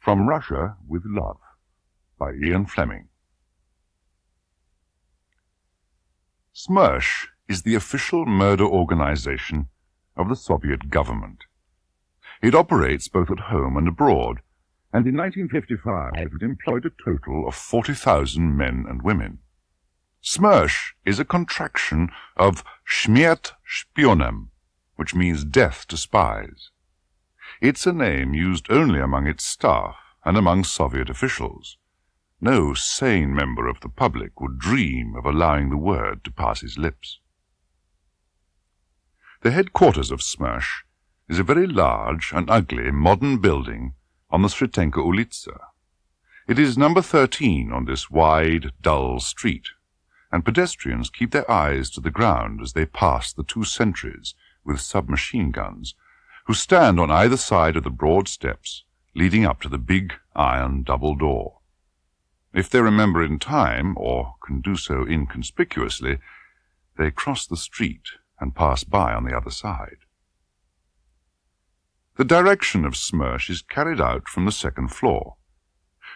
From Russia with Love by Ian Fleming. SMERSH is the official murder organization of the Soviet government. It operates both at home and abroad, and in 1955 it employed a total of 40,000 men and women. SMERSH is a contraction of Śmierć Szpionem, which means death to spies. It's a name used only among its staff and among Soviet officials. No sane member of the public would dream of allowing the word to pass his lips. The headquarters of SMERSH is a very large and ugly modern building on the Sretenka Ulitsa. It is number 13 on this wide, dull street, and pedestrians keep their eyes to the ground as they pass the two sentries with submachine guns, who stand on either side of the broad steps leading up to the big iron double door. If they remember in time, or can do so inconspicuously, they cross the street and pass by on the other side. The direction of SMERSH is carried out from the second floor.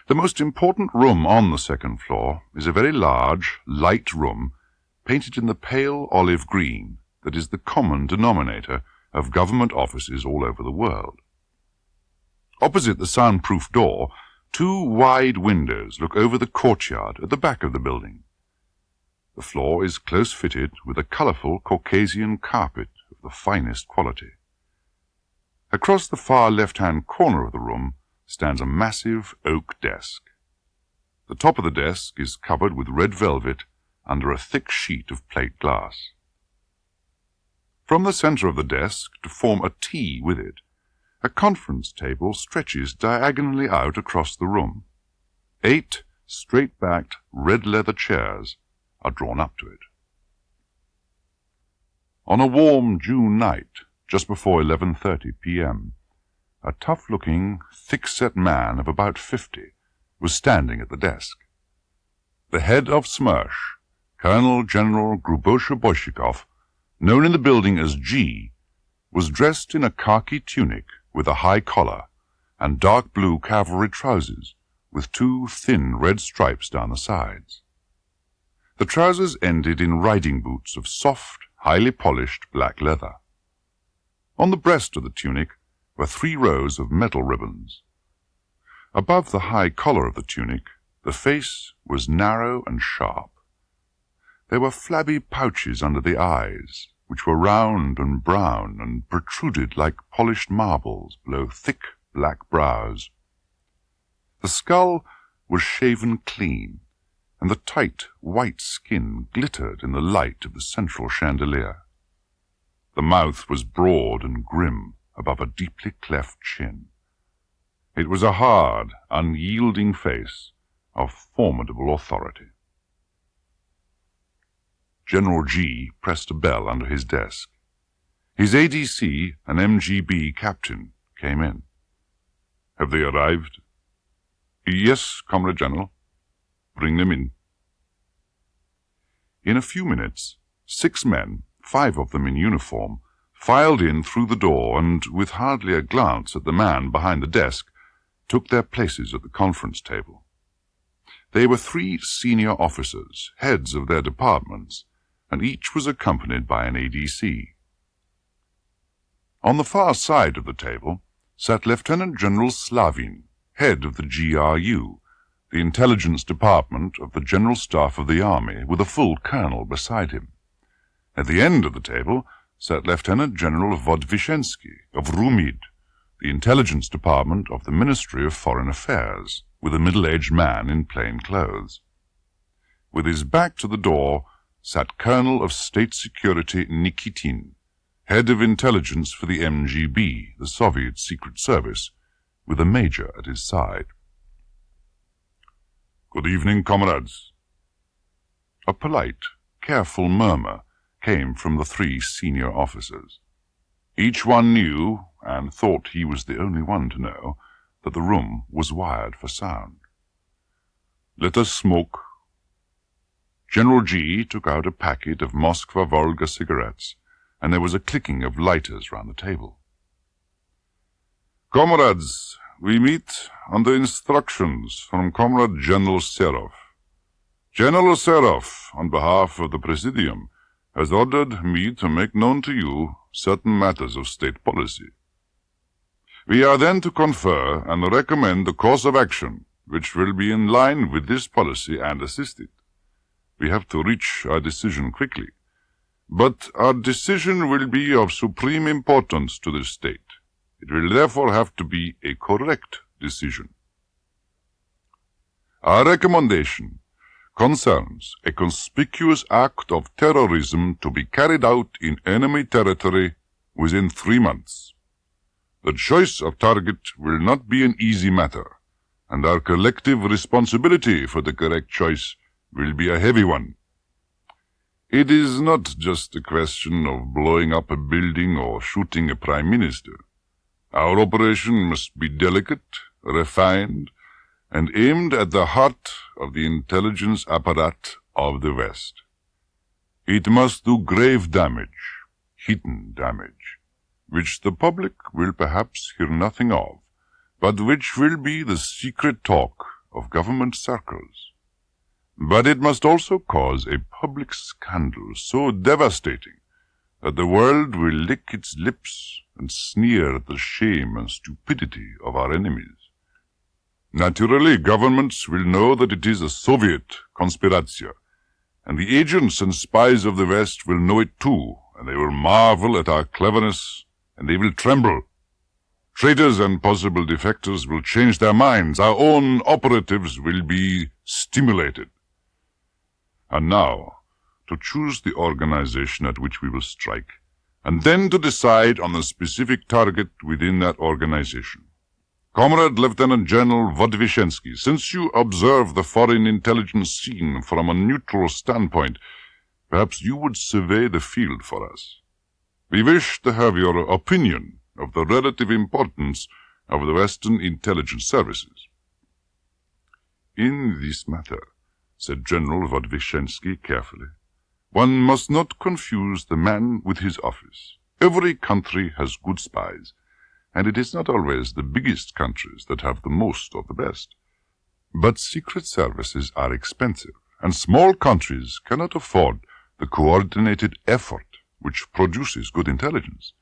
The most important room on the second floor is a very large, light room painted in the pale olive green that is the common denominator of government offices all over the world. Opposite the soundproof door, two wide windows look over the courtyard at the back of the building. The floor is close-fitted with a colourful Caucasian carpet of the finest quality. Across the far left-hand corner of the room stands a massive oak desk. The top of the desk is covered with red velvet under a thick sheet of plate glass. From the centre of the desk, to form a T with it, a conference table stretches diagonally out across the room. 8 straight-backed red leather chairs are drawn up to it. On a warm June night, just before 11:30 p.m., a tough-looking, thick-set man of about 50 was standing at the desk. The head of SMERSH, Colonel General Grubosha-Boyshikov, known in the building as G, was dressed in a khaki tunic with a high collar and dark blue cavalry trousers with 2 thin red stripes down the sides. The trousers ended in riding boots of soft, highly polished black leather. On the breast of the tunic were 3 rows of metal ribbons. Above the high collar of the tunic, the face was narrow and sharp. There were flabby pouches under the eyes, which were round and brown and protruded like polished marbles below thick black brows. The skull was shaven clean, and the tight white skin glittered in the light of the central chandelier. The mouth was broad and grim above a deeply cleft chin. It was a hard, unyielding face of formidable authority. General G pressed a bell under his desk. His ADC, an MGB captain, came in. "Have they arrived?" "Yes, Comrade General." "Bring them in." In a few minutes, 6 men, 5 of them in uniform, filed in through the door and, with hardly a glance at the man behind the desk, took their places at the conference table. They were 3 senior officers, heads of their departments, and each was accompanied by an ADC. On the far side of the table sat Lieutenant General Slavin, head of the GRU, the intelligence department of the General Staff of the Army, with a full colonel beside him. At the end of the table sat Lieutenant General Vodvishensky of RUMID, the intelligence department of the Ministry of Foreign Affairs, with a middle-aged man in plain clothes. With his back to the door sat Colonel of State Security Nikitin, head of intelligence for the MGB, the Soviet Secret Service, with a major at his side. "Good evening, comrades." A polite, careful murmur came from the 3 senior officers. Each one knew, and thought he was the only one to know, that the room was wired for sound. "Let us smoke." General G took out a packet of Moskva Volga cigarettes, and there was a clicking of lighters round the table. "Comrades, we meet under instructions from Comrade General Serov. General Serov, on behalf of the Presidium, has ordered me to make known to you certain matters of state policy. We are then to confer and recommend the course of action which will be in line with this policy and assist it. We have to reach our decision quickly, but our decision will be of supreme importance to the state. It will therefore have to be a correct decision. Our recommendation concerns a conspicuous act of terrorism to be carried out in enemy territory within 3 months. The choice of target will not be an easy matter, and our collective responsibility for the correct choice will be a heavy one. It is not just a question of blowing up a building or shooting a prime minister. Our operation must be delicate, refined, and aimed at the heart of the intelligence apparatus of the West. It must do grave damage, hidden damage, which the public will perhaps hear nothing of, but which will be the secret talk of government circles. But it must also cause a public scandal so devastating that the world will lick its lips and sneer at the shame and stupidity of our enemies. Naturally, governments will know that it is a Soviet conspiratio, and the agents and spies of the West will know it too, and they will marvel at our cleverness, and they will tremble. Traitors and possible defectors will change their minds. Our own operatives will be stimulated. And now, to choose the organization at which we will strike, and then to decide on the specific target within that organization. Comrade Lieutenant General Vodvishensky, since you observe the foreign intelligence scene from a neutral standpoint, perhaps you would survey the field for us. We wish to have your opinion of the relative importance of the Western intelligence services. In this matter, said General Vodvishensky carefully, one must not confuse the man with his office. Every country has good spies, and it is not always the biggest countries that have the most or the best. But secret services are expensive, and small countries cannot afford the coordinated effort which produces good intelligence.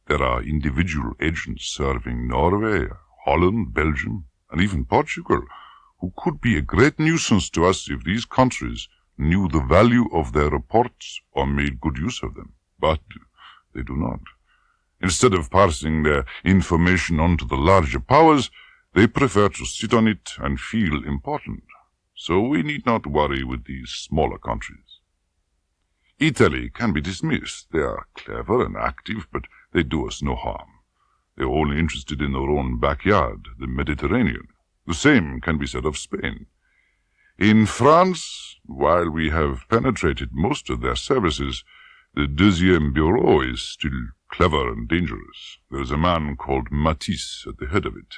There are individual agents serving Norway, Holland, Belgium, and even Portugal, who could be a great nuisance to us if these countries knew the value of their reports or made good use of them. But they do not. Instead of passing their information on to the larger powers, they prefer to sit on it and feel important. So we need not worry with these smaller countries. Italy can be dismissed. They are clever and active, but they do us no harm. They are only interested in their own backyard, the Mediterranean. The same can be said of Spain. In France, while we have penetrated most of their services, the Deuxième Bureau is still clever and dangerous. There is a man called Matisse at the head of it.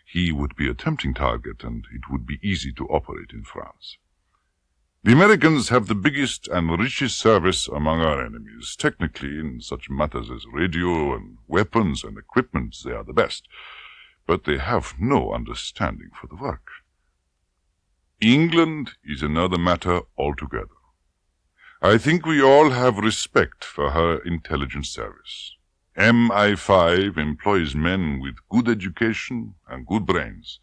He would be a tempting target, and it would be easy to operate in France. The Americans have the biggest and richest service among our enemies. Technically, in such matters as radio and weapons and equipment, they are the best. But they have no understanding for the work. England is another matter altogether. I think we all have respect for her intelligence service. MI5 employs men with good education and good brains.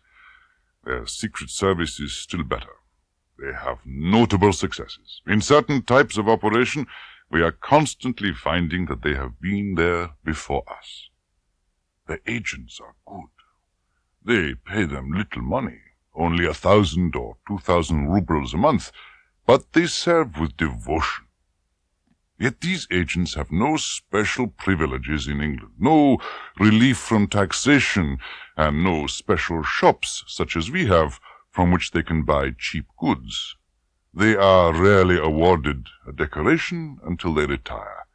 Their secret service is still better. They have notable successes. In certain types of operation, we are constantly finding that they have been there before us. The agents are good. They pay them little money, only 1,000 or 2,000 rubles a month, but they serve with devotion. Yet these agents have no special privileges in England, no relief from taxation, and no special shops such as we have, from which they can buy cheap goods. They are rarely awarded a decoration until they retire.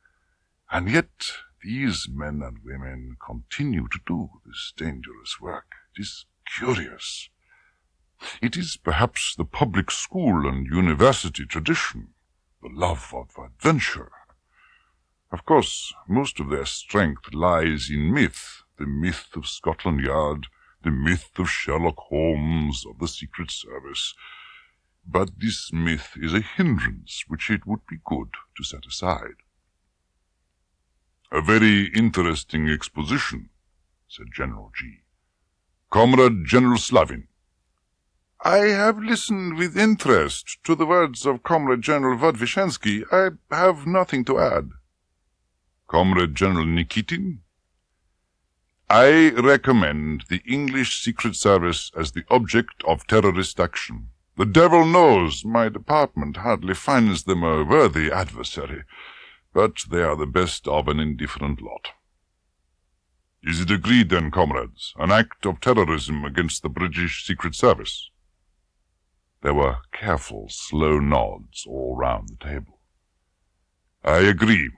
And yet these men and women continue to do this dangerous work. It is curious. It is perhaps the public school and university tradition, the love of adventure. Of course, most of their strength lies in myth, the myth of Scotland Yard, the myth of Sherlock Holmes of the Secret Service. But this myth is a hindrance which it would be good to set aside. A very interesting exposition, said General G. Comrade General Slavin. I have listened with interest to the words of Comrade General Vodvishensky. I have nothing to add. Comrade General Nikitin? I recommend the English Secret Service as the object of terrorist action. The devil knows my department hardly finds them a worthy adversary, but they are the best of an indifferent lot. Is it agreed then, comrades, an act of terrorism against the British Secret Service? There were careful, slow nods all round the table. I agree.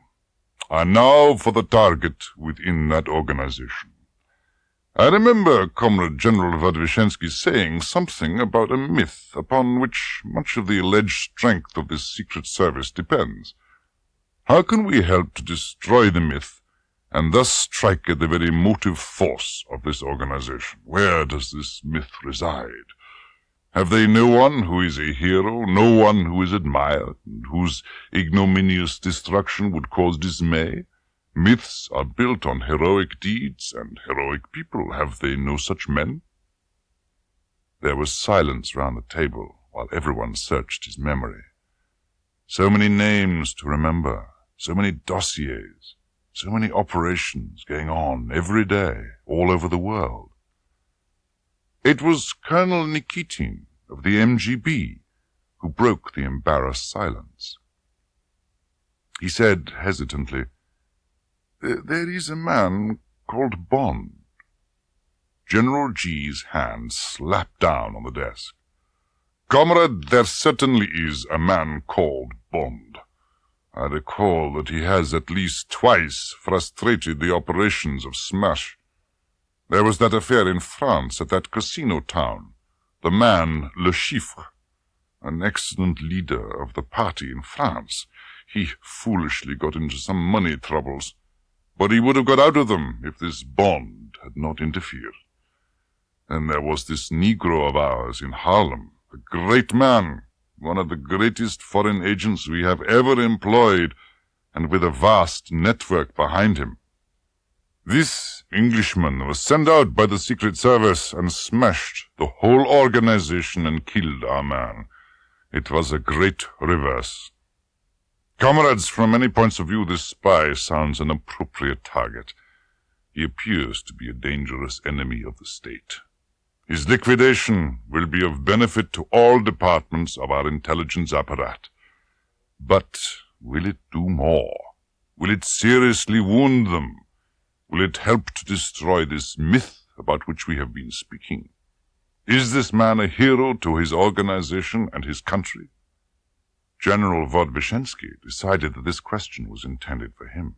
And now for the target within that organization. I remember Comrade General Vodvishensky saying something about a myth upon which much of the alleged strength of this Secret Service depends. How can we help to destroy the myth and thus strike at the very motive force of this organization? Where does this myth reside? Have they no one who is a hero, no one who is admired, and whose ignominious destruction would cause dismay? Myths are built on heroic deeds and heroic people. Have they no such men? There was silence round the table while everyone searched his memory. So many names to remember, so many dossiers, so many operations going on every day all over the world. It was Colonel Nikitin of the MGB who broke the embarrassed silence. He said hesitantly, "There is a man called Bond." General G's hand slapped down on the desk. "Comrade, there certainly is a man called Bond. I recall that he has at least twice frustrated the operations of Smash. There was that affair in France at that casino town. The man, Le Chiffre, an excellent leader of the party in France. He foolishly got into some money troubles, but he would have got out of them if this Bond had not interfered. Then there was this Negro of ours in Harlem, a great man, one of the greatest foreign agents we have ever employed, and with a vast network behind him. This Englishman was sent out by the Secret Service and smashed the whole organization and killed our man. It was a great reverse. Comrades, from many points of view, this spy sounds an appropriate target. He appears to be a dangerous enemy of the state. His liquidation will be of benefit to all departments of our intelligence apparatus. But will it do more? Will it seriously wound them? Will it help to destroy this myth about which we have been speaking? Is this man a hero to his organization and his country? General Vodvishensky decided that this question was intended for him.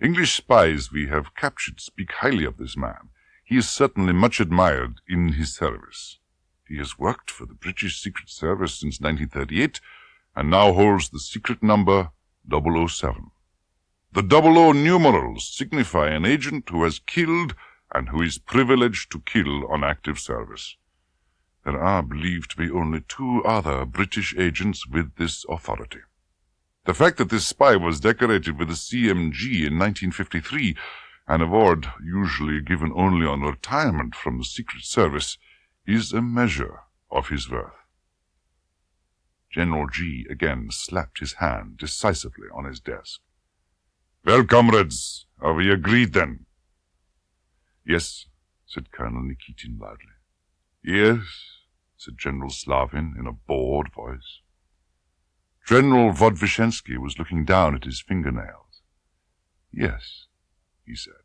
English spies we have captured speak highly of this man. He is certainly much admired in his service. He has worked for the British Secret Service since 1938 and now holds the secret number 007. The 00 numerals signify an agent who has killed and who is privileged to kill on active service. There are believed to be only 2 other British agents with this authority. The fact that this spy was decorated with the CMG in 1953, an award usually given only on retirement from the Secret Service, is a measure of his worth. General G again slapped his hand decisively on his desk. "Well, comrades, are we agreed then?" "Yes," said Colonel Nikitin loudly. "Yes," said General Slavin in a bored voice. General Vodvishensky was looking down at his fingernails. "Yes," he said.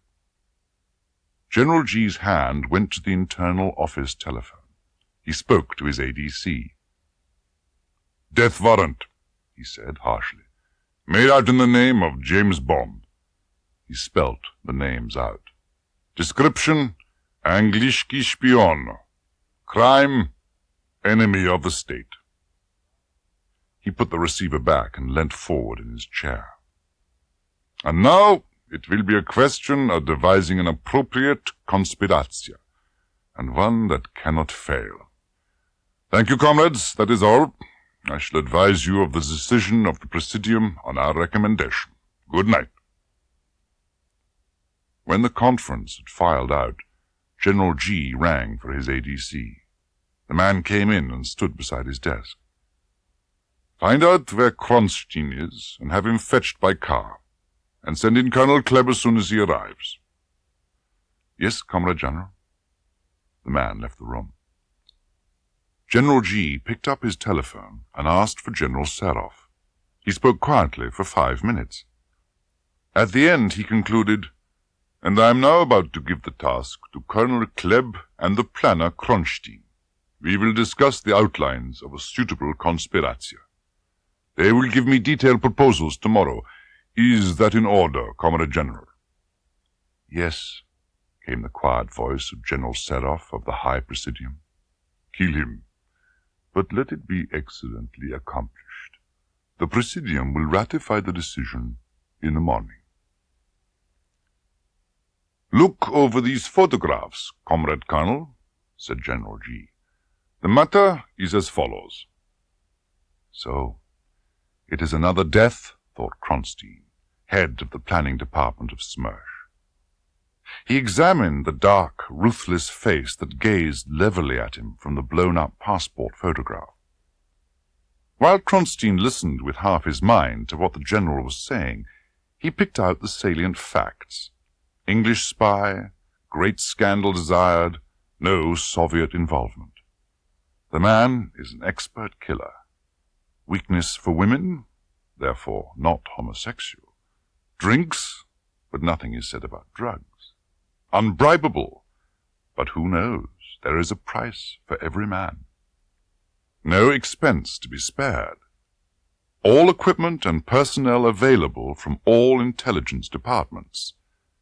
General G's hand went to the internal office telephone. He spoke to his ADC. "Death warrant," he said harshly. "Made out in the name of James Bond." He spelt the names out. "Description, Angliški špion. Crime, enemy of the state." He put the receiver back and leant forward in his chair. "And now it will be a question of devising an appropriate conspiratio. and one that cannot fail. Thank you, comrades. That is all. I shall advise you of the decision of the Presidium on our recommendation. Good night. When the conference had filed out, General G rang for his ADC. The man came in and stood beside his desk. Find out where Kronstein is and have him fetched by car, and send in Colonel Klebb as soon as he arrives. Yes, Comrade General. The man left the room. General G picked up his telephone and asked for General Serov. He spoke quietly for 5 minutes. At the end he concluded, "And I am now about to give the task to Colonel Klebb and the planner Kronstein. We will discuss the outlines of a suitable conspiratio. They will give me detailed proposals tomorrow. Is that in order, Comrade General?" "Yes," came the quiet voice of General Serov of the High Presidium. "Kill him, but let it be excellently accomplished. The Presidium will ratify the decision in the morning." "Look over these photographs, Comrade Colonel," said General G. "The matter is as follows." So, it is another death, thought Kronstein, head of the planning department of Smersh. He examined the dark, ruthless face that gazed levelly at him from the blown-up passport photograph. While Kronstein listened with half his mind to what the general was saying, he picked out the salient facts. English spy, great scandal desired, no Soviet involvement. The man is an expert killer. Weakness for women, therefore not homosexual. Drinks, but nothing is said about drugs. Unbribable, but who knows, there is a price for every man. No expense to be spared. All equipment and personnel available from all intelligence departments.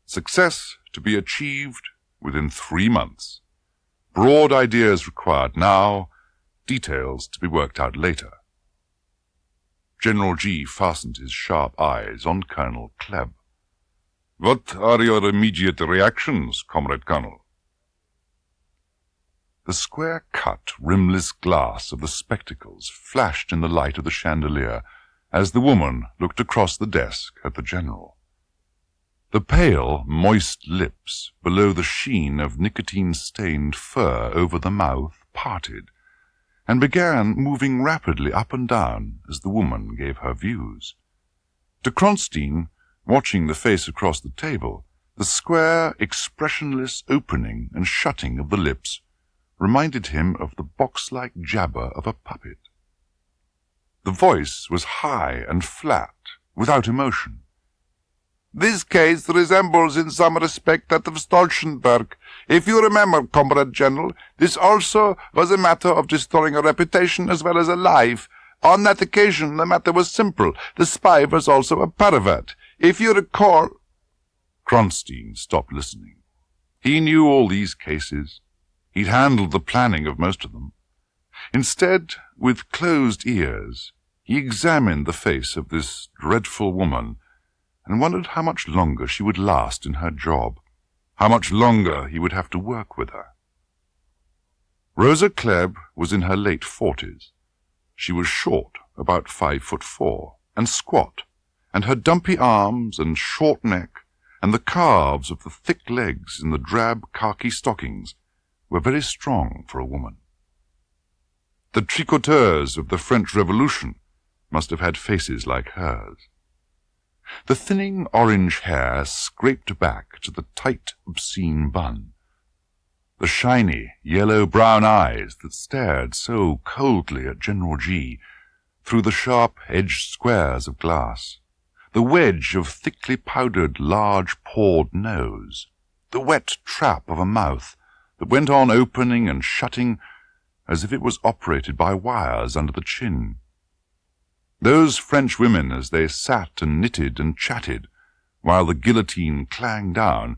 Success to be achieved within 3 months. Broad ideas required now, details to be worked out later. General G fastened his sharp eyes on Colonel Klebb. "What are your immediate reactions, Comrade Colonel?" The square-cut, rimless glass of the spectacles flashed in the light of the chandelier as the woman looked across the desk at the general. The pale, moist lips below the sheen of nicotine-stained fur over the mouth parted, and began moving rapidly up and down as the woman gave her views. To Kronstein, watching the face across the table, the square, expressionless opening and shutting of the lips reminded him of the box-like jabber of a puppet. The voice was high and flat, without emotion. "This case resembles in some respect that of Stolzenberg. If you remember, Comrade General, this also was a matter of destroying a reputation as well as a life. On that occasion the matter was simple. The spy was also a pervert. If you recall—" Kronstein stopped listening. He knew all these cases. He'd handled the planning of most of them. Instead, with closed ears, he examined the face of this dreadful woman and wondered how much longer she would last in her job, how much longer he would have to work with her. Rosa Klebb was in her late 40s. She was short, about 5'4", and squat, and her dumpy arms and short neck and the calves of the thick legs in the drab khaki stockings were very strong for a woman. The tricoteurs of the French Revolution must have had faces like hers. The thinning orange hair scraped back to the tight, obscene bun. The shiny, yellow-brown eyes that stared so coldly at General G through the sharp-edged squares of glass. The wedge of thickly powdered, large-pored nose. The wet trap of a mouth that went on opening and shutting as if it was operated by wires under the chin. Those French women, as they sat and knitted and chatted, while the guillotine clanged down,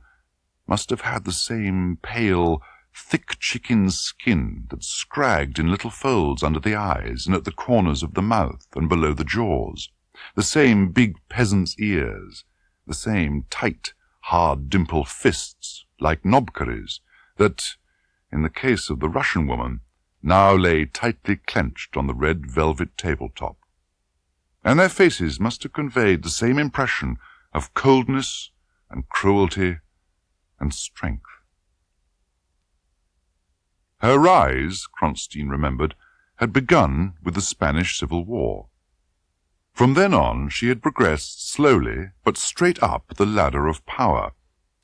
must have had the same pale, thick chicken skin that scragged in little folds under the eyes and at the corners of the mouth and below the jaws, the same big peasant's ears, the same tight, hard dimpled fists, like knobkerries, that, in the case of the Russian woman, now lay tightly clenched on the red velvet tabletop. And their faces must have conveyed the same impression of coldness and cruelty and strength. Her rise, Kronstein remembered, had begun with the Spanish Civil War. From then on she had progressed slowly but straight up the ladder of power,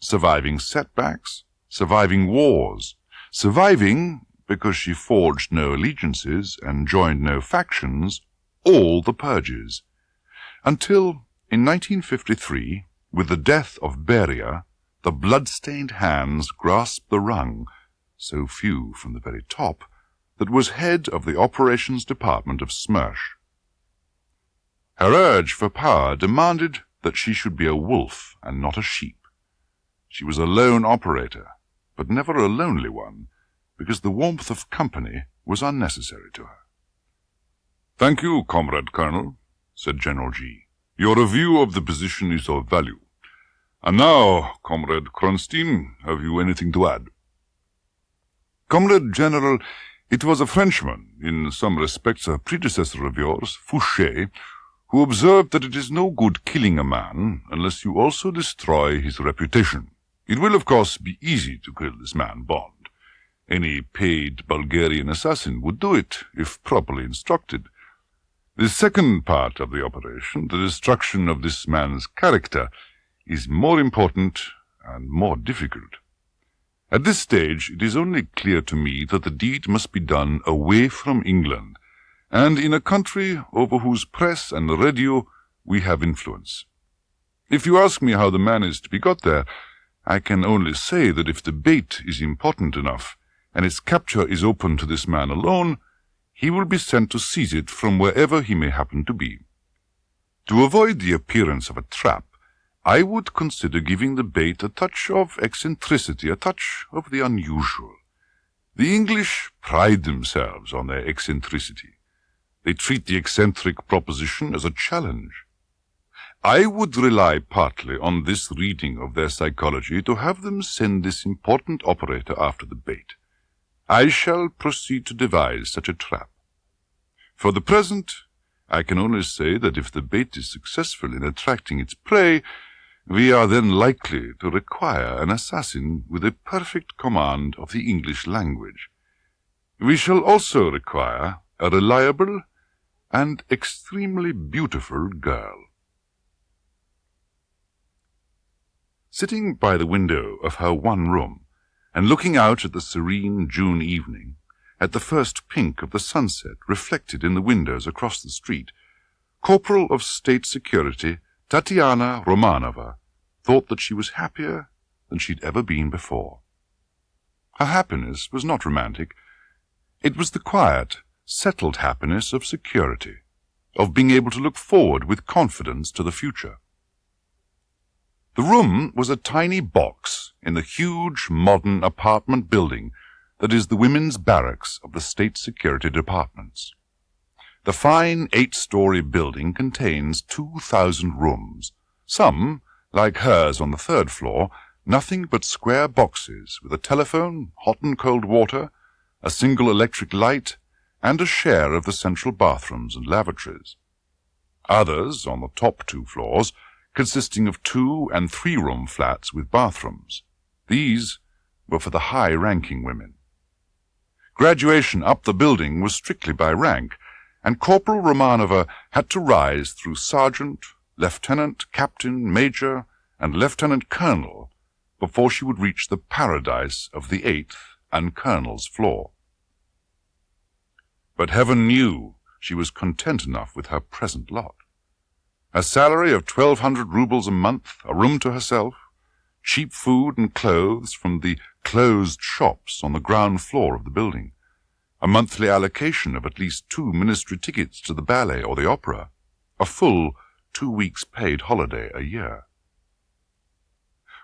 surviving setbacks, surviving wars, surviving, because she forged no allegiances and joined no factions, all the purges, until, in 1953, with the death of Beria, the blood-stained hands grasped the rung, so few from the very top, that was head of the operations department of Smersh. Her urge for power demanded that she should be a wolf and not a sheep. She was a lone operator, but never a lonely one, because the warmth of company was unnecessary to her. "Thank you, Comrade Colonel," said General G. "Your review of the position is of value. And now, Comrade Kronstein, have you anything to add?" "Comrade General, it was a Frenchman, in some respects a predecessor of yours, Fouché, who observed that it is no good killing a man unless you also destroy his reputation. It will, of course, be easy to kill this man Bond. Any paid Bulgarian assassin would do it, if properly instructed. The second part of the operation, the destruction of this man's character, is more important and more difficult. At this stage, it is only clear to me that the deed must be done away from England, and in a country over whose press and radio we have influence. If you ask me how the man is to be got there, I can only say that if the bait is important enough, and its capture is open to this man alone, he will be sent to seize it from wherever he may happen to be. To avoid the appearance of a trap, I would consider giving the bait a touch of eccentricity, a touch of the unusual. The English pride themselves on their eccentricity. They treat the eccentric proposition as a challenge. I would rely partly on this reading of their psychology to have them send this important operator after the bait. I shall proceed to devise such a trap. For the present, I can only say that if the bait is successful in attracting its prey, we are then likely to require an assassin with a perfect command of the English language. We shall also require a reliable and extremely beautiful girl. Sitting by the window of her one room, and looking out at the serene June evening, at the first pink of the sunset reflected in the windows across the street, Corporal of State Security Tatiana Romanova thought that she was happier than she'd ever been before. Her happiness was not romantic. It was the quiet, settled happiness of security, of being able to look forward with confidence to the future. The room was a tiny box in the huge modern apartment building that is the women's barracks of the State Security Departments. The fine 8-story building contains 2,000 rooms, some, like hers on the 3rd floor, nothing but square boxes with a telephone, hot and cold water, a single electric light, and a share of the central bathrooms and lavatories. Others, on the top 2 floors, consisting of 2- and 3-room flats with bathrooms. These were for the high-ranking women. Graduation up the building was strictly by rank, and Corporal Romanova had to rise through sergeant, lieutenant, captain, major, and lieutenant colonel before she would reach the paradise of the 8th and colonel's floor. But heaven knew she was content enough with her present lot. A salary of 1,200 rubles a month, a room to herself, cheap food and clothes from the closed shops on the ground floor of the building, a monthly allocation of at least 2 ministry tickets to the ballet or the opera, a full 2 weeks' paid holiday a year.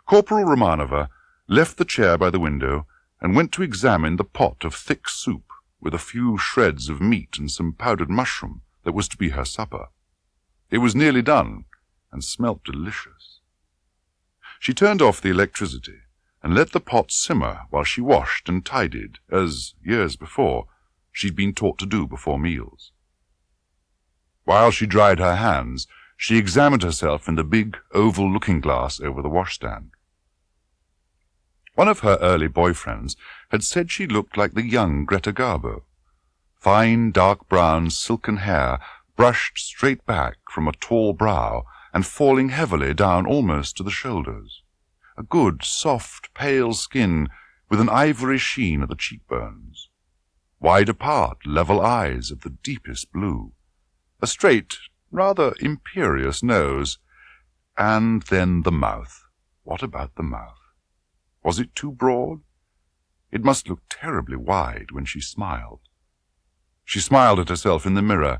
Corporal Romanova left the chair by the window and went to examine the pot of thick soup with a few shreds of meat and some powdered mushroom that was to be her supper. It was nearly done, and smelt delicious. She turned off the electricity, and let the pot simmer while she washed and tidied, as, years before, she'd been taught to do before meals. While she dried her hands, she examined herself in the big oval looking-glass over the washstand. One of her early boyfriends had said she looked like the young Greta Garbo. Fine, dark brown, silken hair brushed straight back from a tall brow and falling heavily down almost to the shoulders. A good, soft, pale skin with an ivory sheen at the cheekbones. Wide apart, level eyes of the deepest blue. A straight, rather imperious nose. And then the mouth. What about the mouth? Was it too broad? It must look terribly wide when she smiled. She smiled at herself in the mirror.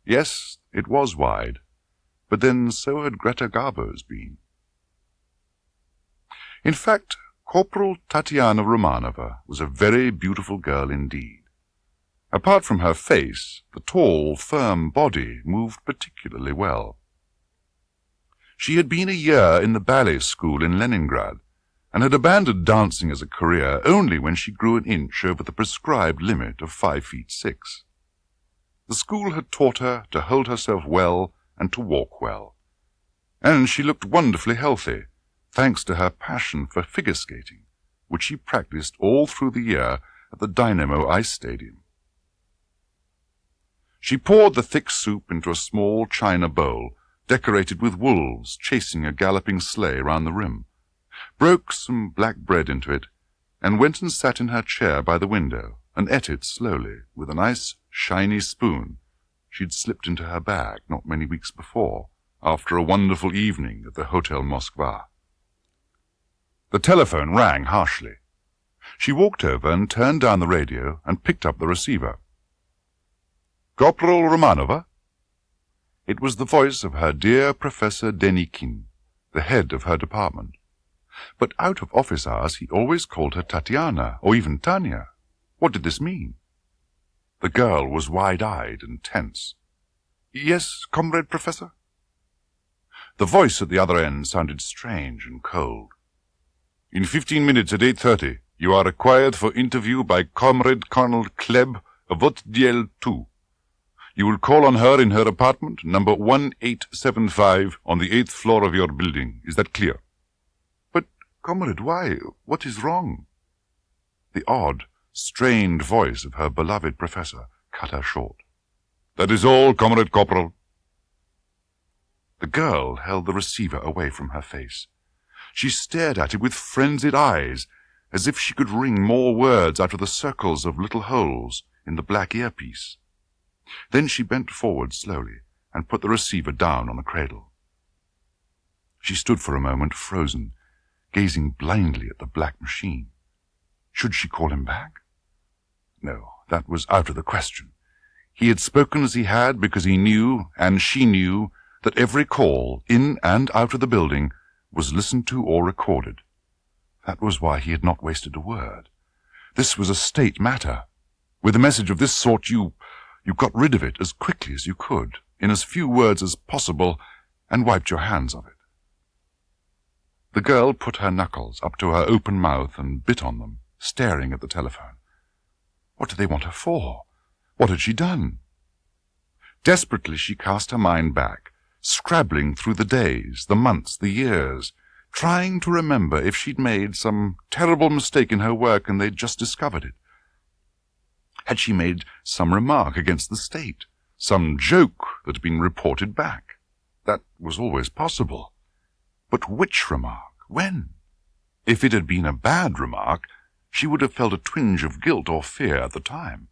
Yes, it was wide, but then so had Greta Garbo's been. In fact, Corporal Tatiana Romanova was a very beautiful girl indeed. Apart from her face, the tall, firm body moved particularly well. She had been a year in the ballet school in Leningrad, and had abandoned dancing as a career only when she grew an inch over the prescribed limit of 5'6". The school had taught her to hold herself well and to walk well, and she looked wonderfully healthy, thanks to her passion for figure skating, which she practiced all through the year at the Dynamo Ice Stadium. She poured the thick soup into a small china bowl, decorated with wolves chasing a galloping sleigh round the rim, broke some black bread into it, and went and sat in her chair by the window, and ate it slowly, with a nice, shiny spoon she'd slipped into her bag not many weeks before, after a wonderful evening at the Hotel Moskva. The telephone rang harshly. She walked over and turned down the radio and picked up the receiver. "Corporal Romanova?" It was the voice of her dear Professor Denikin, the head of her department. But out of office hours he always called her Tatiana, or even Tanya. What did this mean? The girl was wide-eyed and tense. "Yes, comrade Professor?" The voice at the other end sounded strange and cold. "In 15 minutes at 8:30, you are required for interview by Comrade Colonel Kleb of Ogilvy 2. You will call on her in her apartment, number 1875, on the 8th floor of your building. Is that clear?" "But, comrade, why? What is wrong?" The odd, strained voice of her beloved professor cut her short. "That is all, Comrade Corporal." The girl held the receiver away from her face. She stared at it with frenzied eyes, as if she could wring more words out of the circles of little holes in the black earpiece. Then she bent forward slowly and put the receiver down on the cradle. She stood for a moment frozen, gazing blindly at the black machine. Should she call him back? No, that was out of the question. He had spoken as he had because he knew, and she knew, that every call, in and out of the building, was listened to or recorded. That was why he had not wasted a word. This was a state matter. With a message of this sort, you got rid of it as quickly as you could, in as few words as possible, and wiped your hands of it. The girl put her knuckles up to her open mouth and bit on them, staring at the telephone. What did they want her for? What had she done? Desperately she cast her mind back, scrabbling through the days, the months, the years, trying to remember if she'd made some terrible mistake in her work and they'd just discovered it. Had she made some remark against the state, some joke that had been reported back? That was always possible. But which remark? When? If it had been a bad remark, she would have felt a twinge of guilt or fear at the time.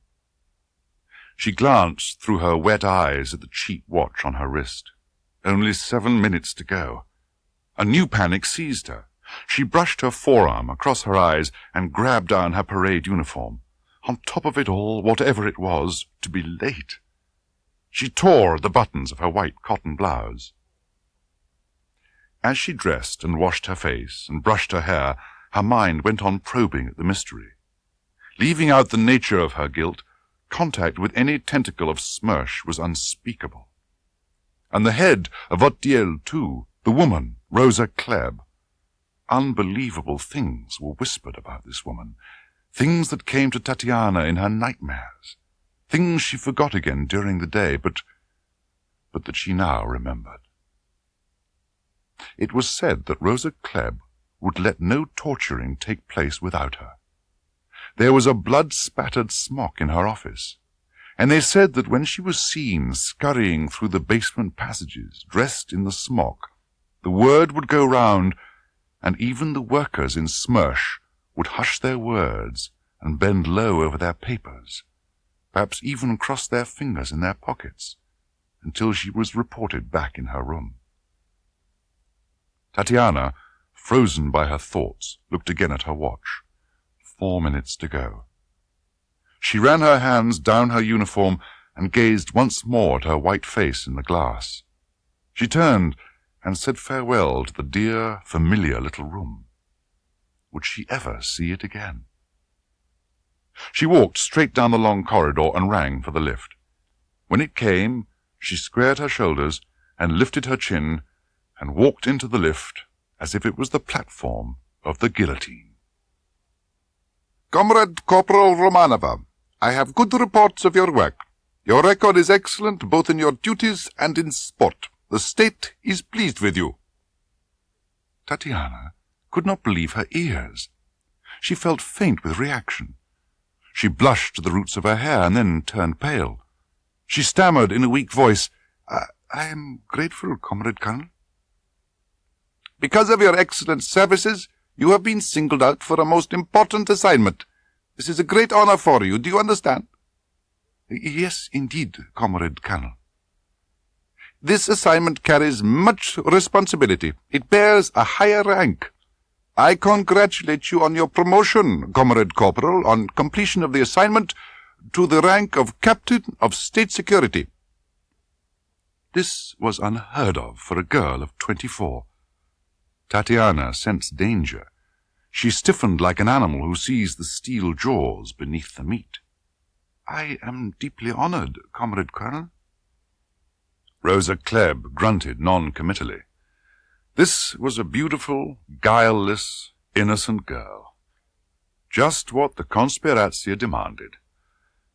She glanced through her wet eyes at the cheap watch on her wrist. Only 7 minutes to go. A new panic seized her. She brushed her forearm across her eyes and grabbed down her parade uniform. On top of it all, whatever it was, to be late. She tore at the buttons of her white cotton blouse. As she dressed and washed her face and brushed her hair, her mind went on probing at the mystery. Leaving out the nature of her guilt, contact with any tentacle of Smersh was unspeakable. And the head of Ottiel, too, the woman, Rosa Kleb. Unbelievable things were whispered about this woman, things that came to Tatiana in her nightmares, things she forgot again during the day, but that she now remembered. It was said that Rosa Klebb would let no torturing take place without her. There was a blood-spattered smock in her office, and they said that when she was seen scurrying through the basement passages, dressed in the smock, the word would go round, and even the workers in Smersh would hush their words and bend low over their papers, perhaps even cross their fingers in their pockets, until she was reported back in her room. Tatiana, frozen by her thoughts, looked again at her watch. 4 minutes to go. She ran her hands down her uniform and gazed once more at her white face in the glass. She turned and said farewell to the dear, familiar little room. Would she ever see it again? She walked straight down the long corridor and rang for the lift. When it came, she squared her shoulders and lifted her chin and walked into the lift as if it was the platform of the guillotine. Comrade Corporal Romanova, I have good reports of your work. Your record is excellent both in your duties and in sport. The state is pleased with you. Tatiana could not believe her ears. She felt faint with reaction. She blushed to the roots of her hair and then turned pale. She stammered in a weak voice, I am grateful, Comrade Colonel. Because of your excellent services, you have been singled out for a most important assignment. This is a great honor for you. Do you understand? Yes, indeed, Comrade Colonel. This assignment carries much responsibility. It bears a higher rank. I congratulate you on your promotion, Comrade Corporal, on completion of the assignment to the rank of Captain of State Security. This was unheard of for a girl of 24. Tatiana sensed danger. She stiffened like an animal who sees the steel jaws beneath the meat. I am deeply honored, Comrade Colonel. Rosa Klebb grunted non-committally. This was a beautiful, guileless, innocent girl. Just what the conspiratio demanded.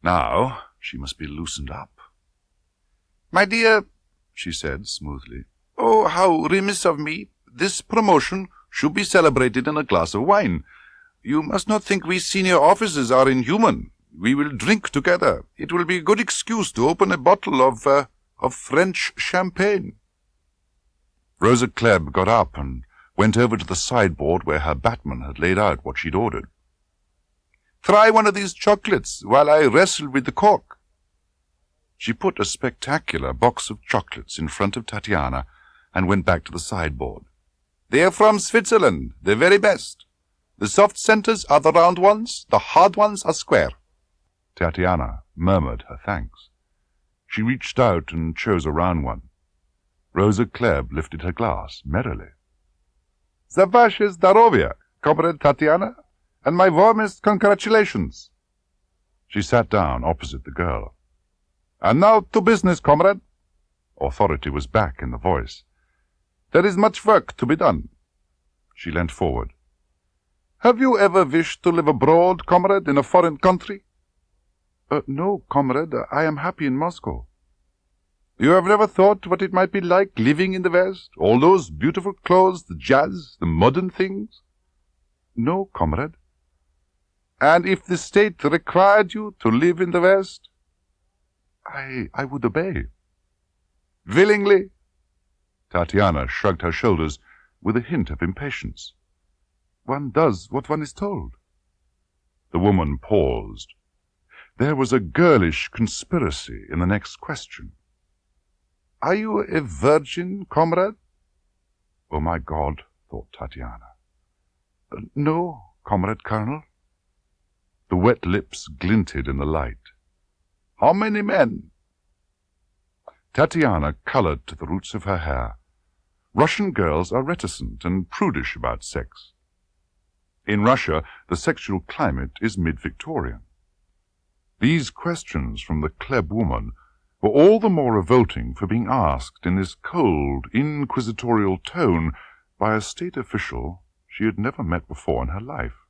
Now she must be loosened up. My dear, she said smoothly, oh, how remiss of me. This promotion should be celebrated in a glass of wine. You must not think we senior officers are inhuman. We will drink together. It will be a good excuse to open a bottle of French champagne. Rosa Klebb got up and went over to the sideboard where her batman had laid out what she'd ordered. Try one of these chocolates while I wrestle with the cork. She put a spectacular box of chocolates in front of Tatiana and went back to the sideboard. They are from Switzerland, the very best. The soft centers are the round ones, the hard ones are square. Tatiana murmured her thanks. She reached out and chose a round one. Rosa Klebb lifted her glass merrily. За ваше здоровье, Comrade Tatiana, and my warmest congratulations. She sat down opposite the girl. And now to business, comrade. Authority was back in the voice. There is much work to be done. She leant forward. Have you ever wished to live abroad, comrade, in a foreign country? No, comrade. I am happy in Moscow. You have never thought what it might be like living in the West? All those beautiful clothes, the jazz, the modern things? No, comrade. And if the state required you to live in the West? I would obey. Willingly? Tatiana shrugged her shoulders with a hint of impatience. One does what one is told. The woman paused. There was a girlish conspiracy in the next question. Are you a virgin, comrade? Oh, my God, thought Tatiana. No, Comrade Colonel. The wet lips glinted in the light. How many men? Tatiana colored to the roots of her hair. Russian girls are reticent and prudish about sex. In Russia, the sexual climate is mid-Victorian. These questions from the Klebb woman were all the more revolting for being asked in this cold, inquisitorial tone by a state official she had never met before in her life.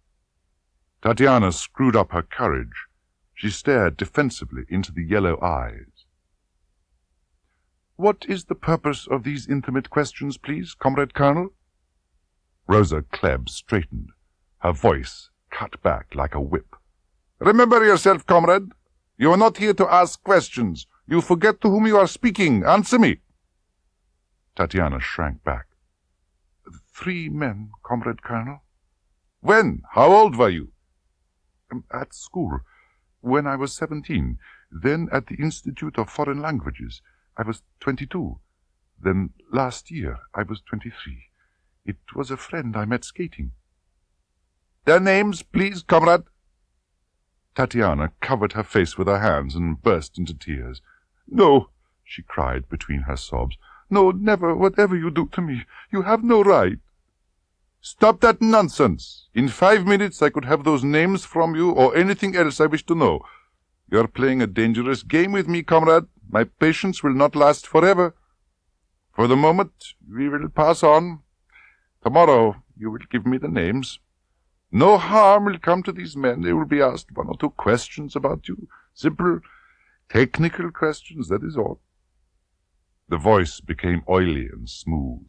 Tatiana screwed up her courage. She stared defensively into the yellow eyes. "What is the purpose of these intimate questions, please, Comrade Colonel?" Rosa Klebb straightened, her voice cut back like a whip. "Remember yourself, comrade. You are not here to ask questions. You forget to whom you are speaking. Answer me." Tatiana shrank back. 3 men, Comrade Colonel." "When? How old were you?" "At school, when I was 17. Then at the Institute of Foreign Languages, I was 22. Then last year, I was 23. It was a friend I met skating." "Their names, please, comrade." Tatiana covered her face with her hands and burst into tears. "No," she cried between her sobs. "No, never, whatever you do to me. You have no right." "Stop that nonsense. In 5 minutes I could have those names from you or anything else I wish to know. You are playing a dangerous game with me, comrade. My patience will not last forever. For the moment, we will pass on. Tomorrow you will give me the names. No harm will come to these men. They will be asked 1 or 2 questions about you. Simple, technical questions, that is all." The voice became oily and smooth.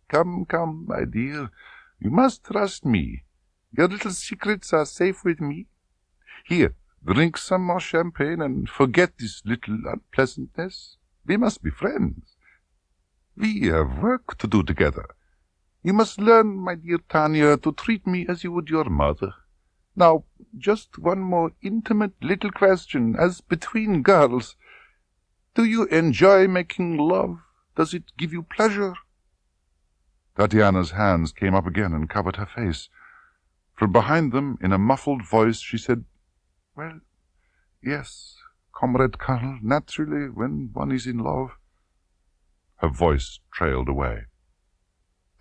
"Come, come, my dear. You must trust me. Your little secrets are safe with me. Here, drink some more champagne and forget this little unpleasantness. We must be friends. We have work to do together. You must learn, my dear Tanya, to treat me as you would your mother. Now, just one more intimate little question, as between girls. Do you enjoy making love? Does it give you pleasure?" Tatiana's hands came up again and covered her face. From behind them, in a muffled voice, she said, "Well, yes, Comrade Colonel, naturally, when one is in love." Her voice trailed away.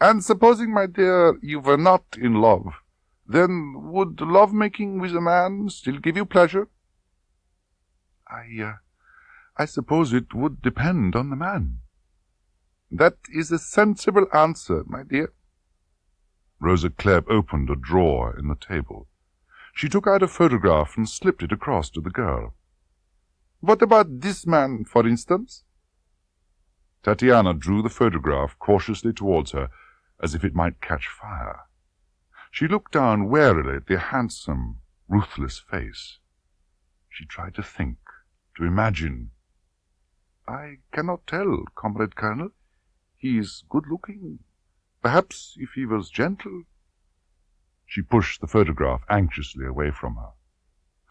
"And supposing, my dear, you were not in love, then would love-making with a man still give you pleasure?" I suppose it would depend on the man." "That is a sensible answer, my dear." Rosa Klebb opened a drawer in the table. She took out a photograph and slipped it across to the girl. "What about this man, for instance?" Tatiana drew the photograph cautiously towards her, as if it might catch fire. She looked down warily at the handsome, ruthless face. She tried to think, to imagine. "I cannot tell, Comrade Colonel. He is good-looking. Perhaps if he was gentle—" She pushed the photograph anxiously away from her.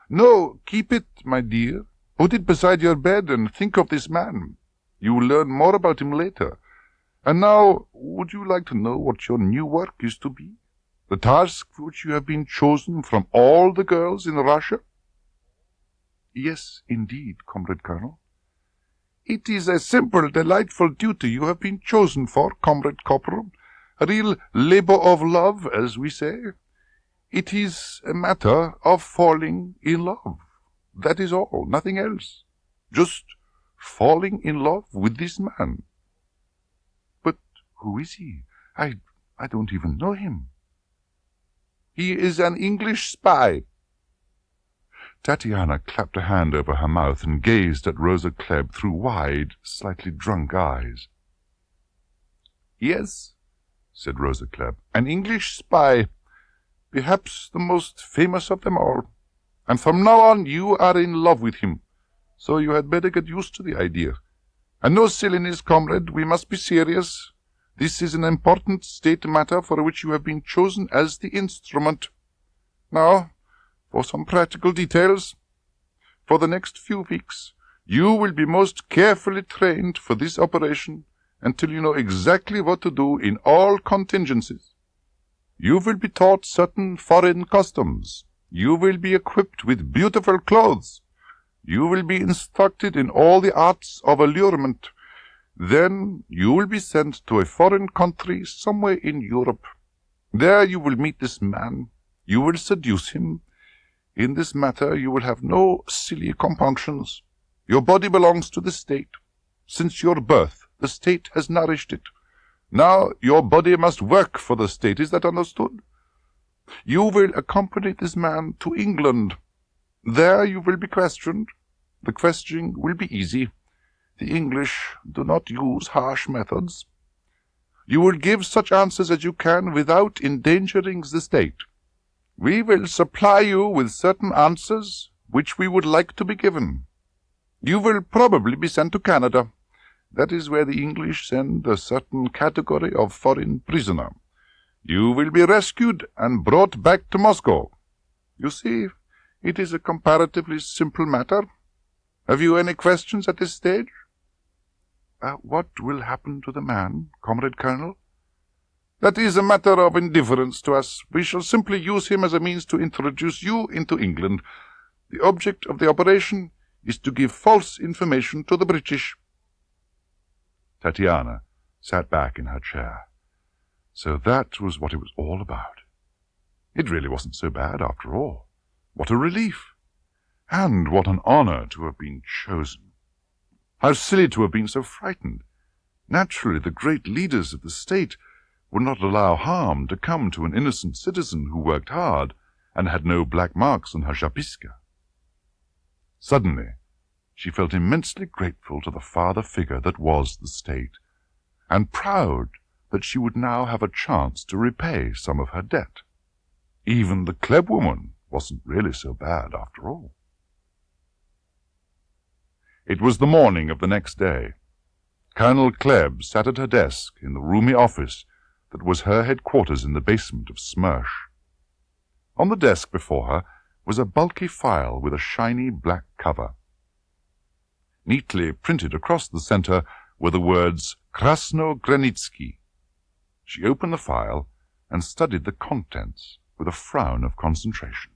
"No, keep it, my dear. Put it beside your bed and think of this man. You will learn more about him later. And now, would you like to know what your new work is to be? The task for which you have been chosen from all the girls in Russia?" "Yes, indeed, Comrade Colonel." "It is a simple, delightful duty you have been chosen for, Comrade Corporal. A real labor of love, as we say. It is a matter of falling in love. That is all, nothing else. Just falling in love with this man." "But who is he? I don't even know him." "He is an English spy." Tatiana clapped a hand over her mouth and gazed at Rosa Klebb through wide, slightly drunk eyes. "Yes," said Rosa Klebb, "an English spy, perhaps the most famous of them all. And from now on you are in love with him, so you had better get used to the idea. And no silliness, comrade, we must be serious. This is an important state matter for which you have been chosen as the instrument. Now, for some practical details. For the next few weeks, you will be most carefully trained for this operation until you know exactly what to do in all contingencies. You will be taught certain foreign customs. You will be equipped with beautiful clothes. You will be instructed in all the arts of allurement. Then you will be sent to a foreign country somewhere in Europe. There you will meet this man. You will seduce him. In this matter you will have no silly compunctions. Your body belongs to the state. Since your birth, the state has nourished it. Now your body must work for the state. Is that understood? You will accompany this man to England. There you will be questioned. The questioning will be easy. The English do not use harsh methods. You will give such answers as you can without endangering the state. We will supply you with certain answers which we would like to be given. You will probably be sent to Canada. That is where the English send a certain category of foreign prisoner. You will be rescued and brought back to Moscow. You see, it is a comparatively simple matter. Have you any questions at this stage? What will happen to the man, Comrade Colonel? That is a matter of indifference to us. We shall simply use him as a means to introduce you into England. The object of the operation is to give false information to the British. Tatiana sat back in her chair. So that was what it was all about. It really wasn't so bad after all. What a relief! And what an honor to have been chosen. How silly to have been so frightened. Naturally, the great leaders of the state would not allow harm to come to an innocent citizen who worked hard and had no black marks on her zapiska. Suddenly, she felt immensely grateful to the father figure that was the state, and proud that she would now have a chance to repay some of her debt. Even the Kleb woman wasn't really so bad after all. It was the morning of the next day. Colonel Kleb sat at her desk in the roomy office that was her headquarters in the basement of Smersh. On the desk before her was a bulky file with a shiny black cover. Neatly printed across the center were the words Krasno-Granitsky. She opened the file and studied the contents with a frown of concentration.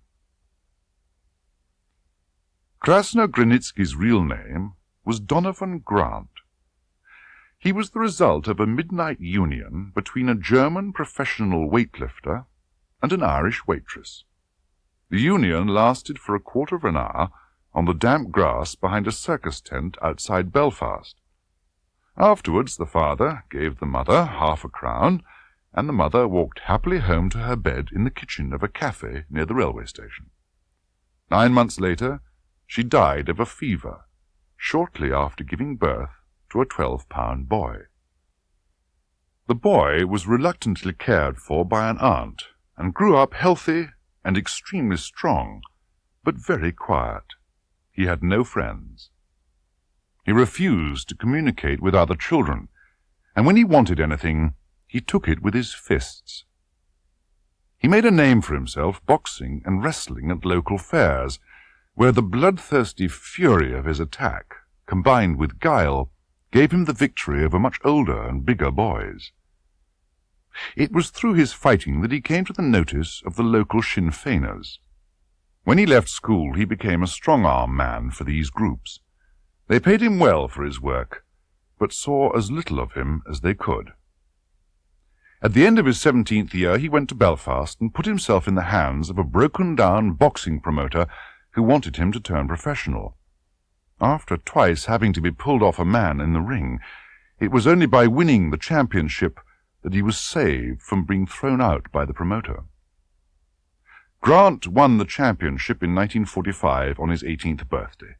Krasno-Granitsky's real name was Donovan Grant. He was the result of a midnight union between a German professional weightlifter and an Irish waitress. The union lasted for a quarter of an hour on the damp grass behind a circus tent outside Belfast. Afterwards the father gave the mother half a crown, and the mother walked happily home to her bed in the kitchen of a cafe near the railway station. 9 months later, she died of a fever, shortly after giving birth to a 12-pound boy. The boy was reluctantly cared for by an aunt, and grew up healthy and extremely strong, but very quiet. He had no friends. He refused to communicate with other children, and when he wanted anything, he took it with his fists. He made a name for himself boxing and wrestling at local fairs, where the bloodthirsty fury of his attack, combined with guile, gave him the victory over much older and bigger boys. It was through his fighting that he came to the notice of the local Sinn Feiners. When he left school, he became a strong-arm man for these groups. They paid him well for his work, but saw as little of him as they could. At the end of his 17th year, he went to Belfast and put himself in the hands of a broken-down boxing promoter who wanted him to turn professional. After twice having to be pulled off a man in the ring, it was only by winning the championship that he was saved from being thrown out by the promoter. Grant won the championship in 1945 on his 18th birthday,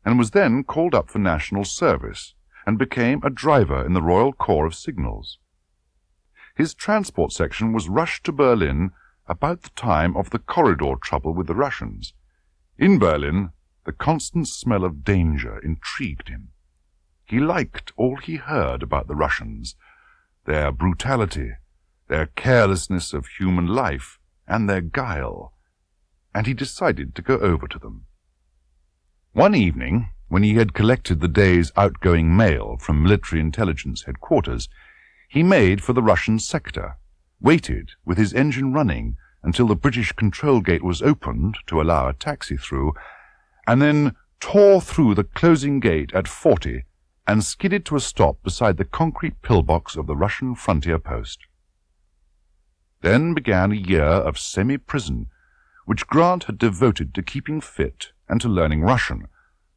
and was then called up for national service and became a driver in the Royal Corps of Signals. His transport section was rushed to Berlin about the time of the corridor trouble with the Russians. In Berlin, the constant smell of danger intrigued him. He liked all he heard about the Russians, their brutality, their carelessness of human life, and their guile, and he decided to go over to them. One evening, when he had collected the day's outgoing mail from military intelligence headquarters, he made for the Russian sector, waited with his engine running until the British control gate was opened to allow a taxi through, and then tore through the closing gate at 40 and skidded to a stop beside the concrete pillbox of the Russian frontier post. Then began a year of semi-prison, which Grant had devoted to keeping fit and to learning Russian,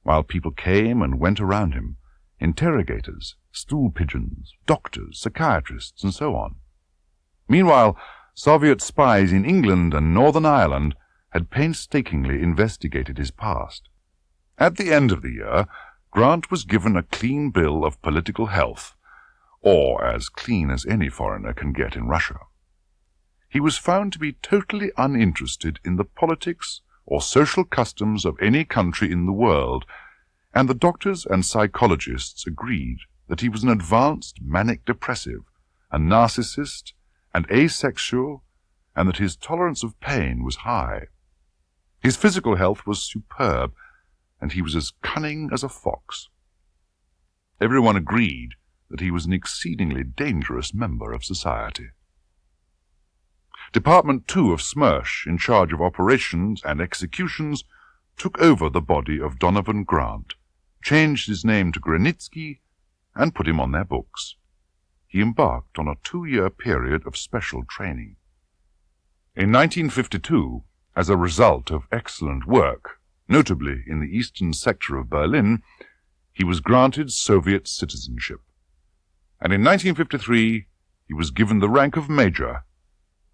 while people came and went around him, interrogators, stool pigeons, doctors, psychiatrists, and so on. Meanwhile, Soviet spies in England and Northern Ireland had painstakingly investigated his past. At the end of the year, Grant was given a clean bill of political health, or as clean as any foreigner can get in Russia. He was found to be totally uninterested in the politics or social customs of any country in the world, and the doctors and psychologists agreed that he was an advanced manic depressive, a narcissist, and asexual, and that his tolerance of pain was high. His physical health was superb, and he was as cunning as a fox. Everyone agreed that he was an exceedingly dangerous member of society. Department 2 of SMERSH, in charge of operations and executions, took over the body of Donovan Grant, changed his name to Granitsky, and put him on their books. He embarked on a 2-year period of special training. In 1952, as a result of excellent work, notably in the eastern sector of Berlin, he was granted Soviet citizenship. And in 1953, he was given the rank of major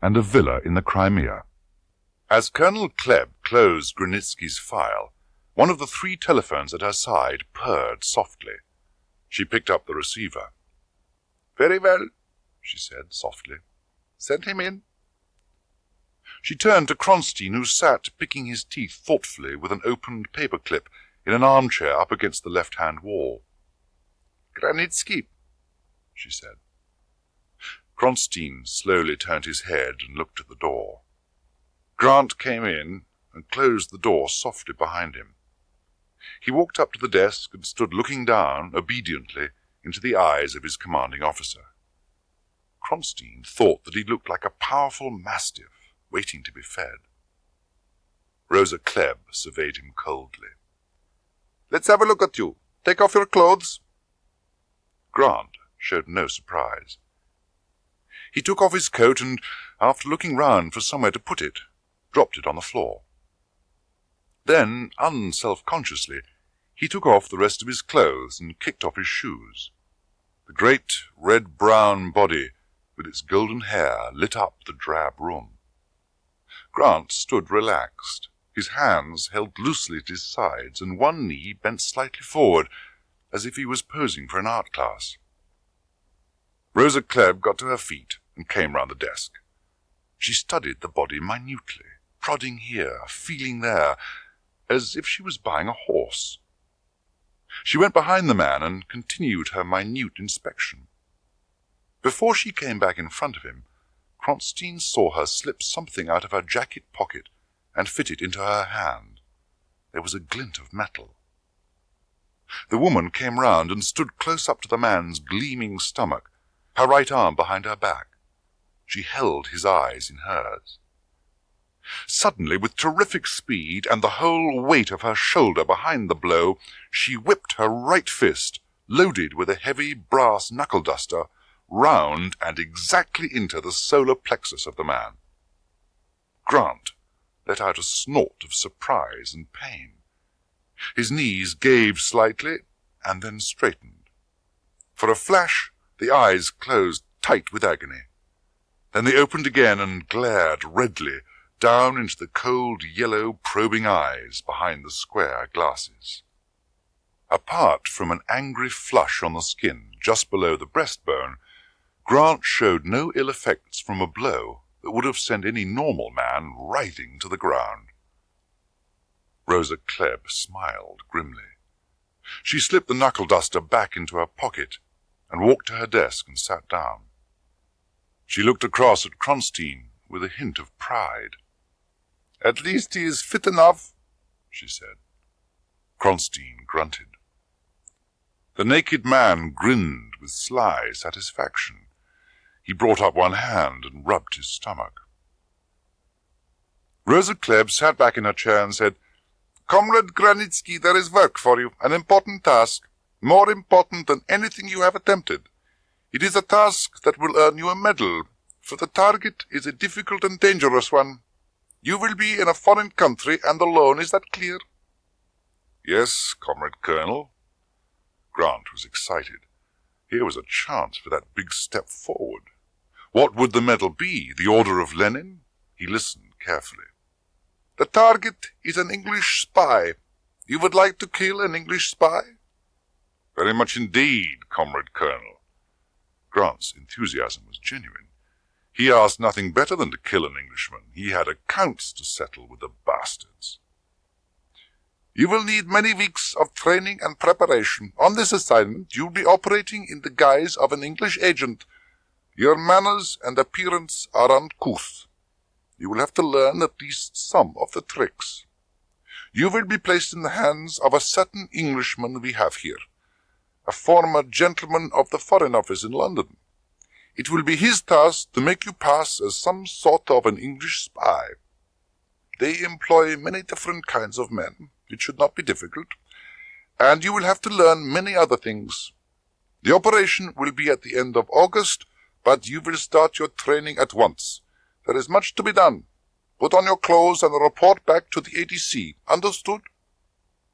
and a villa in the Crimea. As Colonel Klebb closed Granitsky's file, one of the 3 telephones at her side purred softly. She picked up the receiver. "Very well," she said softly. "Send him in." She turned to Kronstein, who sat picking his teeth thoughtfully with an opened paperclip in an armchair up against the left-hand wall. "Granitsky," she said. Kronstein slowly turned his head and looked at the door. Grant came in and closed the door softly behind him. He walked up to the desk and stood looking down, obediently, into the eyes of his commanding officer. Kronstein thought that he looked like a powerful mastiff waiting to be fed. Rosa Klebb surveyed him coldly. "Let's have a look at you. Take off your clothes." Grant showed no surprise. He took off his coat and, after looking round for somewhere to put it, dropped it on the floor. Then, unself-consciously, he took off the rest of his clothes and kicked off his shoes. The great red-brown body with its golden hair lit up the drab room. Grant stood relaxed, his hands held loosely at his sides and one knee bent slightly forward, as if he was posing for an art class. Rosa Klebb got to her feet and came round the desk. She studied the body minutely, prodding here, feeling there, as if she was buying a horse. She went behind the man and continued her minute inspection. Before she came back in front of him, Kronstein saw her slip something out of her jacket pocket and fit it into her hand. There was a glint of metal. The woman came round and stood close up to the man's gleaming stomach, her right arm behind her back. She held his eyes in hers. Suddenly, with terrific speed and the whole weight of her shoulder behind the blow, she whipped her right fist, loaded with a heavy brass knuckle-duster, round and exactly into the solar plexus of the man. Grant let out a snort of surprise and pain. His knees gave slightly and then straightened. For a flash, the eyes closed tight with agony. Then they opened again and glared redly down into the cold yellow probing eyes behind the square glasses. Apart from an angry flush on the skin just below the breastbone, Grant showed no ill effects from a blow that would have sent any normal man writhing to the ground. Rosa Klebb smiled grimly. She slipped the knuckle-duster back into her pocket and walked to her desk and sat down. She looked across at Kronstein with a hint of pride. "At least he is fit enough," she said. Kronstein grunted. The naked man grinned with sly satisfaction. He brought up one hand and rubbed his stomach. Rosa Klebb sat back in her chair and said, "Comrade Granitsky, there is work for you, an important task, more important than anything you have attempted. It is a task that will earn you a medal, for the target is a difficult and dangerous one. You will be in a foreign country and alone, is that clear?" "Yes, Comrade Colonel." Grant was excited. Here was a chance for that big step forward. What would the medal be? The Order of Lenin? He listened carefully. The target is an English spy. You would like to kill an English spy? Very much indeed, Comrade Colonel. Grant's enthusiasm was genuine. He asked nothing better than to kill an Englishman. He had accounts to settle with the bastards. You will need many weeks of training and preparation. On this assignment, you will be operating in the guise of an English agent. Your manners and appearance are uncouth. You will have to learn at least some of the tricks. You will be placed in the hands of a certain Englishman we have here, a former gentleman of the Foreign Office in London. It will be his task to make you pass as some sort of an English spy. They employ many different kinds of men. It should not be difficult. And you will have to learn many other things. The operation will be at the end of August, but you will start your training at once. There is much to be done. Put on your clothes and report back to the ADC. Understood?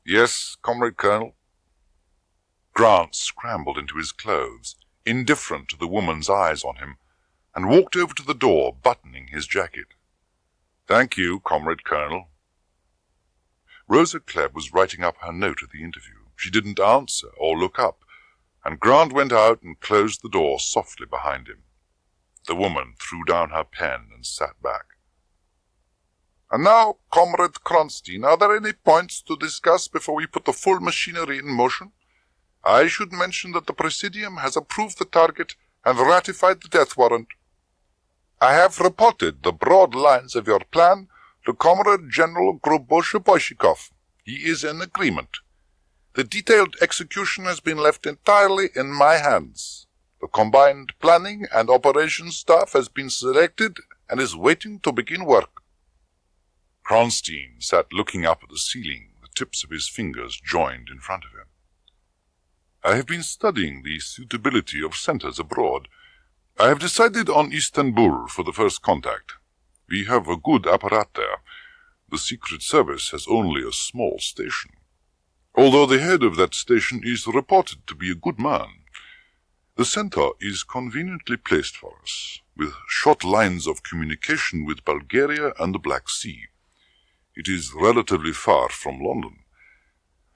Yes, Comrade Colonel. Grant scrambled into his clothes, indifferent to the woman's eyes on him, and walked over to the door, buttoning his jacket. Thank you, Comrade Colonel. Rosa Klebb was writing up her note of the interview. She didn't answer or look up, and Grant went out and closed the door softly behind him. The woman threw down her pen and sat back. And now, Comrade Kronstein, are there any points to discuss before we put the full machinery in motion? I should mention that the Presidium has approved the target and ratified the death warrant. I have reported the broad lines of your plan to Comrade General Grubosha-Boyshikov. He is in agreement. The detailed execution has been left entirely in my hands. The combined planning and operations staff has been selected and is waiting to begin work. Kronstein sat looking up at the ceiling, the tips of his fingers joined in front of him. I have been studying the suitability of centers abroad. I have decided on Istanbul for the first contact. We have a good apparat there. The Secret Service has only a small station, although the head of that station is reported to be a good man. The center is conveniently placed for us, with short lines of communication with Bulgaria and the Black Sea. It is relatively far from London.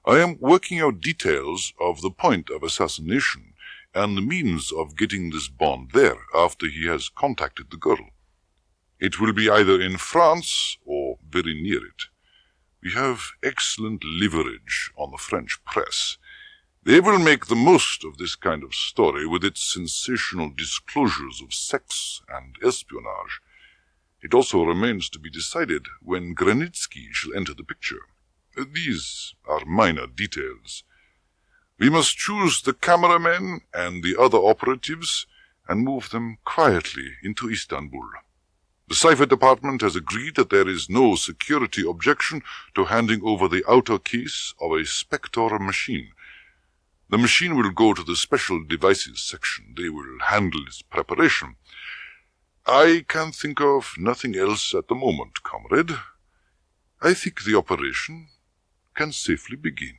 I am working out details of the point of assassination and the means of getting this Bond there after he has contacted the girl. It will be either in France or very near it. We have excellent leverage on the French press. They will make the most of this kind of story with its sensational disclosures of sex and espionage. It also remains to be decided when Granitsky shall enter the picture. These are minor details. We must choose the cameramen and the other operatives and move them quietly into Istanbul. The Cipher Department has agreed that there is no security objection to handing over the outer case of a Spectre machine. The machine will go to the Special Devices section. They will handle its preparation. I can think of nothing else at the moment, comrade. I think the operation can safely begin.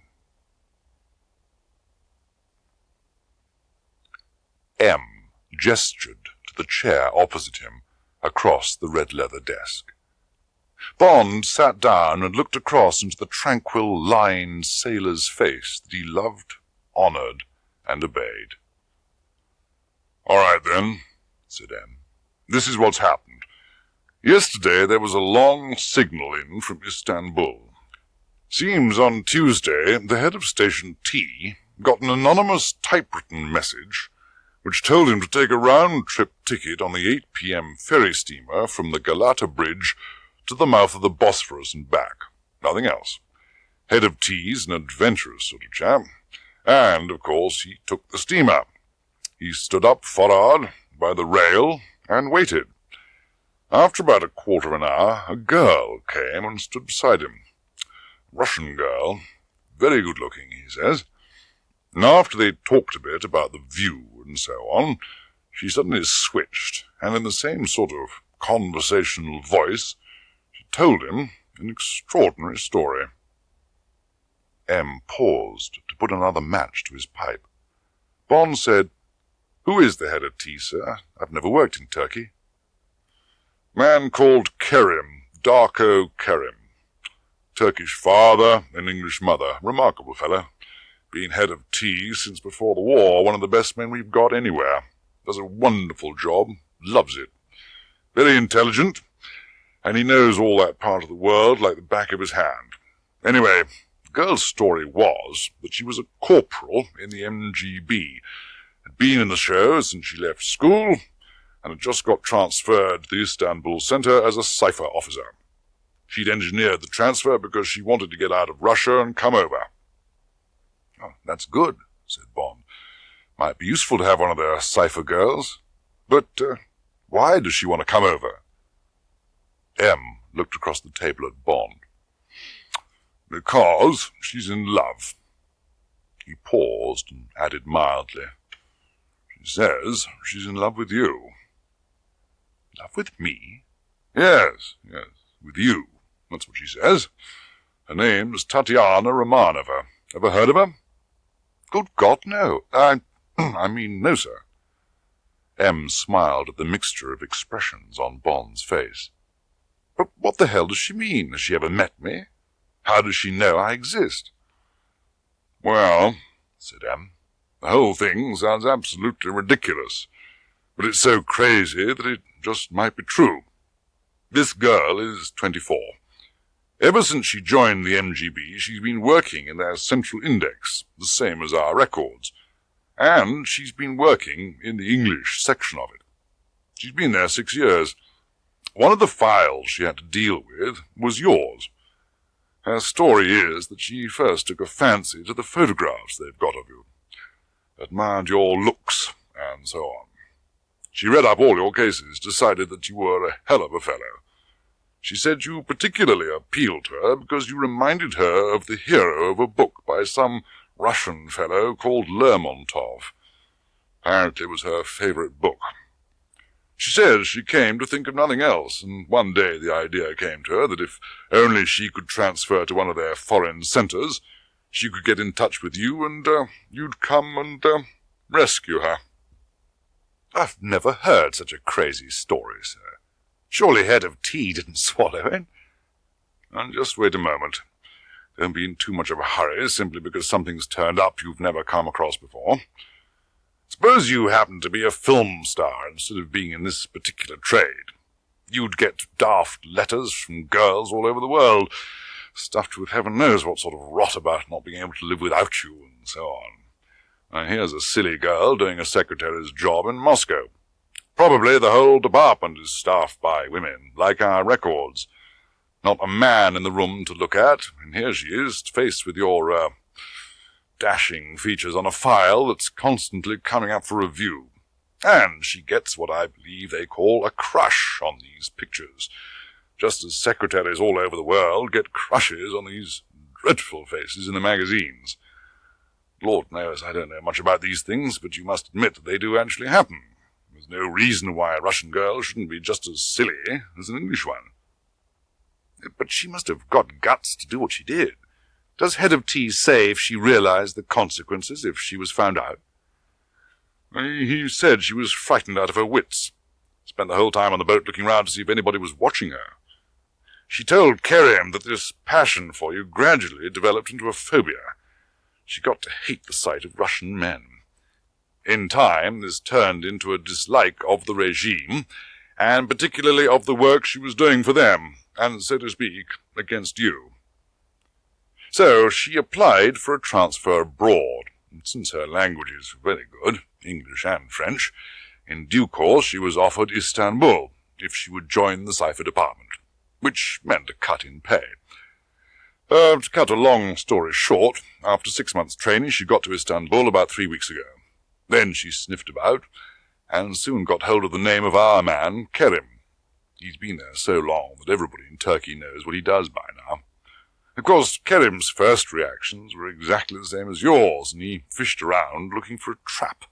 M gestured to the chair opposite him across the red leather desk. Bond sat down and looked across into the tranquil, lined sailor's face that he loved, honored, and obeyed. "All right, then," said M. "This is what's happened. Yesterday there was a long signal in from Istanbul. Seems on Tuesday the head of Station T got an anonymous typewritten message which told him to take a round-trip ticket on the 8 p.m. ferry steamer from the Galata Bridge to the mouth of the Bosphorus and back. Nothing else. Head of T's an adventurous sort of chap, and, of course, he took the steamer. He stood up for'ard by the rail and waited. After about a quarter of an hour, a girl came and stood beside him. Russian girl, very good-looking, he says. And after they talked a bit about the view and so on, she suddenly switched, and in the same sort of conversational voice, she told him an extraordinary story." M paused to put another match to his pipe. Bond said, Who is the head of T, sir? I've never worked in Turkey. Man called Kerim, Darko Kerim. Turkish father and English mother. Remarkable fellow. Been head of T since before the war. One of the best men we've got anywhere. Does a wonderful job. Loves it. Very intelligent. And he knows all that part of the world like the back of his hand. Anyway, the girl's story was that she was a corporal in the MGB. Had been in the show since she left school and had just got transferred to the Istanbul Centre as a cipher officer. She'd engineered the transfer because she wanted to get out of Russia and come over. Oh, that's good, said Bond. Might be useful to have one of their cipher girls. But why does she want to come over? M looked across the table at Bond. Because she's in love. He paused and added mildly. She says she's in love with you. Love with me? Yes, with you. That's what she says. Her name's Tatiana Romanova. Ever heard of her? Good God, no. I mean, no, sir. M smiled at the mixture of expressions on Bond's face. But what the hell does she mean? Has she ever met me? How does she know I exist? Well, said M, the whole thing sounds absolutely ridiculous, but it's so crazy that it just might be true. This girl is 24. Ever since she joined the MGB, she's been working in their central index, the same as our records, and she's been working in the English section of it. She's been there 6 years. One of the files she had to deal with was yours. Her story is that she first took a fancy to the photographs they've got of you, admired your looks, and so on. She read up all your cases, decided that you were a hell of a fellow. She said you particularly appealed to her because you reminded her of the hero of a book by some Russian fellow called Lermontov. Apparently it was her favorite book. She says she came to think of nothing else, and one day the idea came to her that if only she could transfer to one of their foreign centres, she could get in touch with you and you'd come and rescue her. I've never heard such a crazy story, sir. Surely head of T didn't swallow it? And just wait a moment. Don't be in too much of a hurry simply because something's turned up you've never come across before. Suppose you happen to be a film star instead of being in this particular trade. You'd get daft letters from girls all over the world, stuffed with heaven knows what sort of rot about not being able to live without you, and so on. Now here's a silly girl doing a secretary's job in Moscow. Probably the whole department is staffed by women, like our records. Not a man in the room to look at, and here she is, faced with your, dashing features on a file that's constantly coming up for review. And she gets what I believe they call a crush on these pictures, just as secretaries all over the world get crushes on these dreadful faces in the magazines. Lord knows I don't know much about these things, but you must admit that they do actually happen. There's no reason why a Russian girl shouldn't be just as silly as an English one. But she must have got guts to do what she did. Does head of T say if she realized the consequences if she was found out? He said she was frightened out of her wits. Spent the whole time on the boat looking round to see if anybody was watching her. She told Kerim that this passion for you gradually developed into a phobia. She got to hate the sight of Russian men. In time, this turned into a dislike of the regime, and particularly of the work she was doing for them, and, so to speak, against you. So she applied for a transfer abroad, and since her language is very good, English and French, in due course she was offered Istanbul, if she would join the cipher department, which meant a cut in pay. To cut a long story short, after 6 months' training she got to Istanbul about 3 weeks ago. Then she sniffed about, and soon got hold of the name of our man, Kerim. He's been there so long that everybody in Turkey knows what he does by now. Of course, Kerim's first reactions were exactly the same as yours, and he fished around looking for a trap.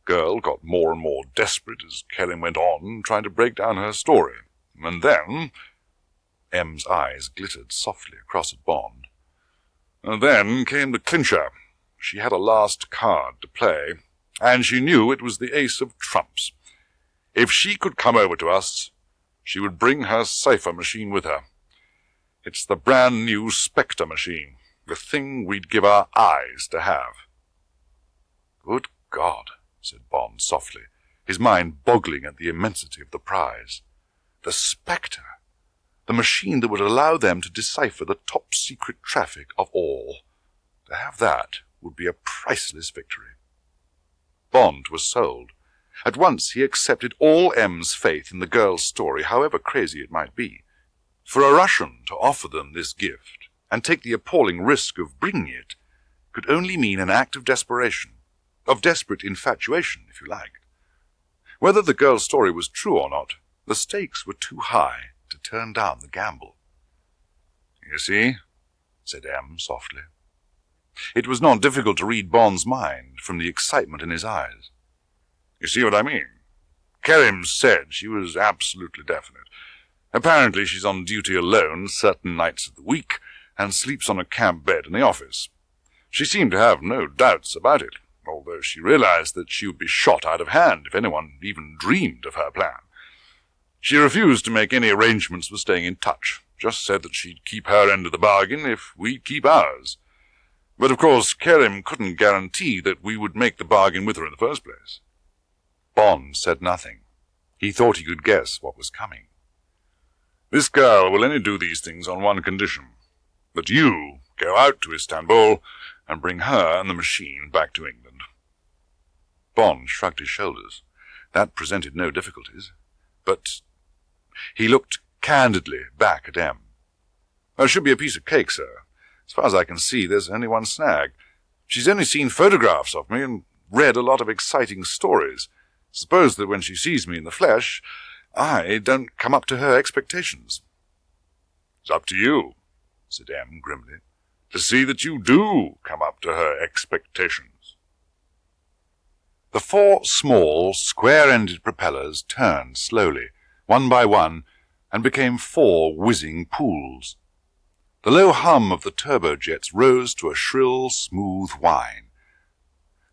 Girl got more and more desperate as Kerim went on, trying to break down her story. And then... M's eyes glittered softly across at Bond. And then came the clincher. She had a last card to play, And she knew it was the ace of trumps. If she could come over to us, she would bring her cipher machine with her. It's the brand new Spectre machine, the thing we'd give our eyes to have. Good God, said Bond softly, his mind boggling at the immensity of the prize. The Spectre, the machine that would allow them to decipher the top-secret traffic of all. To have that would be a priceless victory. Bond was sold. At once he accepted all M's faith in the girl's story, however crazy it might be. For a Russian to offer them this gift, and take the appalling risk of bringing it, could only mean an act of desperation, of desperate infatuation, if you like. Whether the girl's story was true or not, the stakes were too high to turn down the gamble. You see, said M softly. It was not difficult to read Bond's mind from the excitement in his eyes. You see what I mean? Kerim said she was absolutely definite. Apparently she's on duty alone certain nights of the week and sleeps on a camp bed in the office. She seemed to have no doubts about it, although she realized that she would be shot out of hand if anyone even dreamed of her plan. She refused to make any arrangements for staying in touch, just said that she'd keep her end of the bargain if we'd keep ours. But of course Kerim couldn't guarantee that we would make the bargain with her in the first place. Bond said nothing. He thought he could guess what was coming. This girl will only do these things on one condition, that you go out to Istanbul and bring her and the machine back to England. Bond shrugged his shoulders. That presented no difficulties. But he looked candidly back at M. There should be a piece of cake, sir. As far as I can see, there's only one snag. She's only seen photographs of me and read a lot of exciting stories. Suppose that when she sees me in the flesh, I don't come up to her expectations. It's up to you, said M grimly, to see that you do come up to her expectations. The 4 small, square-ended propellers turned slowly, one by one, and became 4 whizzing pools. The low hum of the turbojets rose to a shrill, smooth whine.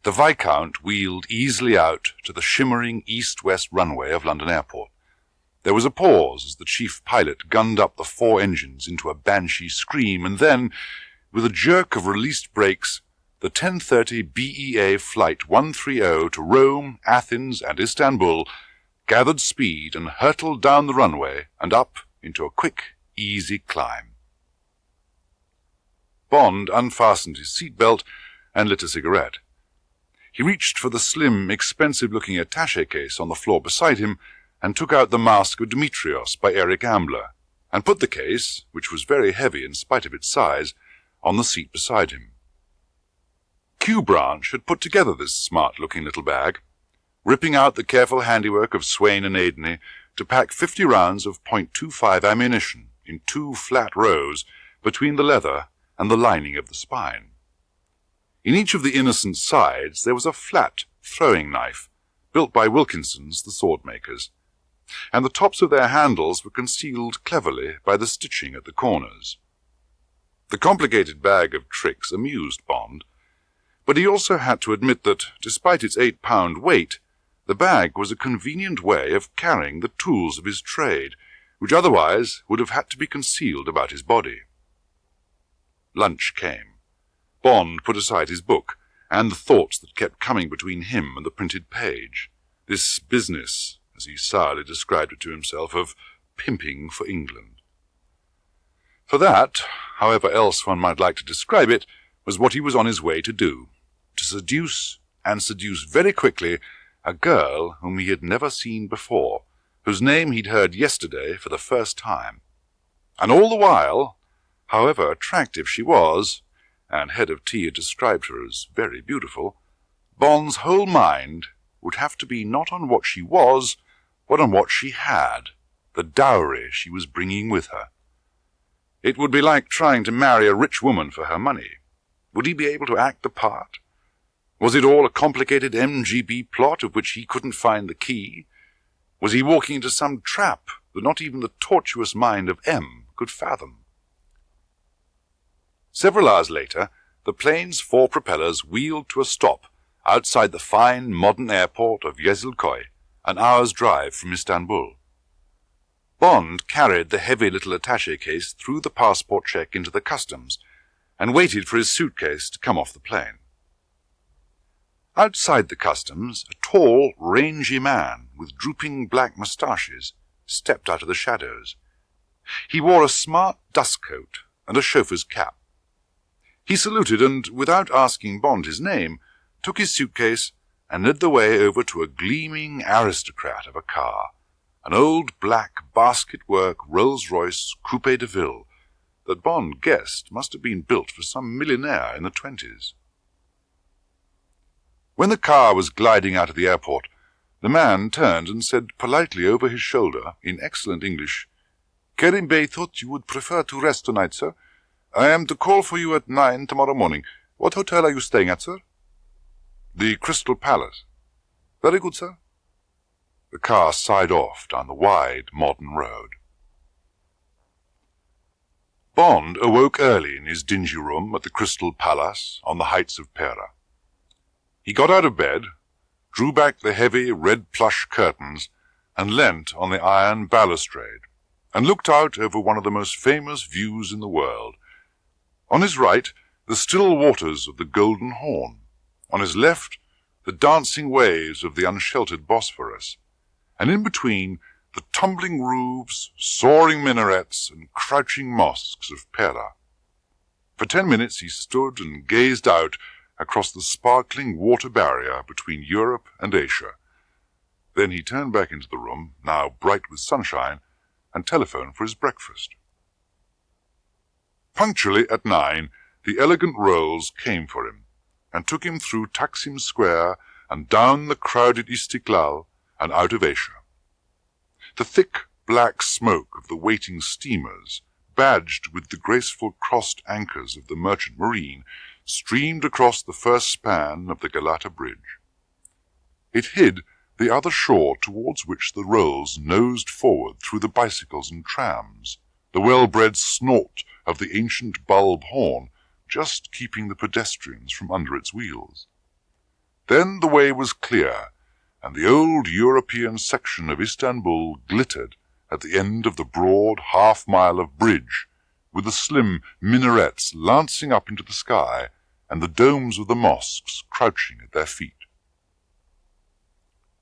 The Viscount wheeled easily out to the shimmering east-west runway of London Airport. There was a pause as the chief pilot gunned up the 4 engines into a banshee scream, and then, with a jerk of released brakes, the 10:30 BEA Flight 130 to Rome, Athens, and Istanbul gathered speed and hurtled down the runway and up into a quick, easy climb. Bond unfastened his seat-belt and lit a cigarette. He reached for the slim, expensive-looking attaché case on the floor beside him and took out the Mask of Demetrios by Eric Ambler, and put the case, which was very heavy in spite of its size, on the seat beside him. Q Branch had put together this smart-looking little bag, ripping out the careful handiwork of Swain and Adeney to pack 50 rounds of .25 ammunition in 2 flat rows between the leather and the lining of the spine. In each of the innocent sides there was a flat throwing knife, built by Wilkinson's, the sword-makers, and the tops of their handles were concealed cleverly by the stitching at the corners. The complicated bag of tricks amused Bond, but he also had to admit that, despite its 8-pound weight, the bag was a convenient way of carrying the tools of his trade, which otherwise would have had to be concealed about his body. Lunch came. Bond put aside his book, and the thoughts that kept coming between him and the printed page. This business, as he sourly described it to himself, of pimping for England. For that, however else one might like to describe it, was what he was on his way to do, to seduce, and seduce very quickly, a girl whom he had never seen before, whose name he'd heard yesterday for the first time. And all the while, however attractive she was, and Head of Tea had described her as very beautiful, Bond's whole mind would have to be not on what she was, but on what she had, the dowry she was bringing with her. It would be like trying to marry a rich woman for her money. Would he be able to act the part? Was it all a complicated MGB plot of which he couldn't find the key? Was he walking into some trap that not even the tortuous mind of M could fathom? Several hours later, the plane's 4 propellers wheeled to a stop outside the fine modern airport of Yeşilköy, an hour's drive from Istanbul. Bond carried the heavy little attaché case through the passport check into the customs and waited for his suitcase to come off the plane. Outside the customs, a tall, rangy man with drooping black moustaches stepped out of the shadows. He wore a smart dust coat and a chauffeur's cap. He saluted and, without asking Bond his name, took his suitcase and led the way over to a gleaming aristocrat of a car, an old black basket-work Rolls-Royce Coupe de Ville that Bond guessed must have been built for some millionaire in the 20s. When the car was gliding out of the airport, the man turned and said politely over his shoulder, in excellent English, "Kerim Bey thought you would prefer to rest tonight, sir. I am to call for you at 9 tomorrow morning. What hotel are you staying at, sir?" "The Crystal Palace." "Very good, sir." The car sighed off down the wide, modern road. Bond awoke early in his dingy room at the Crystal Palace on the heights of Pera. He got out of bed, drew back the heavy red plush curtains, and leant on the iron balustrade, and looked out over one of the most famous views in the world. On his right, the still waters of the Golden Horn. On his left, the dancing waves of the unsheltered Bosphorus. And in between, the tumbling roofs, soaring minarets, and crouching mosques of Pera. For 10 minutes he stood and gazed out across the sparkling water barrier between Europe and Asia. Then he turned back into the room, now bright with sunshine, and telephoned for his breakfast. Punctually at 9, the elegant Rolls came for him, and took him through Taksim Square and down the crowded Istiklal and out of Asia. The thick black smoke of the waiting steamers, badged with the graceful crossed anchors of the merchant marine, streamed across the first span of the Galata Bridge. It hid the other shore towards which the Rolls nosed forward through the bicycles and trams, the well-bred snort of the ancient bulb horn just keeping the pedestrians from under its wheels. Then the way was clear, and the old European section of Istanbul glittered at the end of the broad half-mile of bridge, with the slim minarets lancing up into the sky and the domes of the mosques crouching at their feet.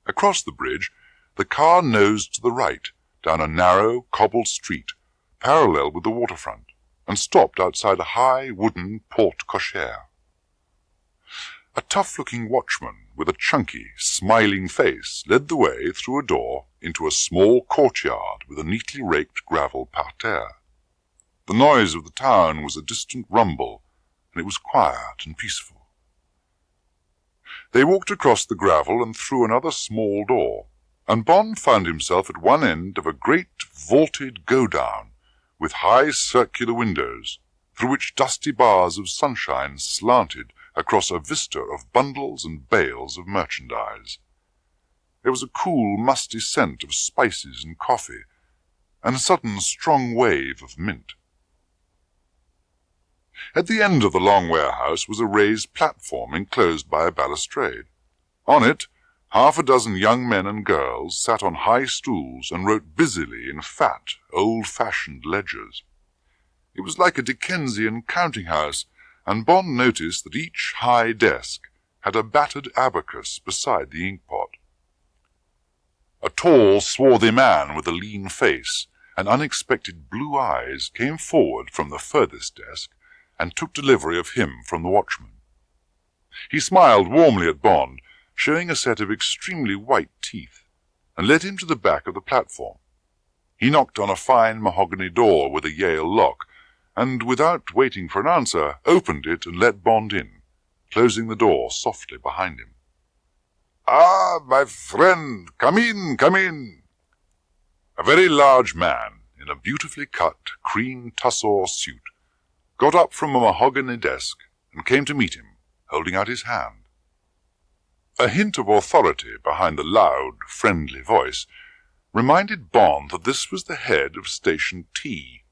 Across the bridge, the car nosed to the right, down a narrow, cobbled street, parallel with the waterfront, and stopped outside a high wooden porte-cochere. A tough-looking watchman with a chunky, smiling face led the way through a door into a small courtyard with a neatly raked gravel parterre. The noise of the town was a distant rumble, and it was quiet and peaceful. They walked across the gravel and through another small door, and Bond found himself at one end of a great vaulted go-down with high circular windows, through which dusty bars of sunshine slanted across a vista of bundles and bales of merchandise. There was a cool, musty scent of spices and coffee, and a sudden strong wave of mint. At the end of the long warehouse was a raised platform enclosed by a balustrade. On it, half a dozen young men and girls sat on high stools and wrote busily in fat, old-fashioned ledgers. It was like a Dickensian counting-house, and Bond noticed that each high desk had a battered abacus beside the inkpot. A tall, swarthy man with a lean face and unexpected blue eyes came forward from the furthest desk and took delivery of him from the watchman. He smiled warmly at Bond, showing a set of extremely white teeth, and led him to the back of the platform. He knocked on a fine mahogany door with a Yale lock, and, without waiting for an answer, opened it and let Bond in, closing the door softly behind him. "Ah, my friend, come in, come in." A very large man, in a beautifully cut cream tussore suit, got up from a mahogany desk and came to meet him, holding out his hand. A hint of authority behind the loud, friendly voice reminded Bond that this was the head of Station T,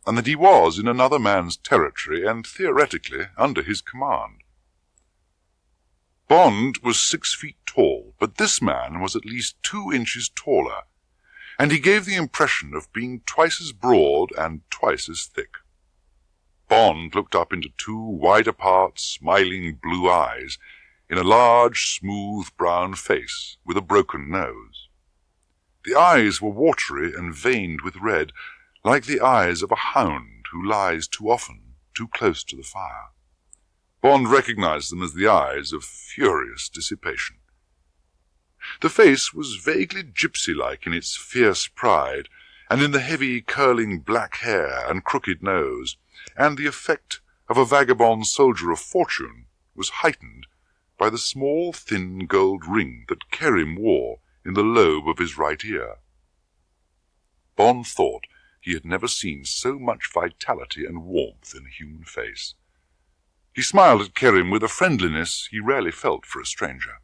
and that he was in another man's territory and theoretically under his command. Bond was 6 feet tall, but this man was at least 2 inches taller, and he gave the impression of being twice as broad and twice as thick. Bond looked up into 2 wide-apart, smiling blue eyes in a large, smooth brown face with a broken nose. The eyes were watery and veined with red, like the eyes of a hound who lies too often too close to the fire. Bond recognized them as the eyes of furious dissipation. The face was vaguely gypsy-like in its fierce pride, and in the heavy curling black hair and crooked nose, and the effect of a vagabond soldier of fortune was heightened by the small, thin gold ring that Kerim wore in the lobe of his right ear. Bond thought he had never seen so much vitality and warmth in a human face. He smiled at Kerim with a friendliness he rarely felt for a stranger.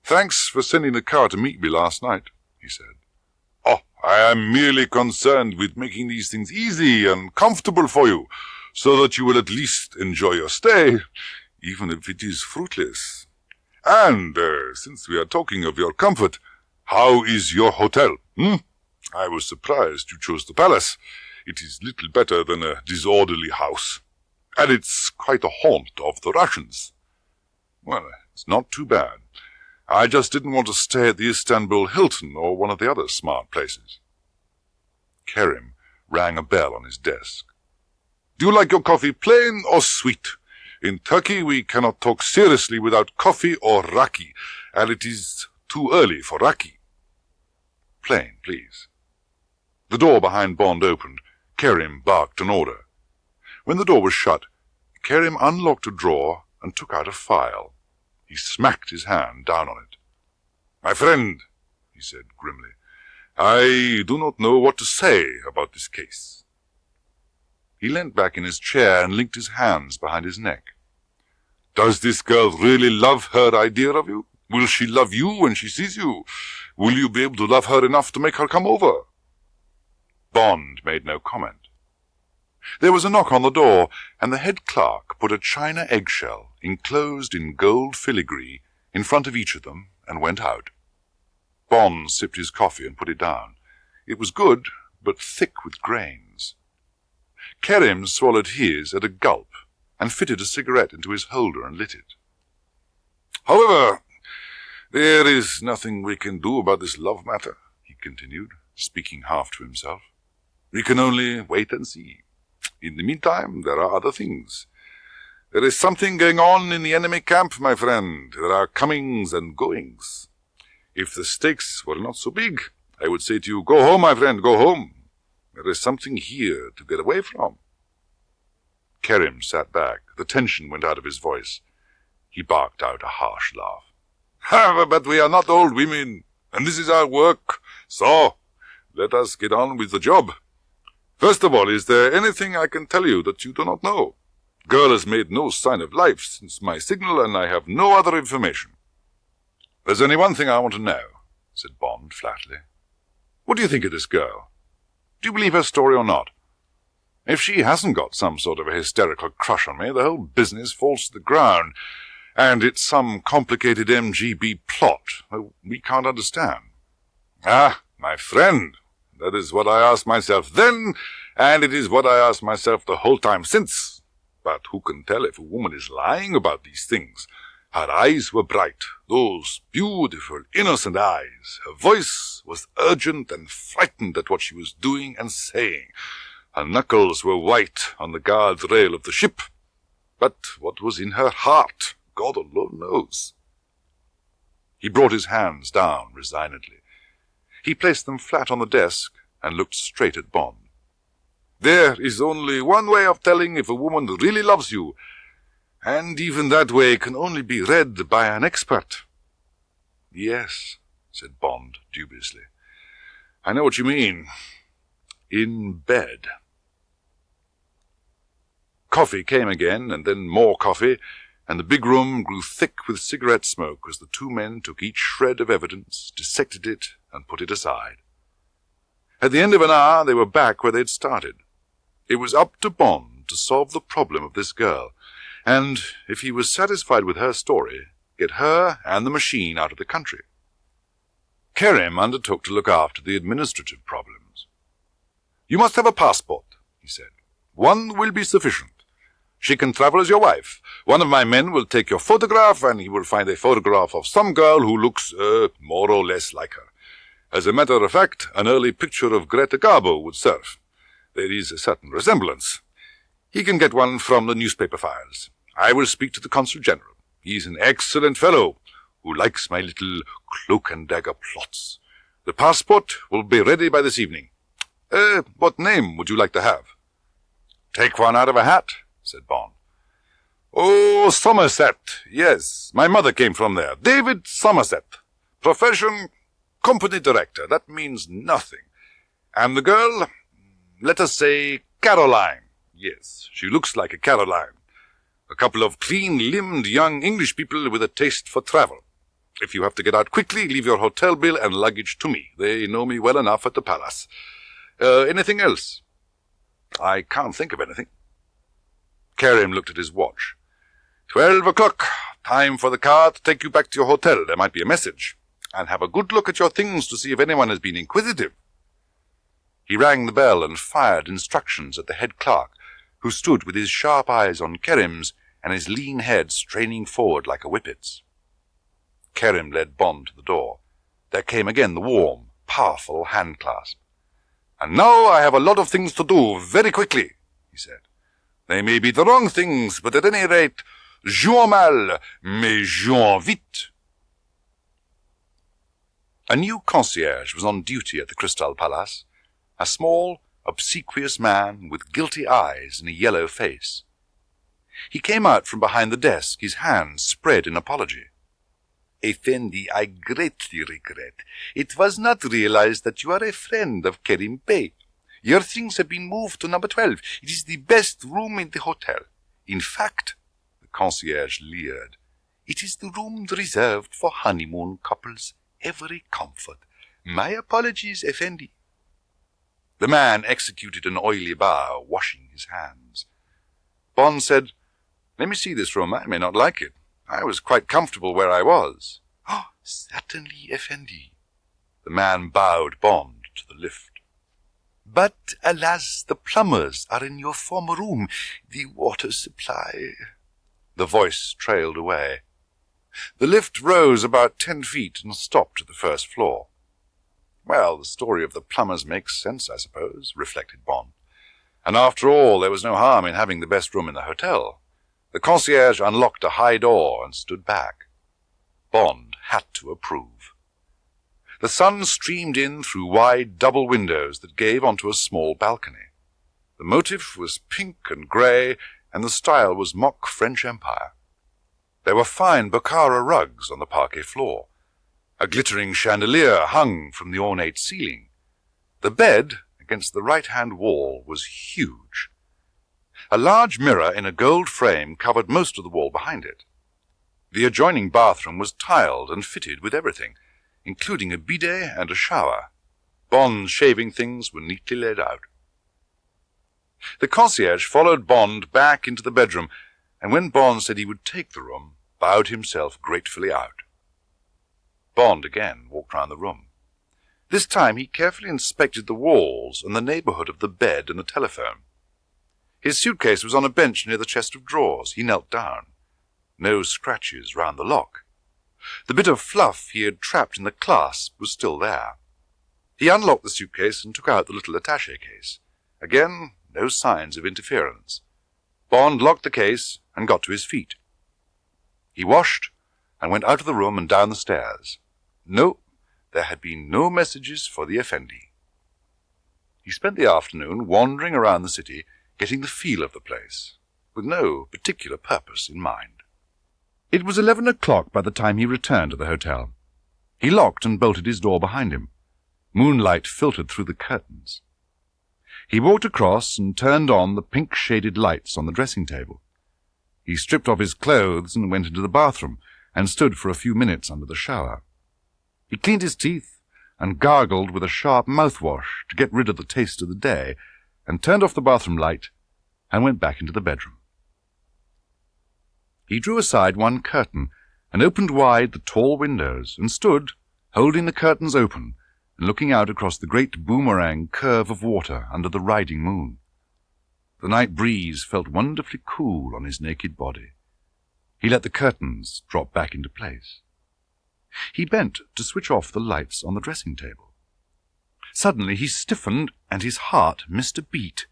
"Thanks for sending the car to meet me last night," he said. "Oh, I am merely concerned with making these things easy and comfortable for you, so that you will at least enjoy your stay, even if it is fruitless. And, since we are talking of your comfort, how is your hotel? I was surprised you chose the palace. It is little better than a disorderly house, and it's quite a haunt of the Russians." "Well, it's not too bad. I just didn't want to stay at the Istanbul Hilton or one of the other smart places." Kerim rang a bell on his desk. "Do you like your coffee plain or sweet? In Turkey we cannot talk seriously without coffee or raki, and it is too early for raki." "Plain, please." The door behind Bond opened. Kerim barked an order. When the door was shut, Kerim unlocked a drawer and took out a file. He smacked his hand down on it. "My friend," he said grimly, "I do not know what to say about this case." He leant back in his chair and linked his hands behind his neck. "Does this girl really love her idea of you? Will she love you when she sees you? Will you be able to love her enough to make her come over?" Bond made no comment. There was a knock on the door, and the head clerk put a china eggshell, enclosed in gold filigree, in front of each of them, and went out. Bond sipped his coffee and put it down. It was good, but thick with grains. Kerim swallowed his at a gulp, and fitted a cigarette into his holder and lit it. "However, there is nothing we can do about this love matter," he continued, speaking half to himself. "We can only wait and see. In the meantime, there are other things. There is something going on in the enemy camp, my friend. There are comings and goings. If the stakes were not so big, I would say to you, go home, my friend, go home. There is something here to get away from." Kerim sat back. The tension went out of his voice. He barked out a harsh laugh. But we are not old women, and this is our work. So, let us get on with the job. First of all, is there anything I can tell you that you do not know? Girl has made no sign of life since my signal, and I have no other information." "There's only one thing I want to know," said Bond flatly. "What do you think of this girl? Do you believe her story or not? If she hasn't got some sort of a hysterical crush on me, the whole business falls to the ground, and it's some complicated MGB plot that we can't understand." "Ah, my friend, that is what I asked myself then, and it is what I asked myself the whole time since. But who can tell if a woman is lying about these things? Her eyes were bright, those beautiful, innocent eyes. Her voice was urgent and frightened at what she was doing and saying. Her knuckles were white on the guard rail of the ship. But what was in her heart, God alone knows." He brought his hands down resignedly. He placed them flat on the desk and looked straight at Bond. "There is only one way of telling if a woman really loves you, and even that way can only be read by an expert." "Yes," said Bond dubiously. "I know what you mean. In bed." Coffee came again, and then more coffee, and the big room grew thick with cigarette smoke as the 2 men took each shred of evidence, dissected it, and put it aside. At the end of an hour, they were back where they'd started. It was up to Bond to solve the problem of this girl, and if he was satisfied with her story, get her and the machine out of the country. Kerim undertook to look after the administrative problems. "You must have a passport," he said. "One will be sufficient. She can travel as your wife. One of my men will take your photograph, and he will find a photograph of some girl who looks, more or less like her. As a matter of fact, an early picture of Greta Garbo would serve. There is a certain resemblance. He can get one from the newspaper files. I will speak to the Consul General. He is an excellent fellow, who likes my little cloak-and-dagger plots. The passport will be ready by this evening. What name would you like to have?" "Take one out of a hat," said Bond. "Oh, Somerset. Yes, my mother came from there. David Somerset. Profession, company director. That means nothing. And the girl, let us say Caroline. Yes, she looks like a Caroline. A couple of clean-limbed young English people with a taste for travel. If you have to get out quickly, leave your hotel bill and luggage to me. They know me well enough at the palace. Anything else?" "I can't think of anything." Kerim looked at his watch. 12 o'clock. Time for the car to take you back to your hotel. There might be a message. And have a good look at your things to see if anyone has been inquisitive." He rang the bell and fired instructions at the head clerk, who stood with his sharp eyes on Kerim's and his lean head straining forward like a whippet's. Kerim led Bond to the door. There came again the warm, powerful hand-clasp. "And now I have a lot of things to do, very quickly," he said. "They may be the wrong things, but at any rate, jouons mal, mais jouons vite." A new concierge was on duty at the Crystal Palace, a small, obsequious man with guilty eyes and a yellow face. He came out from behind the desk, his hands spread in apology. "Effendi, I greatly regret. It was not realized that you are a friend of Kerim Bey. Your things have been moved to number 12. It is the best room in the hotel. In fact," the concierge leered, "it is the room reserved for honeymoon couples. Every comfort. My apologies, Effendi." The man executed an oily bow, washing his hands. Bond said, "Let me see this room. I may not like it. I was quite comfortable where I was." "Oh, certainly, Effendi." The man bowed Bond to the lift. "But, alas, the plumbers are in your former room. The water supply—" The voice trailed away. The lift rose about 10 feet and stopped at the first floor. "Well, the story of the plumbers makes sense, I suppose," reflected Bond. And after all, there was no harm in having the best room in the hotel. The concierge unlocked a high door and stood back. Bond had to approve. The sun streamed in through wide double windows that gave onto a small balcony. The motif was pink and grey, and the style was mock French Empire. There were fine Bokhara rugs on the parquet floor. A glittering chandelier hung from the ornate ceiling. The bed, against the right-hand wall, was huge. A large mirror in a gold frame covered most of the wall behind it. The adjoining bathroom was tiled and fitted with everything, including a bidet and a shower. Bond's shaving things were neatly laid out. The concierge followed Bond back into the bedroom, and when Bond said he would take the room, bowed himself gratefully out. Bond again walked round the room. This time he carefully inspected the walls and the neighbourhood of the bed and the telephone. His suitcase was on a bench near the chest of drawers. He knelt down. No scratches round the lock. The bit of fluff he had trapped in the clasp was still there. He unlocked the suitcase and took out the little attaché case. Again, no signs of interference. Bond locked the case and got to his feet. He washed and went out of the room and down the stairs. No, there had been no messages for the Effendi. He spent the afternoon wandering around the city, getting the feel of the place, with no particular purpose in mind. It was 11 o'clock by the time he returned to the hotel. He locked and bolted his door behind him. Moonlight filtered through the curtains. He walked across and turned on the pink-shaded lights on the dressing table. He stripped off his clothes and went into the bathroom, and stood for a few minutes under the shower. He cleaned his teeth and gargled with a sharp mouthwash to get rid of the taste of the day, and turned off the bathroom light and went back into the bedroom. He drew aside one curtain and opened wide the tall windows, and stood, holding the curtains open, and looking out across the great boomerang curve of water under the riding moon. The night breeze felt wonderfully cool on his naked body. He let the curtains drop back into place. He bent to switch off the lights on the dressing table. Suddenly he stiffened, and his heart missed a beat.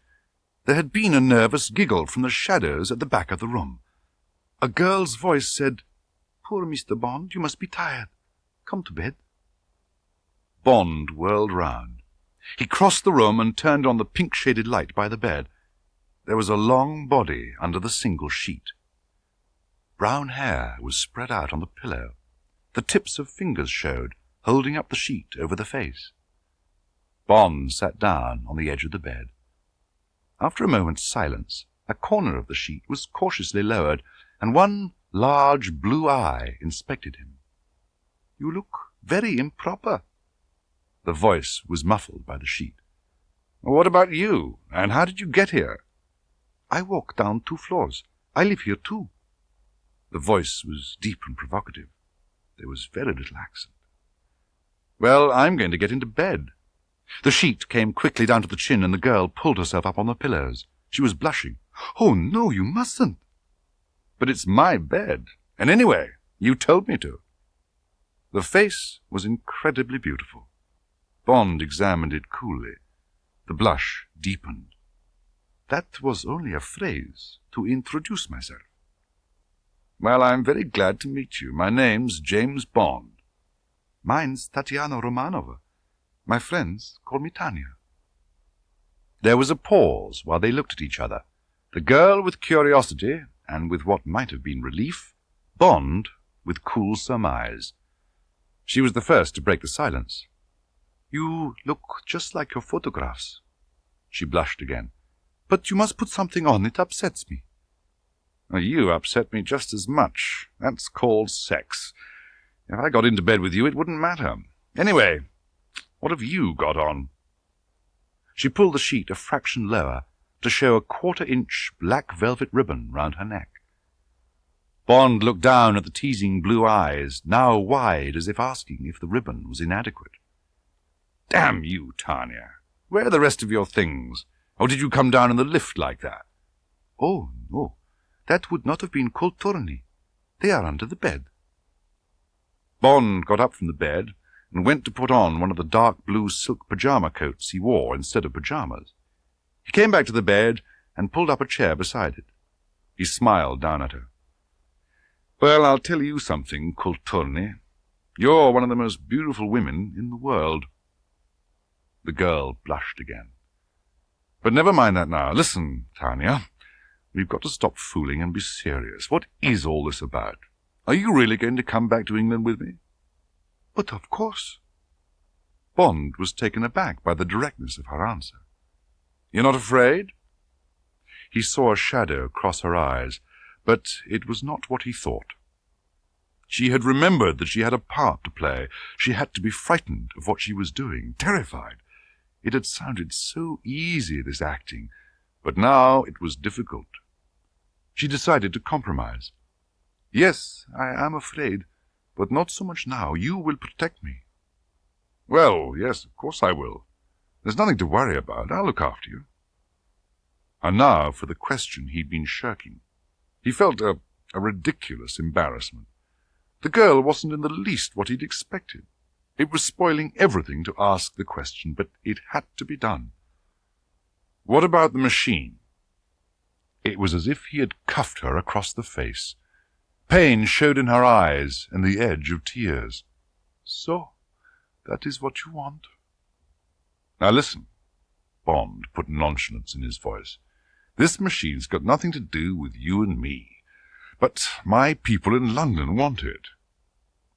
There had been a nervous giggle from the shadows at the back of the room. A girl's voice said, "Poor Mr. Bond, you must be tired. Come to bed." Bond whirled round. He crossed the room and turned on the pink-shaded light by the bed. There was a long body under the single sheet. Brown hair was spread out on the pillow. The tips of fingers showed, holding up the sheet over the face. Bond sat down on the edge of the bed. After a moment's silence, a corner of the sheet was cautiously lowered, and one large blue eye inspected him. "You look very improper." The voice was muffled by the sheet. "What about you? And how did you get here?" "I walk down 2 floors. I live here too." The voice was deep and provocative. There was very little accent. "Well, I'm going to get into bed." The sheet came quickly down to the chin, and the girl pulled herself up on the pillows. She was blushing. "Oh, no, you mustn't." "But it's my bed. And anyway, you told me to." The face was incredibly beautiful. Bond examined it coolly. The blush deepened. "That was only a phrase to introduce myself." "Well, I'm very glad to meet you. My name's James Bond." "Mine's Tatiana Romanova. My friends call me Tanya." There was a pause while they looked at each other, the girl with curiosity and with what might have been relief, Bond with cool surmise. She was the first to break the silence. "You look just like your photographs." She blushed again. "But you must put something on. It upsets me." "You upset me just as much. That's called sex. If I got into bed with you, it wouldn't matter. Anyway, what have you got on?" She pulled the sheet a fraction lower to show a 1/4-inch black velvet ribbon round her neck. Bond looked down at the teasing blue eyes, now wide as if asking if the ribbon was inadequate. "Damn you, Tanya! Where are the rest of your things? Or did you come down in the lift like that?" "Oh, no. That would not have been Kulturni. They are under the bed." Bond got up from the bed and went to put on one of the dark blue silk pyjama coats he wore instead of pyjamas. He came back to the bed and pulled up a chair beside it. He smiled down at her. "Well, I'll tell you something, Kulturni. You're one of the most beautiful women in the world." The girl blushed again. "But never mind that now. Listen, Tanya, we've got to stop fooling and be serious. What is all this about? Are you really going to come back to England with me?" "But of course." Bond was taken aback by the directness of her answer. "You're not afraid?" He saw a shadow cross her eyes, but it was not what he thought. She had remembered that she had a part to play. She had to be frightened of what she was doing, terrified. It had sounded so easy, this acting, but now it was difficult. She decided to compromise. "Yes, I am afraid, but not so much now. You will protect me." "Well, yes, of course I will. There's nothing to worry about. I'll look after you." And now for the question he'd been shirking. He felt a ridiculous embarrassment. The girl wasn't in the least what he'd expected. It was spoiling everything to ask the question, but it had to be done. "What about the machine?" It was as if he had cuffed her across the face. Pain showed in her eyes and the edge of tears. "So, that is what you want?" "Now listen," Bond put nonchalance in his voice. "This machine's got nothing to do with you and me. But my people in London want it."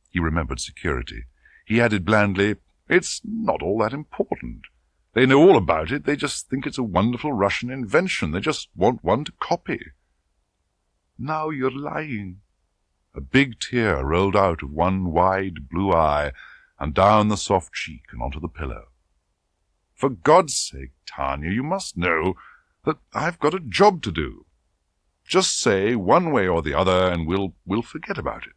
He remembered security. He added blandly, "It's not all that important. They know all about it. They just think it's a wonderful Russian invention. They just want one to copy." "Now you're lying." A big tear rolled out of one wide blue eye and down the soft cheek and onto the pillow. "For God's sake, Tanya, you must know that I've got a job to do. Just say one way or the other and we'll forget about it.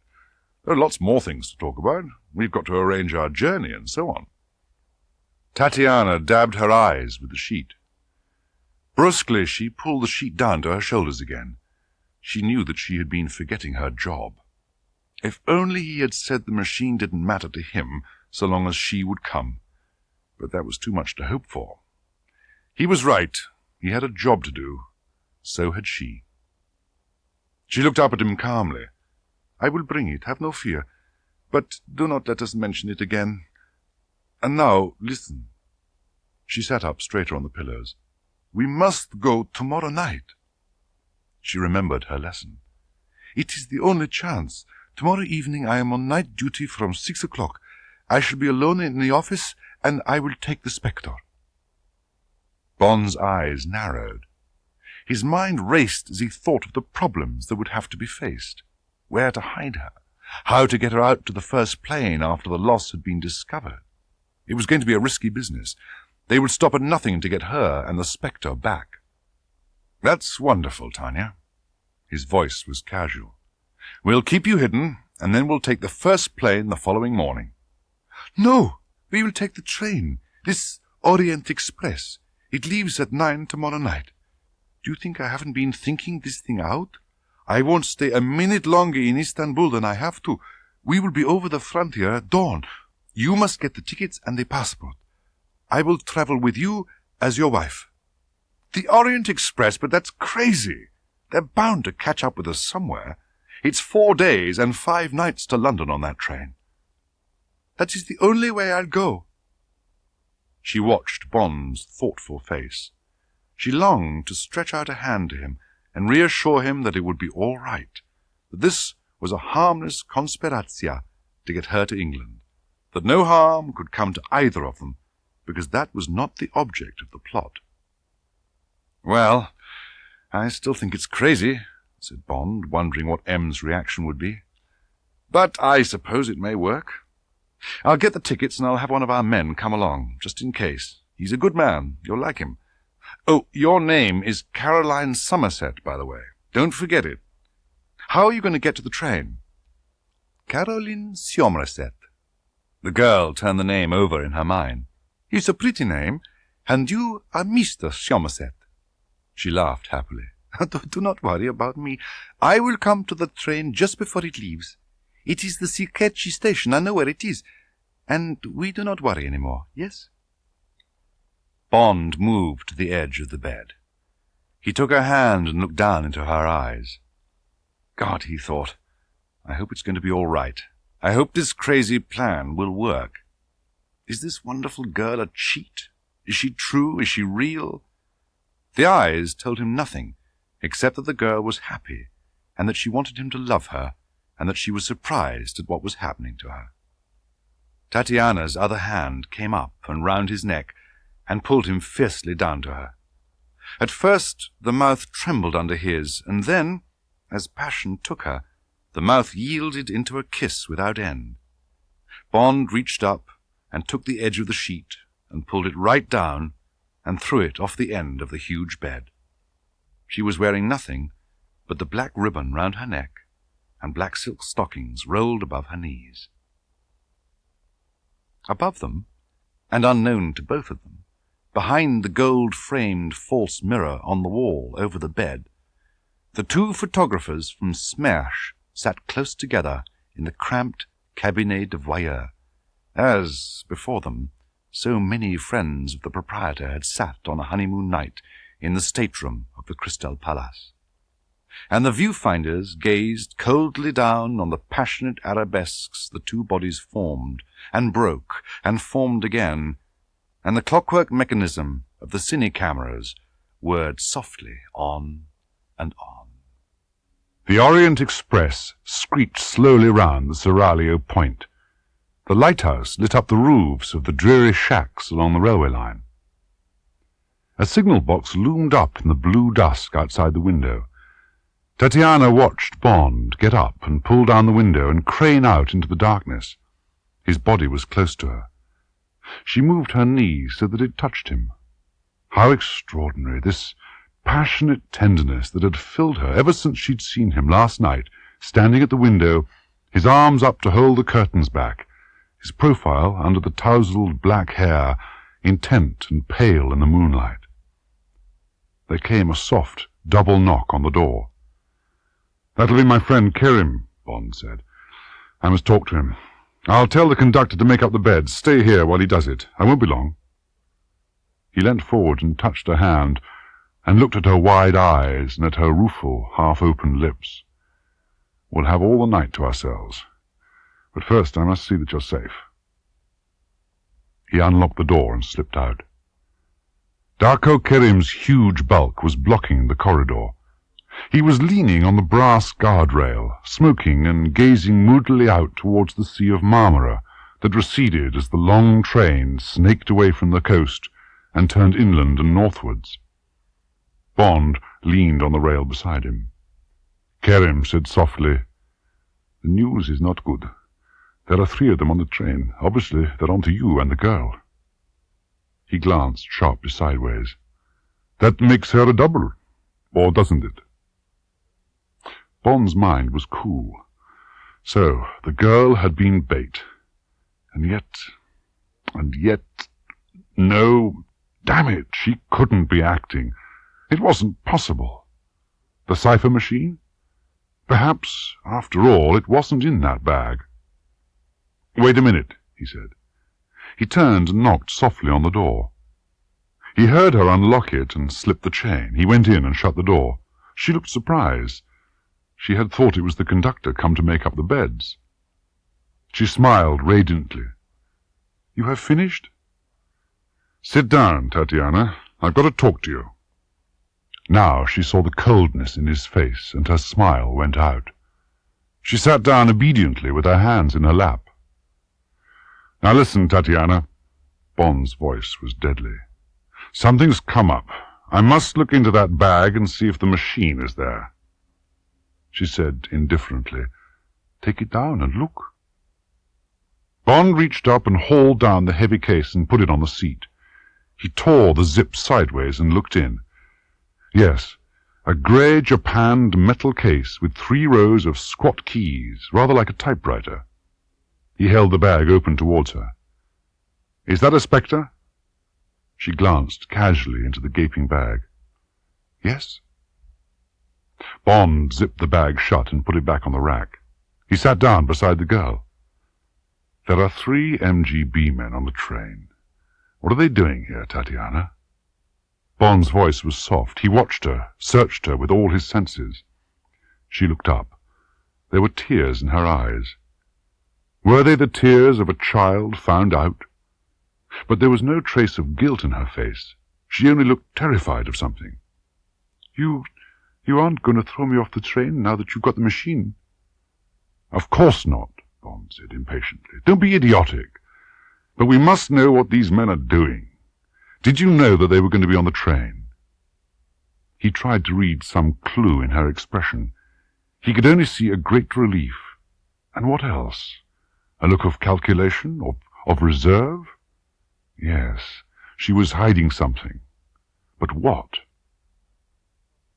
There are lots more things to talk about. We've got to arrange our journey and so on. Tatiana dabbed her eyes with the sheet. Brusquely, she pulled the sheet down to her shoulders again. She knew that she had been forgetting her job. If only he had said the machine didn't matter to him so long as she would come. But that was too much to hope for. He was right. He had a job to do. So had she. She looked up at him calmly. "I will bring it, have no fear. But do not let us mention it again. And now, listen." She sat up straighter on the pillows. "We must go tomorrow night." She remembered her lesson. "It is the only chance. Tomorrow evening I am on night duty from 6 o'clock. I shall be alone in the office, and I will take the Spectre." Bond's eyes narrowed. His mind raced as he thought of the problems that would have to be faced. Where to hide her? How to get her out to the first plane after the loss had been discovered? It was going to be a risky business. They would stop at nothing to get her and the Spectre back. "That's wonderful, Tanya." His voice was casual. "We'll keep you hidden, and then we'll take the first plane the following morning." "No, we will take the train, this Orient Express. It leaves at 9 tomorrow night. Do you think I haven't been thinking this thing out? I won't stay a minute longer in Istanbul than I have to. We will be over the frontier at dawn. You must get the tickets and the passport. I will travel with you as your wife." "The Orient Express? But that's crazy. They're bound to catch up with us somewhere. It's 4 days and 5 nights to London on that train." "That is the only way I'll go." She watched Bond's thoughtful face. She longed to stretch out a hand to him and reassure him that it would be all right, that this was a harmless conspirazia to get her to England, that no harm could come to either of them, because that was not the object of the plot. "Well, I still think it's crazy," said Bond, wondering what M's reaction would be. "But I suppose it may work. I'll get the tickets and I'll have one of our men come along, just in case. He's a good man. You'll like him. Oh, your name is Caroline Somerset, by the way. Don't forget it. How are you going to get to the train?" "Caroline Somerset." The girl turned the name over in her mind. "It's a pretty name, and you are Mr. Somerset." She laughed happily. Do not worry about me. I will come to the train just before it leaves. It is the Sirkeci station. I know where it is. And we do not worry any more, yes?" Bond moved to the edge of the bed. He took her hand and looked down into her eyes. "God," he thought, "I hope it's going to be all right. I hope this crazy plan will work. Is this wonderful girl a cheat? Is she true? Is she real?" The eyes told him nothing, except that the girl was happy, and that she wanted him to love her, and that she was surprised at what was happening to her. Tatiana's other hand came up and round his neck and pulled him fiercely down to her. At first the mouth trembled under his, and then, as passion took her, the mouth yielded into a kiss without end. Bond reached up and took the edge of the sheet and pulled it right down and threw it off the end of the huge bed. She was wearing nothing but the black ribbon round her neck and black silk stockings rolled above her knees. Above them, and unknown to both of them, behind the gold-framed false mirror on the wall over the bed, the two photographers from Smersh sat close together in the cramped cabinet de voyeur, as, before them, so many friends of the proprietor had sat on a honeymoon night in the stateroom of the Crystal Palace. And the viewfinders gazed coldly down on the passionate arabesques the two bodies formed, and broke, and formed again, and the clockwork mechanism of the cine-cameras whirred softly on and on. The Orient Express screeched slowly round the Seraglio Point. The lighthouse lit up the roofs of the dreary shacks along the railway line. A signal box loomed up in the blue dusk outside the window. Tatiana watched Bond get up and pull down the window and crane out into the darkness. His body was close to her. She moved her knee so that it touched him. How extraordinary, this passionate tenderness that had filled her ever since she'd seen him last night, standing at the window, his arms up to hold the curtains back, his profile under the tousled black hair, intent and pale in the moonlight. There came a soft, double knock on the door. "That'll be my friend Kerim," Bond said. "I must talk to him. I'll tell the conductor to make up the beds. Stay here while he does it. I won't be long." He leant forward and touched her hand, and looked at her wide eyes and at her rueful, half-opened lips. "We'll have all the night to ourselves. But first I must see that you're safe." He unlocked the door and slipped out. Darko Kerim's huge bulk was blocking the corridor. He was leaning on the brass guardrail, smoking and gazing moodily out towards the Sea of Marmara that receded as the long train snaked away from the coast and turned inland and northwards. Bond leaned on the rail beside him. Kerim said softly, "The news is not good. There are 3 of them on the train. Obviously they're on to you and the girl." He glanced sharply sideways. "That makes her a double, or doesn't it?" Bond's mind was cool. So the girl had been bait. And yet... No, damn it, she couldn't be acting. It wasn't possible. The cipher machine? Perhaps, after all, it wasn't in that bag. "Wait a minute," he said. He turned and knocked softly on the door. He heard her unlock it and slip the chain. He went in and shut the door. She looked surprised. She had thought it was the conductor come to make up the beds. She smiled radiantly. "You have finished?" "Sit down, Tatiana. I've got to talk to you." Now she saw the coldness in his face, and her smile went out. She sat down obediently with her hands in her lap. "Now listen, Tatiana." Bond's voice was deadly. "Something's come up. I must look into that bag and see if the machine is there." She said indifferently, "Take it down and look." Bond reached up and hauled down the heavy case and put it on the seat. He tore the zip sideways and looked in. Yes, a grey japanned metal case with 3 rows of squat keys, rather like a typewriter. He held the bag open towards her. "Is that a Spectre?" She glanced casually into the gaping bag. "Yes." Bond zipped the bag shut and put it back on the rack. He sat down beside the girl. "There are 3 MGB men on the train. What are they doing here, Tatiana?" Bond's voice was soft. He watched her, searched her with all his senses. She looked up. There were tears in her eyes. Were they the tears of a child found out? But there was no trace of guilt in her face. She only looked terrified of something. You aren't going to throw me off the train now that you've got the machine?" "Of course not," Bond said impatiently. "Don't be idiotic. But we must know what these men are doing. Did you know that they were going to be on the train?" He tried to read some clue in her expression. He could only see a great relief. And what else? A look of calculation, of reserve? Yes, she was hiding something. But what?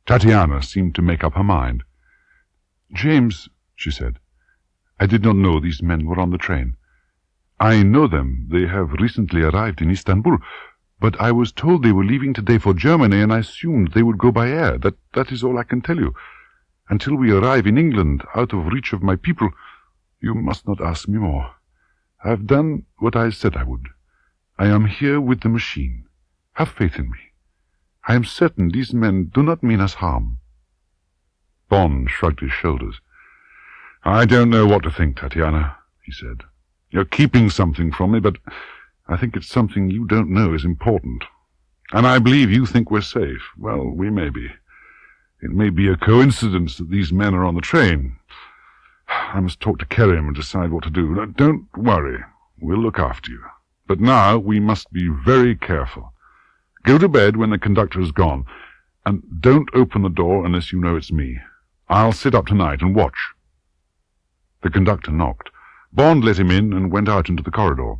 Tatiana seemed to make up her mind. "James," she said, "I did not know these men were on the train. I know them. They have recently arrived in Istanbul. But I was told they were leaving today for Germany, and I assumed they would go by air. That is all I can tell you. Until we arrive in England, out of reach of my people, you must not ask me more. I have done what I said I would. I am here with the machine. Have faith in me. I am certain these men do not mean us harm." Bond shrugged his shoulders. "I don't know what to think, Tatiana," he said. "You're keeping something from me, but I think it's something you don't know is important. And I believe you think we're safe. Well, we may be. It may be a coincidence that these men are on the train. I must talk to Kerim and decide what to do. Don't worry. We'll look after you. But now we must be very careful. Go to bed when the conductor is gone, and don't open the door unless you know it's me. I'll sit up tonight and watch." The conductor knocked. Bond let him in and went out into the corridor.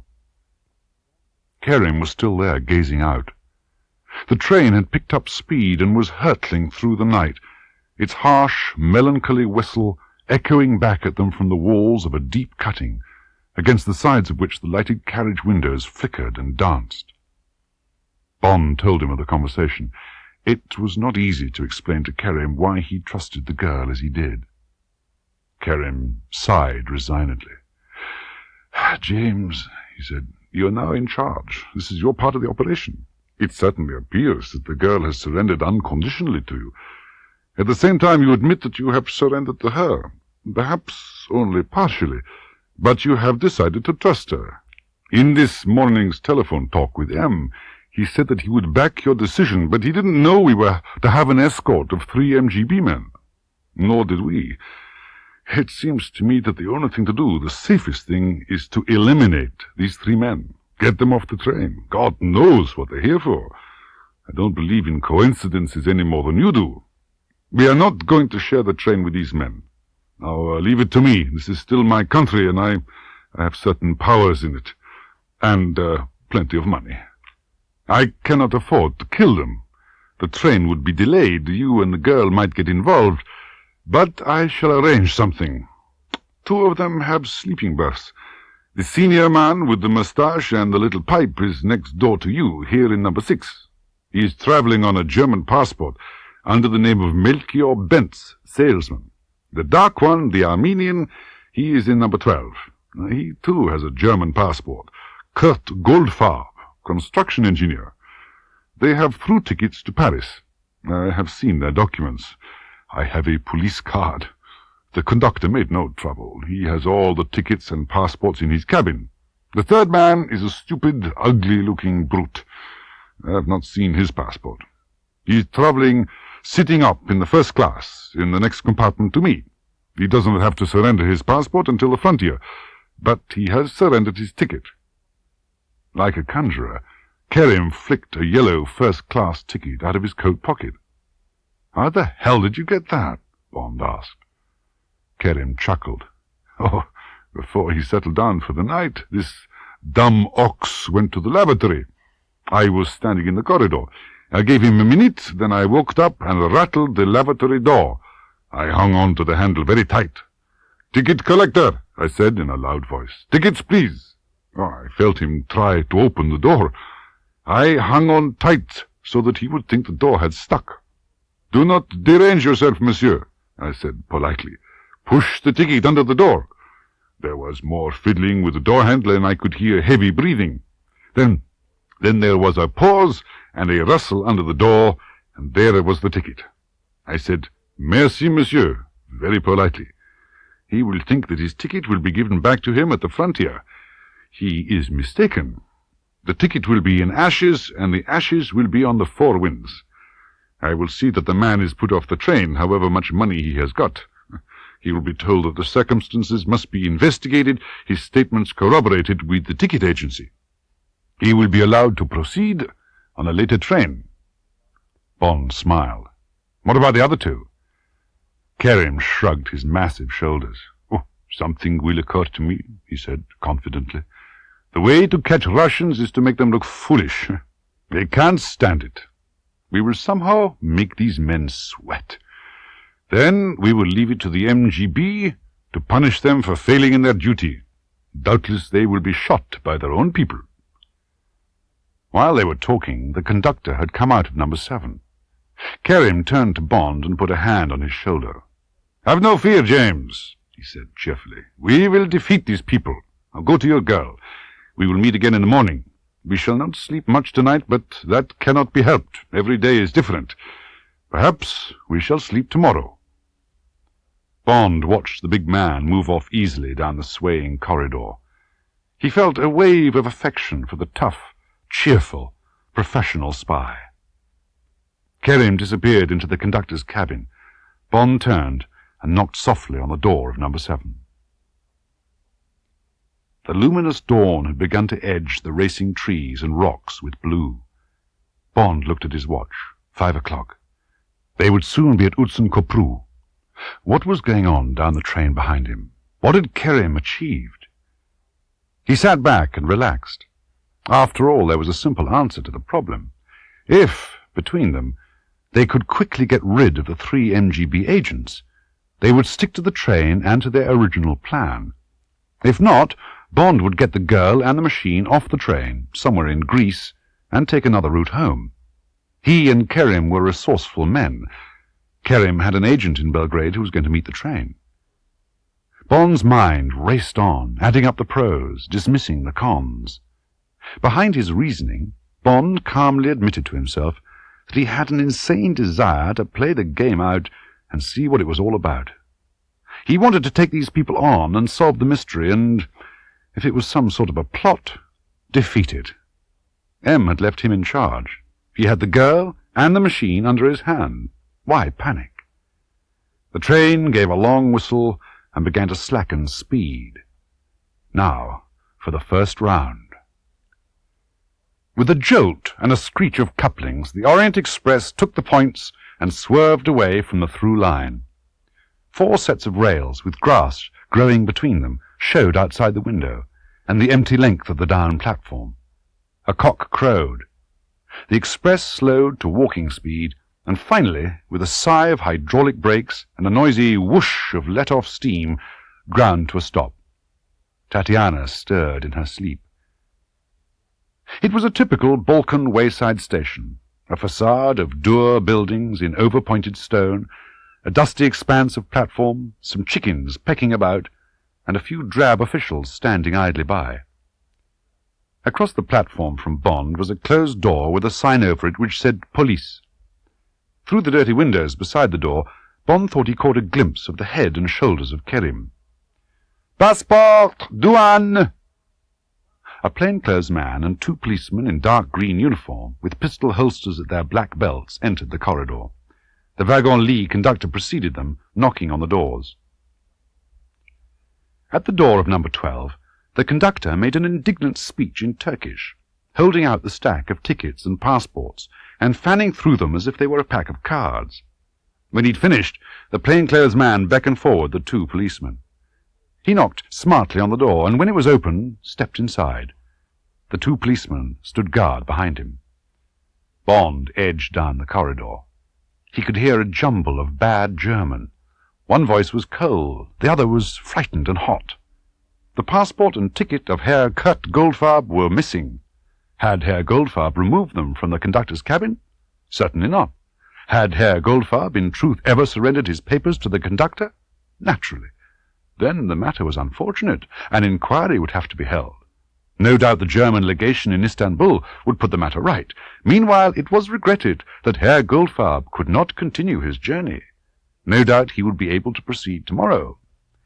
Kerim was still there, gazing out. The train had picked up speed and was hurtling through the night, its harsh, melancholy whistle echoing back at them from the walls of a deep cutting, against the sides of which the lighted carriage windows flickered and danced. Bond told him of the conversation. It was not easy to explain to Kerim why he trusted the girl as he did. Kerim sighed resignedly. "James," he said, "you are now in charge. This is your part of the operation. It certainly appears that the girl has surrendered unconditionally to you. At the same time, you admit that you have surrendered to her, perhaps only partially, but you have decided to trust her. In this morning's telephone talk with M, he said that he would back your decision, but he didn't know we were to have an escort of 3 MGB men. Nor did we. It seems to me that the only thing to do, the safest thing, is to eliminate these 3 men. Get them off the train. God knows what they're here for. I don't believe in coincidences any more than you do. We are not going to share the train with these men. Now, leave it to me. This is still my country, and I have certain powers in it. And plenty of money. I cannot afford to kill them. The train would be delayed. You and the girl might get involved. But I shall arrange something. 2 of them have sleeping berths. The senior man with the moustache and the little pipe is next door to you, here in number 6. He is traveling on a German passport, under the name of Melchior Bentz, salesman. The dark one, the Armenian, he is in number 12. He, too, has a German passport. Kurt Goldfarb, construction engineer. They have through tickets to Paris. I have seen their documents. I have a police card. The conductor made no trouble. He has all the tickets and passports in his cabin. The 3rd man is a stupid, ugly-looking brute. I have not seen his passport. He is traveling sitting up in the 1st class, in the next compartment to me. He doesn't have to surrender his passport until the frontier, but he has surrendered his ticket. Like a conjurer, Kerim flicked a yellow 1st-class ticket out of his coat pocket. "How the hell did you get that?" Bond asked. Kerim chuckled. "Oh, before he settled down for the night, this dumb ox went to the lavatory. I was standing in the corridor. I gave him a minute, then I walked up and rattled the lavatory door. I hung on to the handle very tight. 'Ticket collector,' I said in a loud voice. 'Tickets, please.' Oh, I felt him try to open the door. I hung on tight so that he would think the door had stuck. 'Do not derange yourself, monsieur,' I said politely. 'Push the ticket under the door.' There was more fiddling with the door handle, and I could hear heavy breathing. Then there was a pause and a rustle under the door, and there was the ticket. I said, 'Merci, monsieur,' very politely. He will think that his ticket will be given back to him at the frontier. He is mistaken. The ticket will be in ashes, and the ashes will be on the 4 winds. I will see that the man is put off the train, however much money he has got. He will be told that the circumstances must be investigated, his statements corroborated with the ticket agency. He will be allowed to proceed on a later train." Bond smiled. "What about the other 2? Kerim shrugged his massive shoulders. "Oh, something will occur to me," he said confidently. "The way to catch Russians is to make them look foolish. They can't stand it. We will somehow make these men sweat. Then we will leave it to the MGB to punish them for failing in their duty. Doubtless they will be shot by their own people." While they were talking, the conductor had come out of number 7. Kerim turned to Bond and put a hand on his shoulder. "Have no fear, James," he said cheerfully. "We will defeat these people. Now go to your girl. We will meet again in the morning. We shall not sleep much tonight, but that cannot be helped. Every day is different. Perhaps we shall sleep tomorrow." Bond watched the big man move off easily down the swaying corridor. He felt a wave of affection for the tough, cheerful, professional spy. Kerim disappeared into the conductor's cabin. Bond turned and knocked softly on the door of number 7. The luminous dawn had begun to edge the racing trees and rocks with blue. Bond looked at his watch. 5 o'clock. They would soon be at Utsun-Kopru. What was going on down the train behind him? What had Kerim achieved? He sat back and relaxed. After all, there was a simple answer to the problem. If, between them, they could quickly get rid of the 3 MGB agents, They would stick to the train and to their original plan. If not, Bond would get the girl and the machine off the train, somewhere in Greece, and take another route home. He and Kerim were resourceful men. Kerim had an agent in Belgrade who was going to meet the train. Bond's mind raced on, adding up the pros, dismissing the cons. Behind his reasoning, Bond calmly admitted to himself that he had an insane desire to play the game out and see what it was all about. He wanted to take these people on and solve the mystery and, if it was some sort of a plot, defeat it. M had left him in charge. He had the girl and the machine under his hand. Why panic? The train gave a long whistle and began to slacken speed. Now for the first round. With a jolt and a screech of couplings, the Orient Express took the points and swerved away from the through line. 4 sets of rails, with grass growing between them, showed outside the window, and the empty length of the down platform. A cock crowed. The express slowed to walking speed, and finally, with a sigh of hydraulic brakes and a noisy whoosh of let-off steam, ground to a stop. Tatiana stirred in her sleep. It was a typical Balkan wayside station, a facade of dour buildings in over-pointed stone, a dusty expanse of platform, some chickens pecking about, and a few drab officials standing idly by. Across the platform from Bond was a closed door with a sign over it which said Police. Through the dirty windows beside the door, Bond thought he caught a glimpse of the head and shoulders of Kerim. "Passport! Douane!" A plainclothes man and 2 policemen in dark green uniform, with pistol holsters at their black belts, entered the corridor. The wagon-lit conductor preceded them, knocking on the doors. At the door of number 12, the conductor made an indignant speech in Turkish, holding out the stack of tickets and passports, and fanning through them as if they were a pack of cards. When he'd finished, the plainclothes man beckoned forward the 2 policemen. He knocked smartly on the door, and when it was open, stepped inside. The 2 policemen stood guard behind him. Bond edged down the corridor. He could hear a jumble of bad German. One voice was cold, the other was frightened and hot. The passport and ticket of Herr Kurt Goldfarb were missing. Had Herr Goldfarb removed them from the conductor's cabin? Certainly not. Had Herr Goldfarb in truth ever surrendered his papers to the conductor? Naturally. Then the matter was unfortunate. An inquiry would have to be held. No doubt the German legation in Istanbul would put the matter right. Meanwhile, it was regretted that Herr Goldfarb could not continue his journey. No doubt he would be able to proceed tomorrow.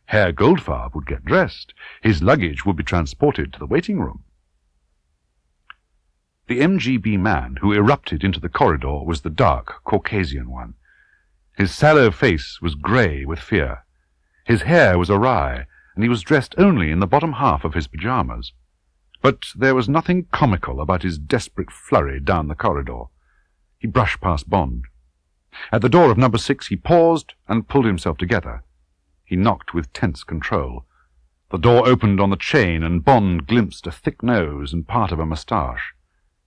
Herr Goldfarb would get dressed. His luggage would be transported to the waiting room. The MGB man who erupted into the corridor was the dark, Caucasian one. His sallow face was grey with fear. His hair was awry, and he was dressed only in the bottom half of his pyjamas. But there was nothing comical about his desperate flurry down the corridor. He brushed past Bond. At the door of number 6 he paused and pulled himself together. He knocked with tense control. The door opened on the chain, and Bond glimpsed a thick nose and part of a moustache.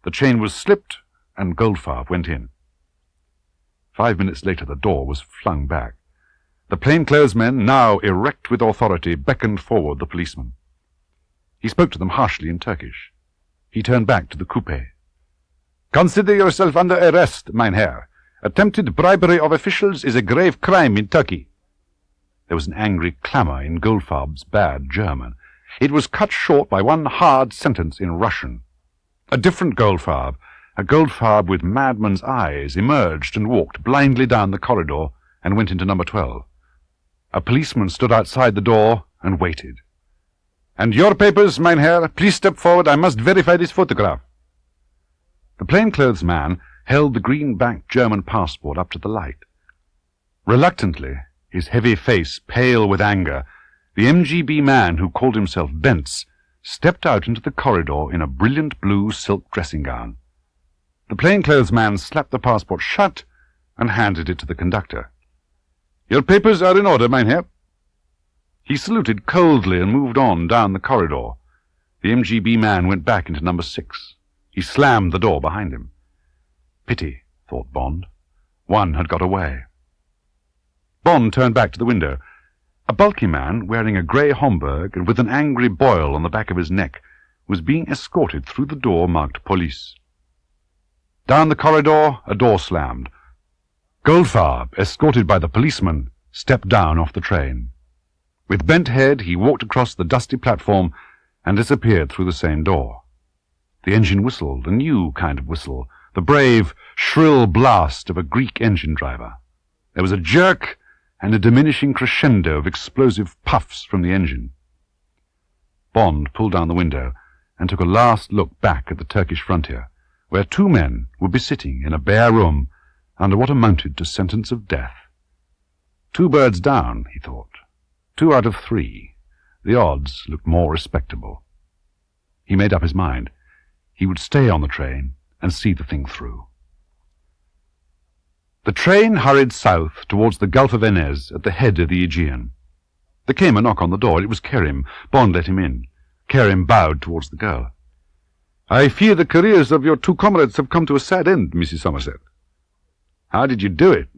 The chain was slipped, and Goldfarb went in. 5 minutes later the door was flung back. The plainclothes men, now erect with authority, beckoned forward the policeman. He spoke to them harshly in Turkish. He turned back to the coupe. "Consider yourself under arrest, mein Herr. Attempted bribery of officials is a grave crime in Turkey." There was an angry clamour in Goldfarb's bad German. It was cut short by one hard sentence in Russian. A different Goldfarb, a Goldfarb with madman's eyes, emerged and walked blindly down the corridor and went into number 12. A policeman stood outside the door and waited. "And your papers, mein Herr? Please step forward. I must verify this photograph." The plainclothes man held the green-backed German passport up to the light. Reluctantly, his heavy face pale with anger, the MGB man who called himself Bentz stepped out into the corridor in a brilliant blue silk dressing-gown. The plainclothes man slapped the passport shut and handed it to the conductor. "Your papers are in order, mein Herr." He saluted coldly and moved on down the corridor. The MGB man went back into number 6. He slammed the door behind him. Pity, thought Bond. One had got away. Bond turned back to the window. A bulky man, wearing a grey Homburg and with an angry boil on the back of his neck, was being escorted through the door marked Police. Down the corridor, a door slammed. Goldfarb, escorted by the policeman, stepped down off the train. With bent head, he walked across the dusty platform and disappeared through the same door. The engine whistled, a new kind of whistle, the brave, shrill blast of a Greek engine driver. There was a jerk and a diminishing crescendo of explosive puffs from the engine. Bond pulled down the window and took a last look back at the Turkish frontier, where two men would be sitting in a bare room under what amounted to sentence of death. 2 birds down, he thought. 2 out of 3. The odds looked more respectable. He made up his mind. He would stay on the train and see the thing through. The train hurried south towards the Gulf of Enez at the head of the Aegean. There came a knock on the door. It was Kerim. Bond let him in. Kerim bowed towards the girl. "I fear the careers of your 2 comrades have come to a sad end, Mrs. Somerset." "How did you do it?"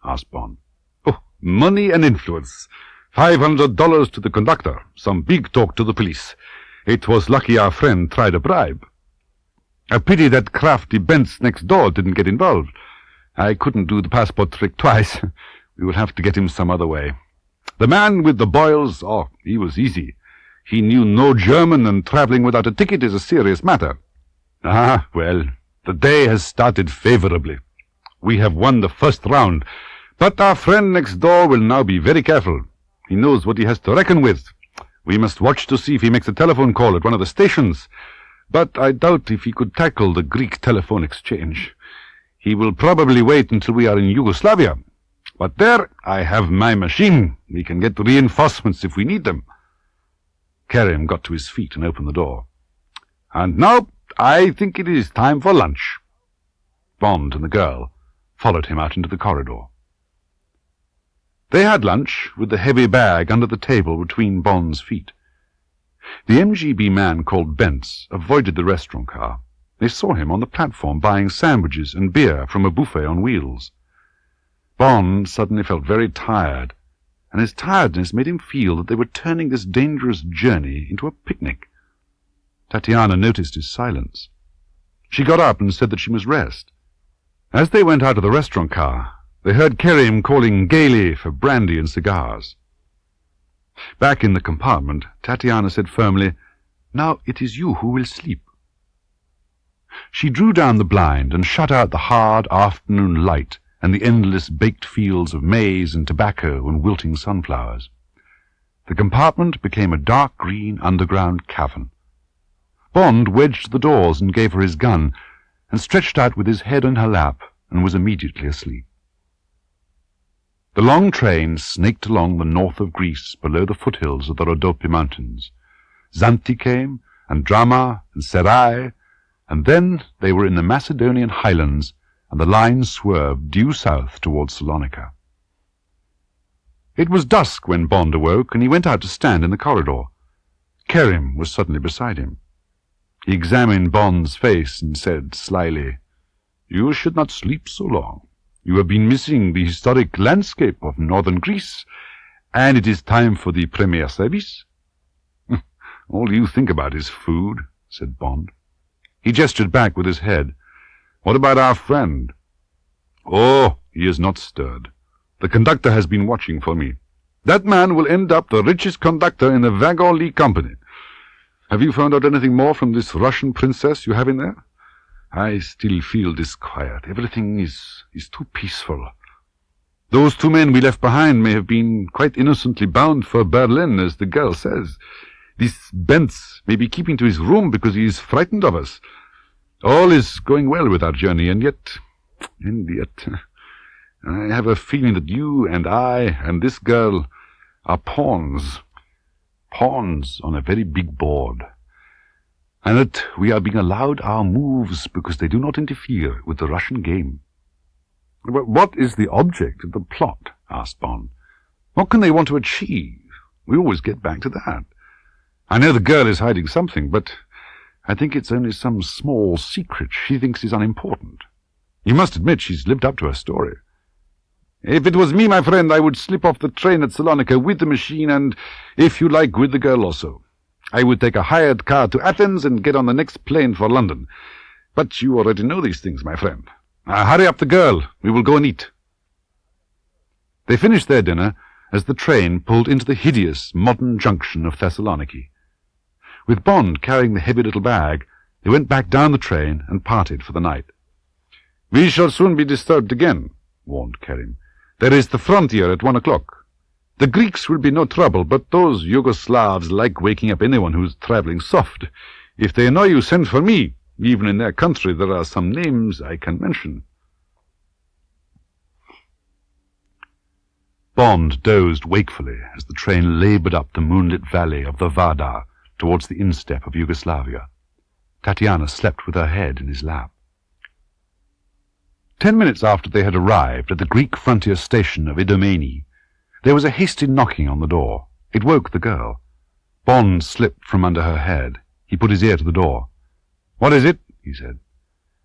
asked Bond. "Oh, money and influence. $500 to the conductor, some big talk to the police. It was lucky our friend tried a bribe. A pity that crafty Bentz next door didn't get involved. I couldn't do the passport trick twice. We will have to get him some other way. The man with the boils, oh, he was easy. He knew no German, and travelling without a ticket is a serious matter. Ah, well, the day has started favourably. We have won the first round, but our friend next door will now be very careful. He knows what he has to reckon with. We must watch to see if he makes a telephone call at one of the stations, but I doubt if he could tackle the Greek telephone exchange. He will probably wait until we are in Yugoslavia. But there, I have my machine. We can get reinforcements if we need them." Kerim got to his feet and opened the door. "And now, I think it is time for lunch." Bond and the girl followed him out into the corridor. They had lunch, with the heavy bag under the table between Bond's feet. The MGB man called Bentz avoided the restaurant car. They saw him on the platform buying sandwiches and beer from a buffet on wheels. Bond suddenly felt very tired, and his tiredness made him feel that they were turning this dangerous journey into a picnic. Tatiana noticed his silence. She got up and said that she must rest. As they went out of the restaurant car, they heard Kerim calling gaily for brandy and cigars. Back in the compartment, Tatiana said firmly, "Now it is you who will sleep." She drew down the blind and shut out the hard afternoon light and the endless baked fields of maize and tobacco and wilting sunflowers. The compartment became a dark green underground cavern. Bond wedged the doors and gave her his gun, and stretched out with his head in her lap, and was immediately asleep. The long train snaked along the north of Greece below the foothills of the Rhodope Mountains. Zante came, and Drama, and Serai, and then they were in the Macedonian highlands, and the line swerved due south towards Salonika. It was dusk when Bond awoke, and he went out to stand in the corridor. Kerim was suddenly beside him. He examined Bond's face and said slyly, "You should not sleep so long. You have been missing the historic landscape of northern Greece, and it is time for the premier service." "All you think about is food," said Bond. He gestured back with his head. "What about our friend?" "Oh, he is not stirred. The conductor has been watching for me. That man will end up the richest conductor in the Wagon-Lee Company. Have you found out anything more from this Russian princess you have in there? I still feel disquiet. Everything is too peaceful. Those 2 men we left behind may have been quite innocently bound for Berlin, as the girl says. This Bentz may be keeping to his room because he is frightened of us. All is going well with our journey, and yet, I have a feeling that you and I and this girl are pawns on a very big board, and that we are being allowed our moves because they do not interfere with the Russian game." "But what is the object of the plot?" asked Bond. "What can they want to achieve? We always get back to that. I know the girl is hiding something, but I think it's only some small secret she thinks is unimportant. You must admit she's lived up to her story." If it was me, my friend, I would slip off the train at Salonika with the machine and, if you like, with the girl also. I would take a hired car to Athens and get on the next plane for London. But you already know these things, my friend. Now, hurry up the girl. We will go and eat. They finished their dinner as the train pulled into the hideous modern junction of Thessaloniki. With Bond carrying the heavy little bag, they went back down the train and parted for the night. "We shall soon be disturbed again," warned Kerim. "There is the frontier at 1 o'clock. The Greeks will be no trouble, but those Yugoslavs like waking up anyone who's travelling soft. If they know you sent for me, even in their country there are some names I can mention." Bond dozed wakefully as the train laboured up the moonlit valley of the Vardar towards the instep of Yugoslavia. Tatiana slept with her head in his lap. 10 minutes after they had arrived at the Greek frontier station of Idomeni, there was a hasty knocking on the door. It woke the girl. Bond slipped from under her head. He put his ear to the door. "What is it?" he said.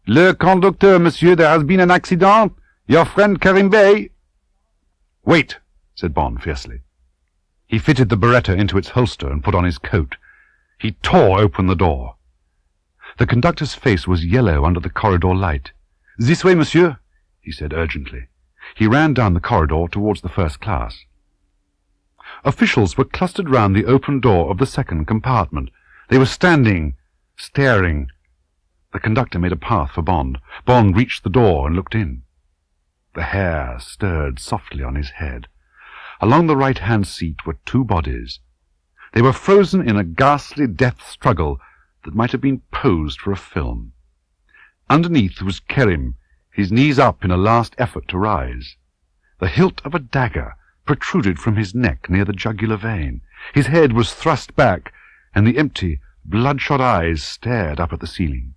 "Le conducteur, monsieur, there has been an accident. Your friend Karim Bey—" "Wait," said Bond fiercely. He fitted the Beretta into its holster and put on his coat. He tore open the door. The conductor's face was yellow under the corridor light. "This way, monsieur," he said urgently. He ran down the corridor towards the first class. Officials were clustered round the open door of the second compartment. They were standing, staring. The conductor made a path for Bond. Bond reached the door and looked in. The hair stirred softly on his head. Along the right-hand seat were two bodies. They were frozen in a ghastly death struggle that might have been posed for a film. Underneath was Kerim, his knees up in a last effort to rise. The hilt of a dagger protruded from his neck near the jugular vein. His head was thrust back, and the empty, bloodshot eyes stared up at the ceiling.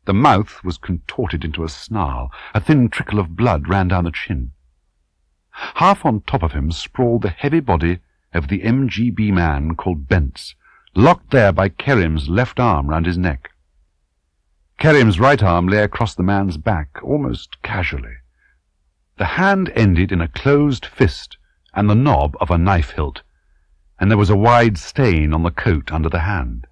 The mouth was contorted into a snarl. A thin trickle of blood ran down the chin. Half on top of him sprawled the heavy body of the MGB man called Bentz, locked there by Kerim's left arm round his neck. Kerim's right arm lay across the man's back, almost casually. The hand ended in a closed fist and the knob of a knife hilt, and there was a wide stain on the coat under the hand.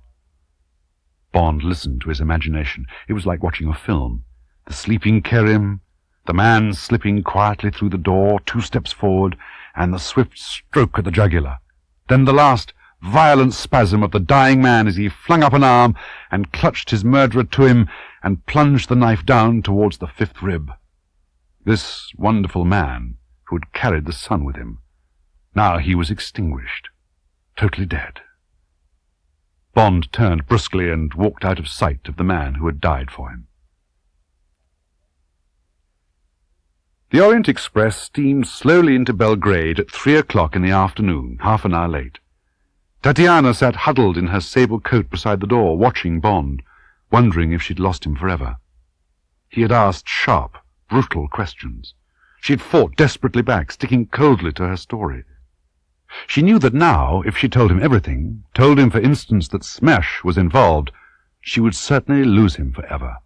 Bond listened to his imagination. It was like watching a film. The sleeping Kerim, the man slipping quietly through the door 2 steps forward, and the swift stroke at the jugular. Then the last violent spasm of the dying man as he flung up an arm and clutched his murderer to him and plunged the knife down towards the 5th rib. This wonderful man who had carried the sun with him. Now he was extinguished, totally dead. Bond turned brusquely and walked out of sight of the man who had died for him. The Orient Express steamed slowly into Belgrade at 3 o'clock in the afternoon, half an hour late. Tatiana sat huddled in her sable coat beside the door, watching Bond, wondering if she'd lost him forever. He had asked sharp, brutal questions. She had fought desperately back, sticking coldly to her story. She knew that now, if she told him everything, told him, for instance, that Smash was involved, she would certainly lose him forever.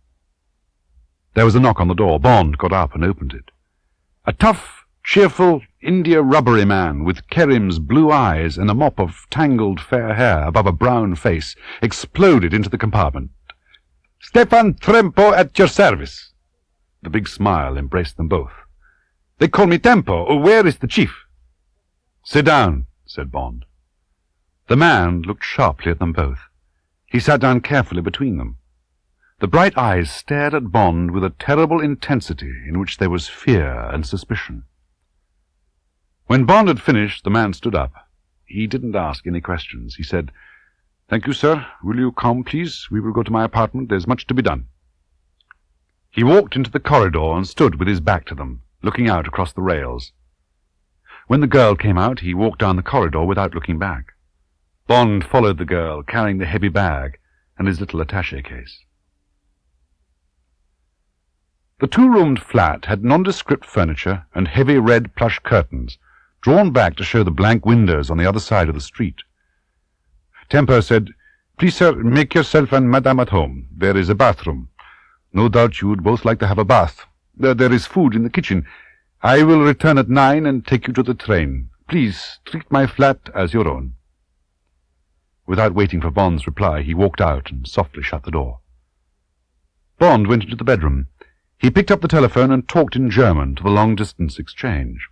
There was a knock on the door. Bond got up and opened it. A tough, cheerful, India-rubbery man with Kerim's blue eyes and a mop of tangled fair hair above a brown face exploded into the compartment. "Stefan Trempo at your service." The big smile embraced them both. "They call me Tempo. Where is the chief?" "Sit down," said Bond. The man looked sharply at them both. He sat down carefully between them. The bright eyes stared at Bond with a terrible intensity in which there was fear and suspicion. When Bond had finished, the man stood up. He didn't ask any questions. He said, "Thank you, sir. Will you come, please? We will go to my apartment. There's much to be done." He walked into the corridor and stood with his back to them, looking out across the rails. When the girl came out, he walked down the corridor without looking back. Bond followed the girl, carrying the heavy bag and his little attaché case. The 2-roomed flat had nondescript furniture and heavy red plush curtains, drawn back to show the blank windows on the other side of the street. Tempo said, "Please, sir, make yourself and Madame at home. There is a bathroom. No doubt you would both like to have a bath. There is food in the kitchen. I will return at 9 and take you to the train. Please treat my flat as your own." Without waiting for Bond's reply, he walked out and softly shut the door. Bond went into the bedroom. He picked up the telephone and talked in German to the long-distance exchange.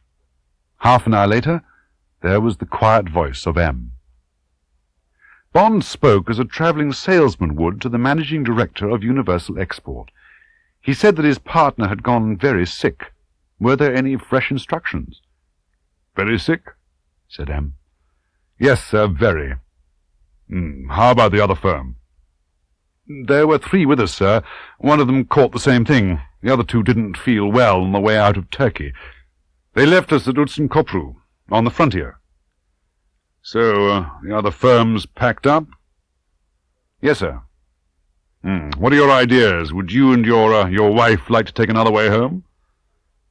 Half an hour later, there was the quiet voice of M. Bond spoke as a travelling salesman would to the managing director of Universal Export. He said that his partner had gone very sick. Were there any fresh instructions? "Very sick?" said M. "Yes, sir, very." How about the other firm?" "There were 3 with us, sir. One of them caught the same thing. The other 2 didn't feel well on the way out of Turkey. They left us at Utsun-Kopru, on the frontier." "So, the other firm's packed up?" "Yes, sir." What are your ideas? Would you and your wife like to take another way home?"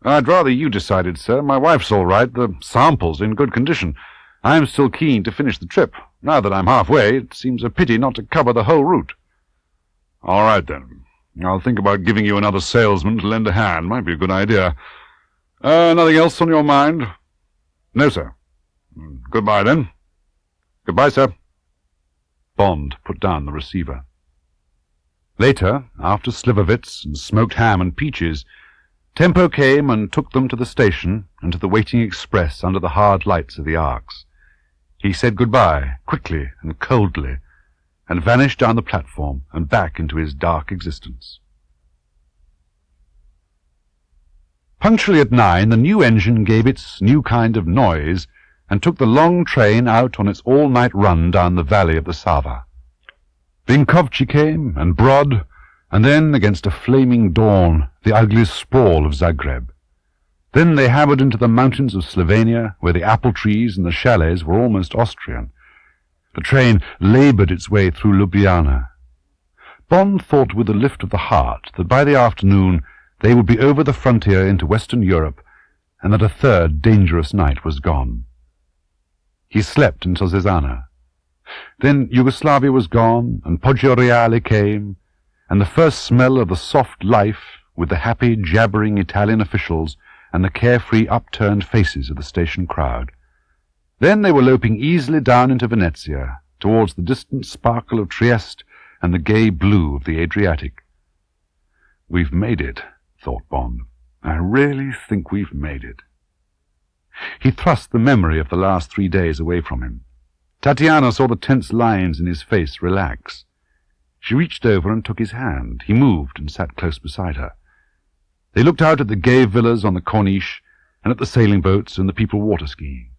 "I'd rather you decided, sir. My wife's all right. The sample's in good condition. I'm still keen to finish the trip. Now that I'm halfway, it seems a pity not to cover the whole route." "All right, then. I'll think about giving you another salesman to lend a hand. Might be a good idea. Nothing else on your mind?" "No, sir." "Goodbye, then." "Goodbye, sir." Bond put down the receiver. Later, after slivovitz and smoked ham and peaches, Tempo came and took them to the station and to the waiting express under the hard lights of the arcs. He said goodbye, quickly and coldly, and vanished down the platform and back into his dark existence. Punctually at 9, the new engine gave its new kind of noise and took the long train out on its all-night run down the valley of the Sava. Vinkovci came, and Brod, and then, against a flaming dawn, the ugly sprawl of Zagreb. Then they hammered into the mountains of Slovenia, where the apple trees and the chalets were almost Austrian. The train laboured its way through Ljubljana. Bond thought with a lift of the heart that by the afternoon they would be over the frontier into Western Europe, and that a third dangerous night was gone. He slept until Zezana. Then Yugoslavia was gone, and Poggio Reale came, and the first smell of the soft life, with the happy, jabbering Italian officials and the carefree, upturned faces of the station crowd. Then they were loping easily down into Venezia, towards the distant sparkle of Trieste and the gay blue of the Adriatic. "We've made it," thought Bond. "I really think we've made it." He thrust the memory of the last 3 days away from him. Tatiana saw the tense lines in his face relax. She reached over and took his hand. He moved and sat close beside her. They looked out at the gay villas on the Corniche and at the sailing boats and the people water-skiing.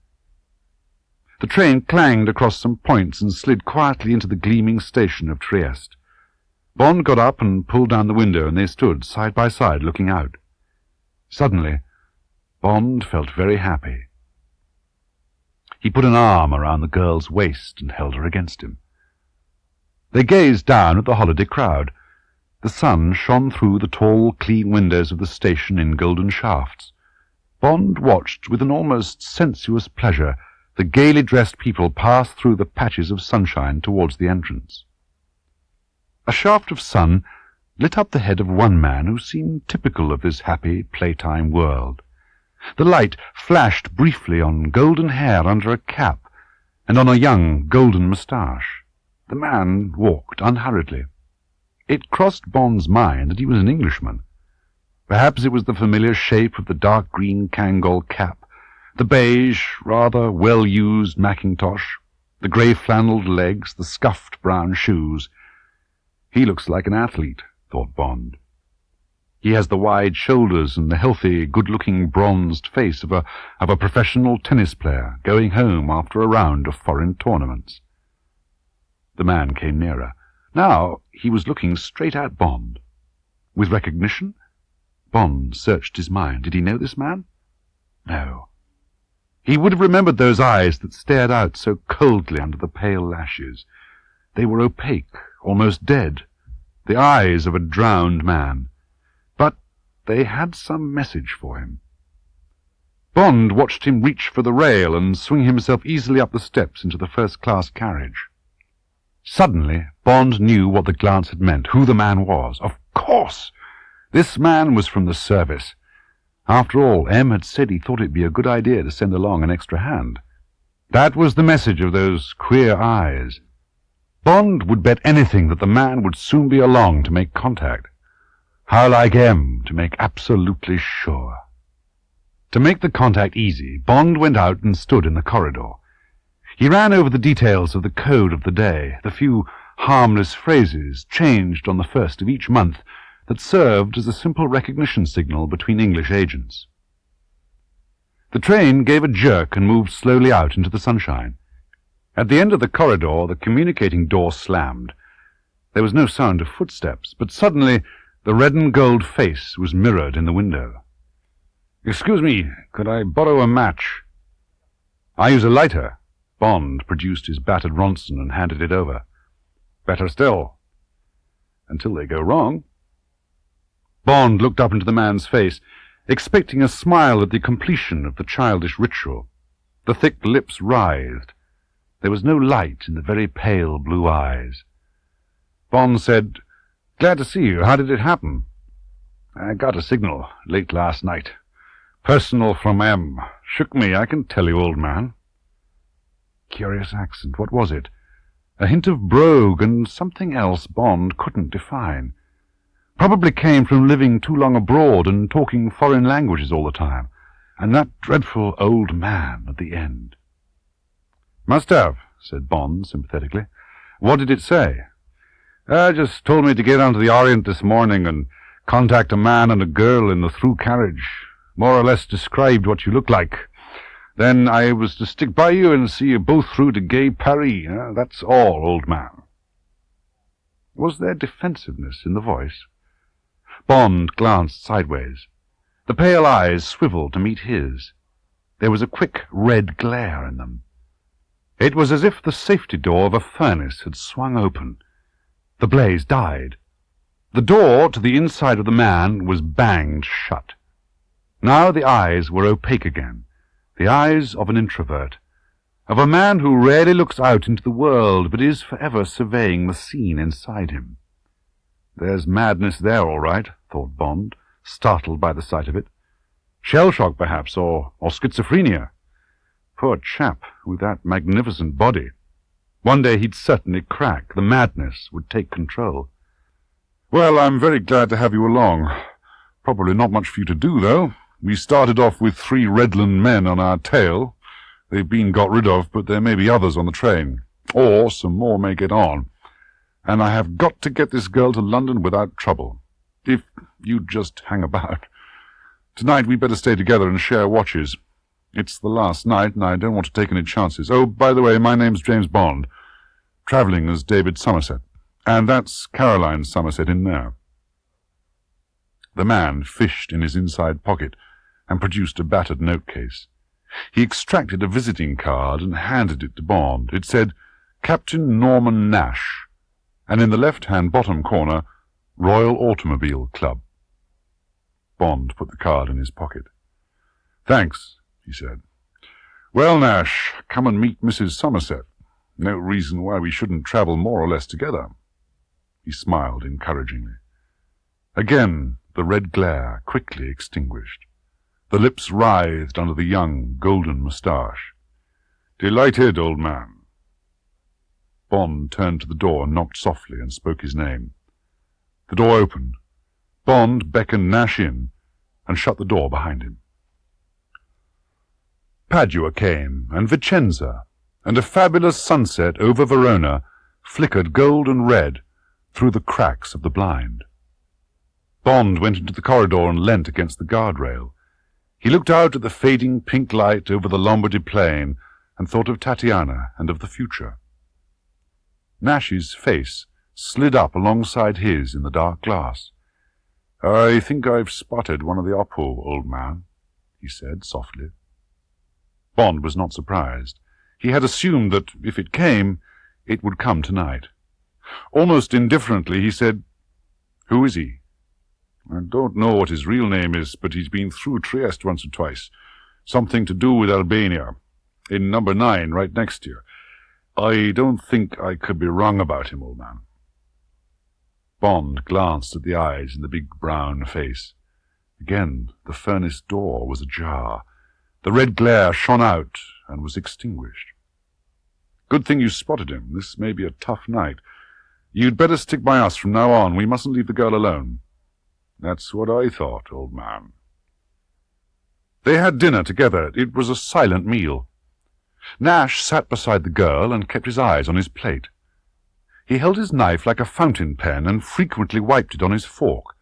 The train clanged across some points and slid quietly into the gleaming station of Trieste. Bond got up and pulled down the window, and they stood side by side looking out. Suddenly, Bond felt very happy. He put an arm around the girl's waist and held her against him. They gazed down at the holiday crowd. The sun shone through the tall, clean windows of the station in golden shafts. Bond watched with an almost sensuous pleasure the gaily dressed people pass through the patches of sunshine towards the entrance. A shaft of sun lit up the head of one man who seemed typical of this happy playtime world. The light flashed briefly on golden hair under a cap and on a young golden moustache. The man walked unhurriedly. It crossed Bond's mind that he was an Englishman. Perhaps it was the familiar shape of the dark green Kangol cap, the beige, rather well-used mackintosh, the grey-flannelled legs, the scuffed brown shoes. "He looks like an athlete," thought Bond. "He has the wide shoulders and the healthy, good-looking bronzed face of a professional tennis player going home after a round of foreign tournaments." The man came nearer. Now he was looking straight at Bond. With recognition? Bond searched his mind. Did he know this man? No. He would have remembered those eyes that stared out so coldly under the pale lashes. They were opaque, almost dead, the eyes of a drowned man. But they had some message for him. Bond watched him reach for the rail and swing himself easily up the steps into the first-class carriage. Suddenly, Bond knew what the glance had meant, who the man was. Of course! This man was from the service. After all, M had said he thought it'd be a good idea to send along an extra hand. That was the message of those queer eyes. Bond would bet anything that the man would soon be along to make contact. How like M to make absolutely sure. To make the contact easy, Bond went out and stood in the corridor. He ran over the details of the code of the day, the few harmless phrases changed on the first of each month that served as a simple recognition signal between English agents. The train gave a jerk and moved slowly out into the sunshine. At the end of the corridor, the communicating door slammed. There was no sound of footsteps, but suddenly the red and gold face was mirrored in the window. "Excuse me, could I borrow a match?" "I use a lighter." Bond produced his battered Ronson and handed it over. "Better still." "Until they go wrong." Bond looked up into the man's face, expecting a smile at the completion of the childish ritual. The thick lips writhed. There was no light in the very pale blue eyes. Bond said, "Glad to see you. How did it happen?" "I got a signal late last night. Personal from M. Shook me, I can tell you, old man." Curious accent. What was it? A hint of brogue and something else Bond couldn't define. Probably came from living too long abroad and talking foreign languages all the time. And that dreadful old man at the end. "Must have," said Bond sympathetically. "What did it say?" Just told me to get onto the Orient this morning and contact a man and a girl in the through carriage. More or less described what you look like. Then I was to stick by you and see you both through to gay Paris. That's all, old man." Was there defensiveness in the voice? Bond glanced sideways. The pale eyes swiveled to meet his. There was a quick red glare in them. It was as if the safety door of a furnace had swung open. The blaze died. The door to the inside of the man was banged shut. Now the eyes were opaque again, the eyes of an introvert, of a man who rarely looks out into the world but is forever surveying the scene inside him. There's madness there, all right, thought Bond, startled by the sight of it. Shell-shock, perhaps, or schizophrenia. Poor chap, with that magnificent body. One day he'd certainly crack. The madness would take control. "Well, I'm very glad to have you along. Probably not much for you to do, though. We started off with 3 Redland men on our tail. They've been got rid of, but there may be others on the train. Or some more may get on. And I have got to get this girl to London without trouble. If you'd just hang about. Tonight we'd better stay together and share watches. It's the last night, and I don't want to take any chances. Oh, by the way, my name's James Bond, travelling as David Somerset. And that's Caroline Somerset in there." The man fished in his inside pocket and produced a battered note-case. He extracted a visiting card and handed it to Bond. It said, "Captain Norman Nash," and in the left-hand bottom corner, "Royal Automobile Club." Bond put the card in his pocket. "Thanks," he said. "Well, Nash, come and meet Mrs. Somerset. No reason why we shouldn't travel more or less together." He smiled encouragingly. Again the red glare quickly extinguished. The lips writhed under the young, golden moustache. "Delighted, old man." Bond turned to the door and knocked softly and spoke his name. The door opened. Bond beckoned Nash in and shut the door behind him. Padua came, and Vicenza, and a fabulous sunset over Verona flickered gold and red through the cracks of the blind. Bond went into the corridor and leant against the guardrail. He looked out at the fading pink light over the Lombardy plain and thought of Tatiana and of the future. Nash's face slid up alongside his in the dark glass. "I think I've spotted one of the Oppo, old man," he said softly. Bond was not surprised. He had assumed that, if it came, it would come tonight. Almost indifferently, he said, "Who is he?" "I don't know what his real name is, but he's been through Trieste once or twice. Something to do with Albania. In number 9, right next to you. I don't think I could be wrong about him, old man." Bond glanced at the eyes in the big brown face. Again, the furnace door was ajar. The red glare shone out and was extinguished. "Good thing you spotted him. This may be a tough night. You'd better stick by us from now on. We mustn't leave the girl alone." "That's what I thought, old man." They had dinner together. It was a silent meal. Nash sat beside the girl and kept his eyes on his plate. He held his knife like a fountain pen and frequently wiped it on his fork.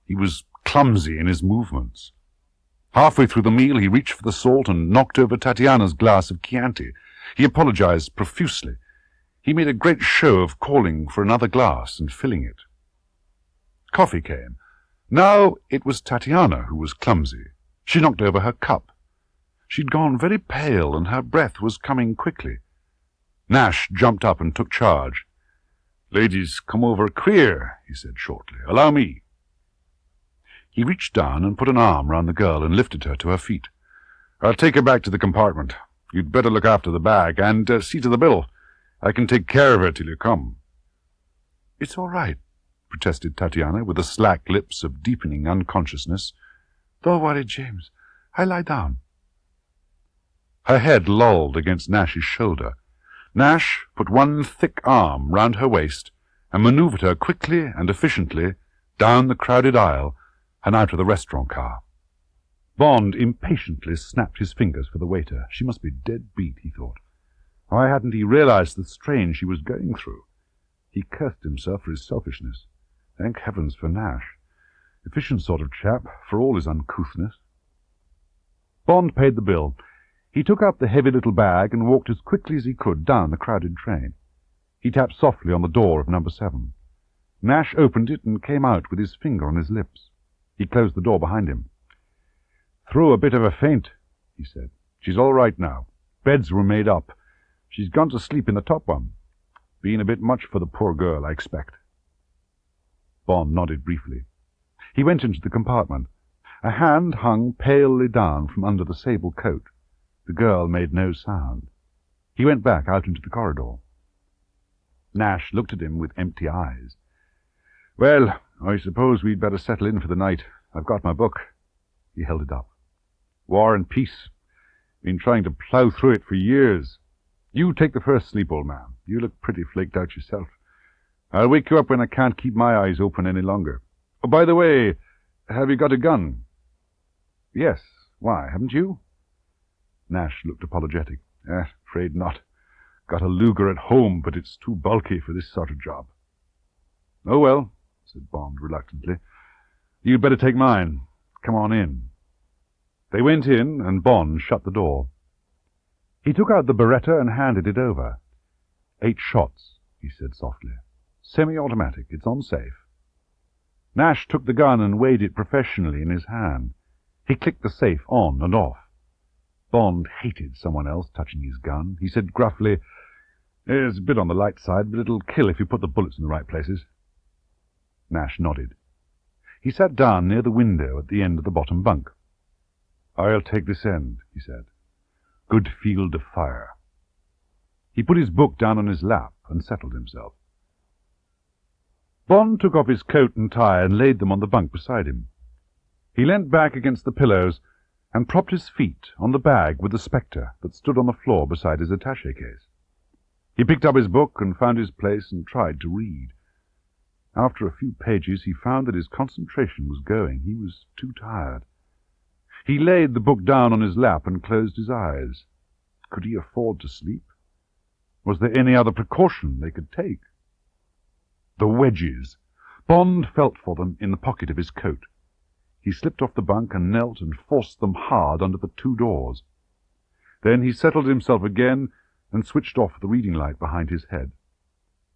He was clumsy in his movements. Halfway through the meal he reached for the salt and knocked over Tatiana's glass of Chianti. He apologized profusely. He made a great show of calling for another glass and filling it. Coffee came. Now it was Tatiana who was clumsy. She knocked over her cup. She'd gone very pale, and her breath was coming quickly. Nash jumped up and took charge. "Ladies come over queer," he said shortly. "Allow me." He reached down and put an arm round the girl and lifted her to her feet. "I'll take her back to the compartment. You'd better look after the bag, and see to the bill. I can take care of her till you come." "It's all right," protested Tatiana, with the slack lips of deepening unconsciousness. "Don't worry, James. I'll lie down." Her head lolled against Nash's shoulder. Nash put one thick arm round her waist and manoeuvred her quickly and efficiently down the crowded aisle and out of the restaurant car. Bond impatiently snapped his fingers for the waiter. She must be dead beat, he thought. Why hadn't he realized the strain she was going through? He cursed himself for his selfishness. Thank heavens for Nash. Efficient sort of chap, for all his uncouthness. Bond paid the bill. He took up the heavy little bag and walked as quickly as he could down the crowded train. He tapped softly on the door of number 7. Nash opened it and came out with his finger on his lips. He closed the door behind him. "Through a bit of a faint," he said. "She's all right now. Beds were made up. She's gone to sleep in the top one. Been a bit much for the poor girl, I expect." Bond nodded briefly. He went into the compartment. A hand hung palely down from under the sable coat. The girl made no sound. He went back out into the corridor. Nash looked at him with empty eyes. "Well, I suppose we'd better settle in for the night. I've got my book." He held it up. "War and Peace. Been trying to plough through it for years. You take the first sleep, old man. You look pretty flaked out yourself. I'll wake you up when I can't keep my eyes open any longer. Oh, by the way, have you got a gun?" "Yes. Why, haven't you?" Nash looked apologetic. "Afraid not. Got a Luger at home, but it's too bulky for this sort of job." "Oh, well," said Bond reluctantly. "You'd better take mine. Come on in." They went in, and Bond shut the door. He took out the Beretta and handed it over. 8 shots, he said softly. "Semi-automatic. It's on safe." Nash took the gun and weighed it professionally in his hand. He clicked the safe on and off. Bond hated someone else touching his gun. He said gruffly, "It's a bit on the light side, but it'll kill if you put the bullets in the right places." Nash nodded. He sat down near the window at the end of the bottom bunk. "I'll take this end," he said. "Good field of fire." He put his book down on his lap and settled himself. Bond took off his coat and tie and laid them on the bunk beside him. He leant back against the pillows and propped his feet on the bag with the Spectre that stood on the floor beside his attaché case. He picked up his book and found his place and tried to read. After a few pages he found that his concentration was going. He was too tired. He laid the book down on his lap and closed his eyes. Could he afford to sleep? Was there any other precaution they could take? The wedges. Bond felt for them in the pocket of his coat. He slipped off the bunk and knelt and forced them hard under the 2 doors. Then he settled himself again and switched off the reading light behind his head.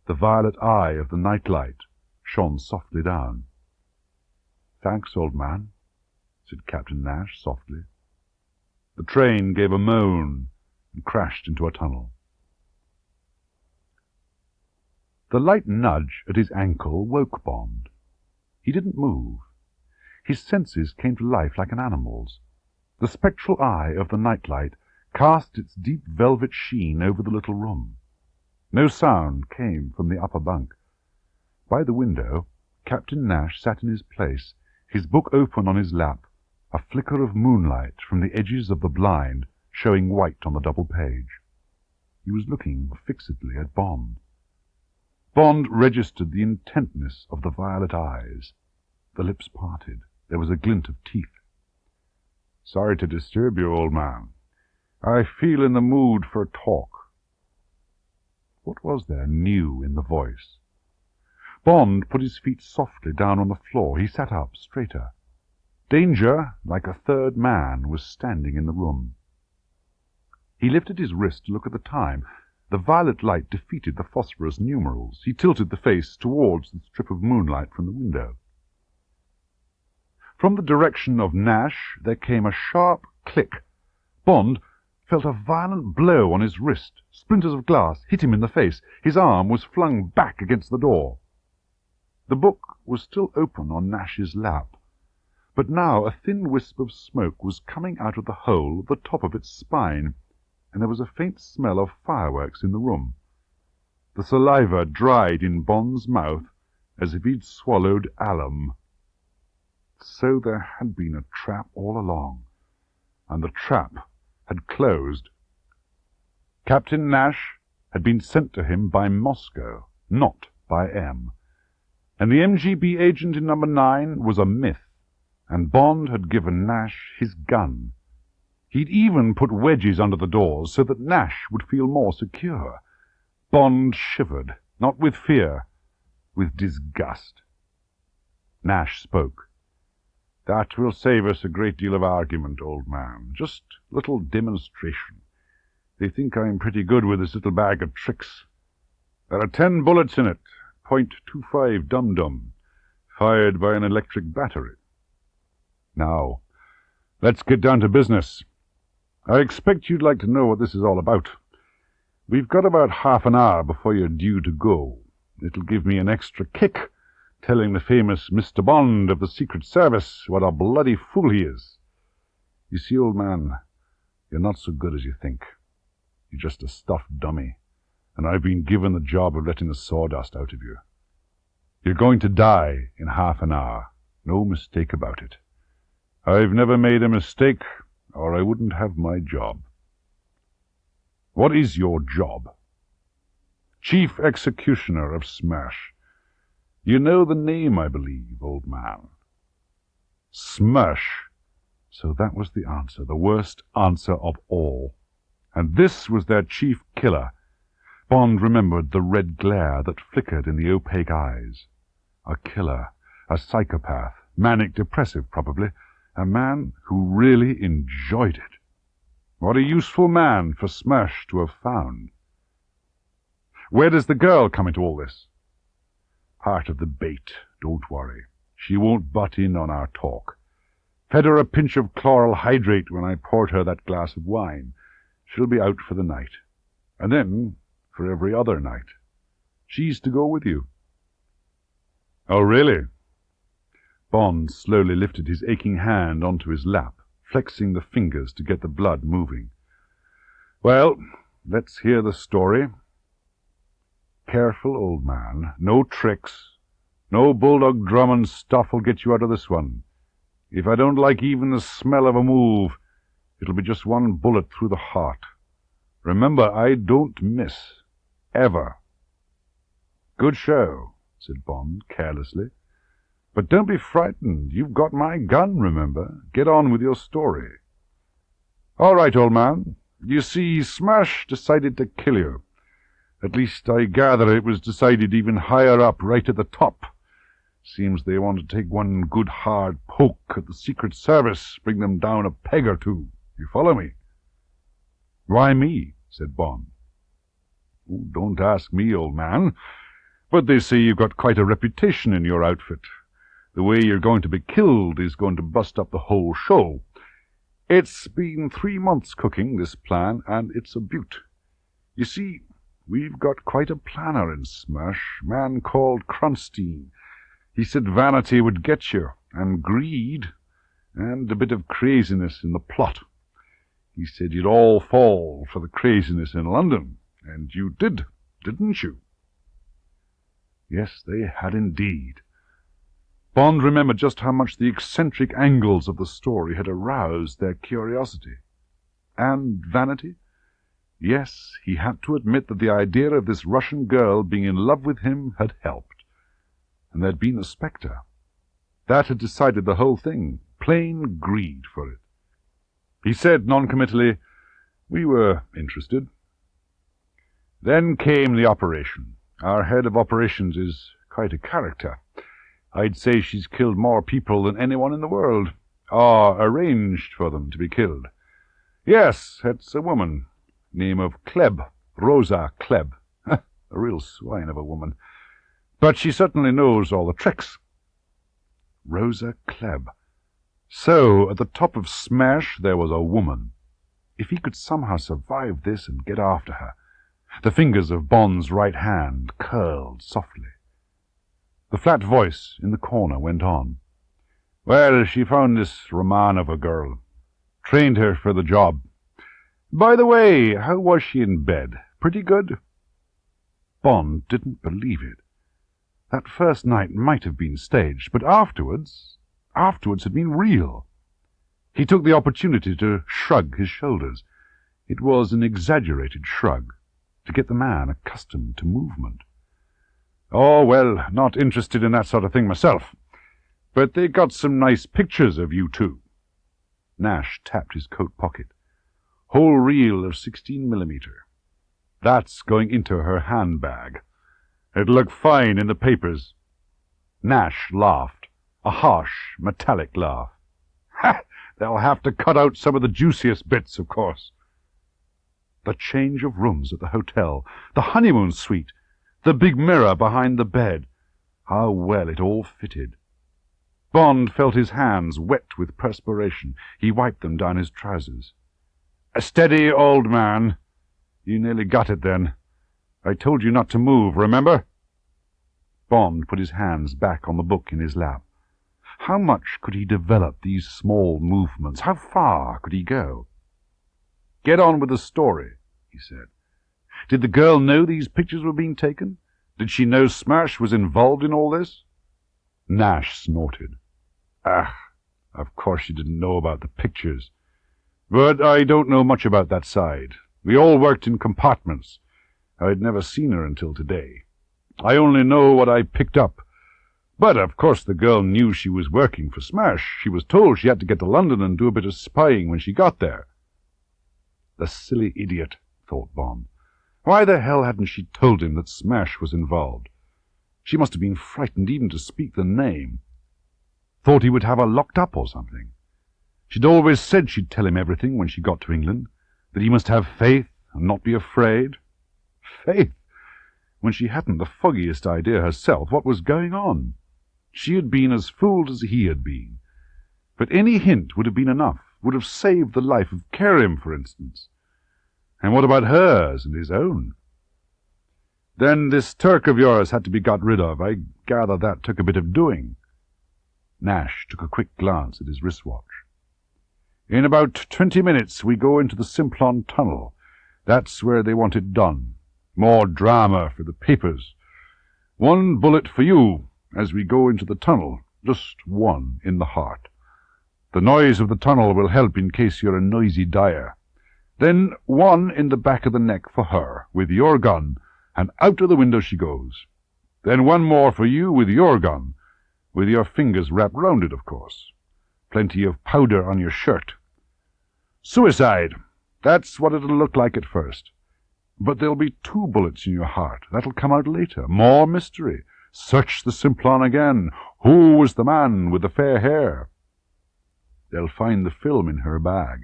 The violet eye of the night light shone softly down. "Thanks, old man," said Captain Nash softly. The train gave a moan and crashed into a tunnel. The light nudge at his ankle woke Bond. He didn't move. His senses came to life like an animal's. The spectral eye of the nightlight cast its deep velvet sheen over the little room. No sound came from the upper bunk. By the window, Captain Nash sat in his place, his book open on his lap, a flicker of moonlight from the edges of the blind showing white on the double page. He was looking fixedly at Bond. Bond registered the intentness of the violet eyes. The lips parted. There was a glint of teeth. "Sorry to disturb you, old man. I feel in the mood for a talk." What was there new in the voice? Bond put his feet softly down on the floor. He sat up, straighter. Danger, like a third man, was standing in the room. He lifted his wrist to look at the time. The violet light defeated the phosphorus numerals. He tilted the face towards the strip of moonlight from the window. From the direction of Nash there came a sharp click. Bond felt a violent blow on his wrist. Splinters of glass hit him in the face. His arm was flung back against the door. The book was still open on Nash's lap, but now a thin wisp of smoke was coming out of the hole at the top of its spine, and there was a faint smell of fireworks in the room. The saliva dried in Bond's mouth as if he'd swallowed alum. So there had been a trap all along, and the trap had closed. Captain Nash had been sent to him by Moscow, not by M. And the MGB agent in number 9 was a myth, and Bond had given Nash his gun. He'd even put wedges under the doors so that Nash would feel more secure. Bond shivered, not with fear, with disgust. Nash spoke. "That will save us a great deal of argument, old man. Just a little demonstration. They think I'm pretty good with this little bag of tricks. There are 10 bullets in it, .25 dum-dum, fired by an electric battery. Now, let's get down to business. I expect you'd like to know what this is all about. We've got about half an hour before you're due to go. It'll give me an extra kick, telling the famous Mr. Bond of the Secret Service what a bloody fool he is. You see, old man, you're not so good as you think. You're just a stuffed dummy, and I've been given the job of letting the sawdust out of you. You're going to die in half an hour. No mistake about it. I've never made a mistake, or I wouldn't have my job." "What is your job?" "Chief Executioner of Smash. You know the name, I believe, old man." Smash. So that was the answer, the worst answer of all. And this was their chief killer. Bond remembered the red glare that flickered in the opaque eyes. A killer, a psychopath, manic-depressive probably, a man who really enjoyed it. What a useful man for Smash to have found. "Where does the girl come into all this?" "Part of the bait, don't worry. She won't butt in on our talk. Fed her a pinch of chloral hydrate when I poured her that glass of wine. She'll be out for the night. And then for every other night. She's to go with you." "Oh, really?" Bond slowly lifted his aching hand onto his lap, flexing the fingers to get the blood moving. "Well, let's hear the story. Careful, old man. No tricks. No Bulldog Drummond stuff will get you out of this one. If I don't like even the smell of a move, it'll be just one bullet through the heart. Remember, I don't miss. Ever." "Good show," said Bond carelessly. "But don't be frightened. You've got my gun, remember. Get on with your story." "All right, old man. You see, Smash decided to kill you. At least I gather it was decided even higher up, right at the top. Seems they want to take one good hard poke at the Secret Service, bring them down a peg or two. You follow me?" "Why me?" said Bond. "Oh, don't ask me, old man. But they say you've got quite a reputation in your outfit. The way you're going to be killed is going to bust up the whole show. It's been 3 months cooking, this plan, and it's a beaut. You see, we've got quite a planner in Smash, man called Kronstein. He said vanity would get you, and greed, and a bit of craziness in the plot. He said you'd all fall for the craziness in London, and you did, didn't you?" Yes, they had indeed. Bond remembered just how much the eccentric angles of the story had aroused their curiosity. And vanity? Yes, he had to admit that the idea of this Russian girl being in love with him had helped. And there'd been the spectre. That had decided the whole thing. Plain greed for it. He said noncommittally, "We were interested." Then came the operation. Our head of operations is quite a character. I'd say she's killed more people than anyone in the world, or arranged for them to be killed. Yes, it's a woman. Name of Klebb, Rosa Klebb. A real swine of a woman. But she certainly knows all the tricks. Rosa Klebb. So, at the top of Smash there was a woman. If he could somehow survive this and get after her. The fingers of Bond's right hand curled softly. The flat voice in the corner went on. Well, she found this Romanova girl. Trained her for the job. By the way, how was she in bed? Pretty good? Bond didn't believe it. That first night might have been staged, but afterwards had been real. He took the opportunity to shrug his shoulders. It was an exaggerated shrug, to get the man accustomed to movement. Oh, well, not interested in that sort of thing myself. But they got some nice pictures of you two. Nash tapped his coat pocket. Whole reel of 16mm. That's going into her handbag. It'll look fine in the papers. Nash laughed, a harsh, metallic laugh. Ha! They'll have to cut out some of the juiciest bits, of course. The change of rooms at the hotel, the honeymoon suite, the big mirror behind the bed. How well it all fitted. Bond felt his hands wet with perspiration. He wiped them down his trousers. A steady, old man. You nearly got it then. I told you not to move, remember? Bond put his hands back on the book in his lap. How much could he develop these small movements? How far could he go? Get on with the story, he said. Did the girl know these pictures were being taken? Did she know Smash was involved in all this? Nash snorted. Of course she didn't know about the pictures. But I don't know much about that side. We all worked in compartments. I'd never seen her until today. I only know what I picked up. But, of course, the girl knew she was working for Smash. She was told she had to get to London and do a bit of spying when she got there. The silly idiot, thought Bond. Why the hell hadn't she told him that Smash was involved? She must have been frightened even to speak the name. Thought he would have her locked up or something. She'd always said she'd tell him everything when she got to England, that he must have faith and not be afraid. Faith? When she hadn't the foggiest idea herself what was going on. She had been as fooled as he had been. But any hint would have been enough, would have saved the life of Kerim, for instance. And what about hers and his own? Then this Turk of yours had to be got rid of. I gather that took a bit of doing. Nash took a quick glance at his wristwatch. In about 20 minutes we go into the Simplon tunnel. That's where they want it done. More drama for the papers. 1 bullet for you as we go into the tunnel. Just 1 in the heart. The noise of the tunnel will help in case you're a noisy dyer. Then 1 in the back of the neck for her, with your gun, and out of the window she goes. Then 1 more for you with your gun, with your fingers wrapped round it, of course. Plenty of powder on your shirt. Suicide. That's what it'll look like at first. But there'll be 2 bullets in your heart. That'll come out later. More mystery. Search the Simplon again. Who was the man with the fair hair? They'll find the film in her bag.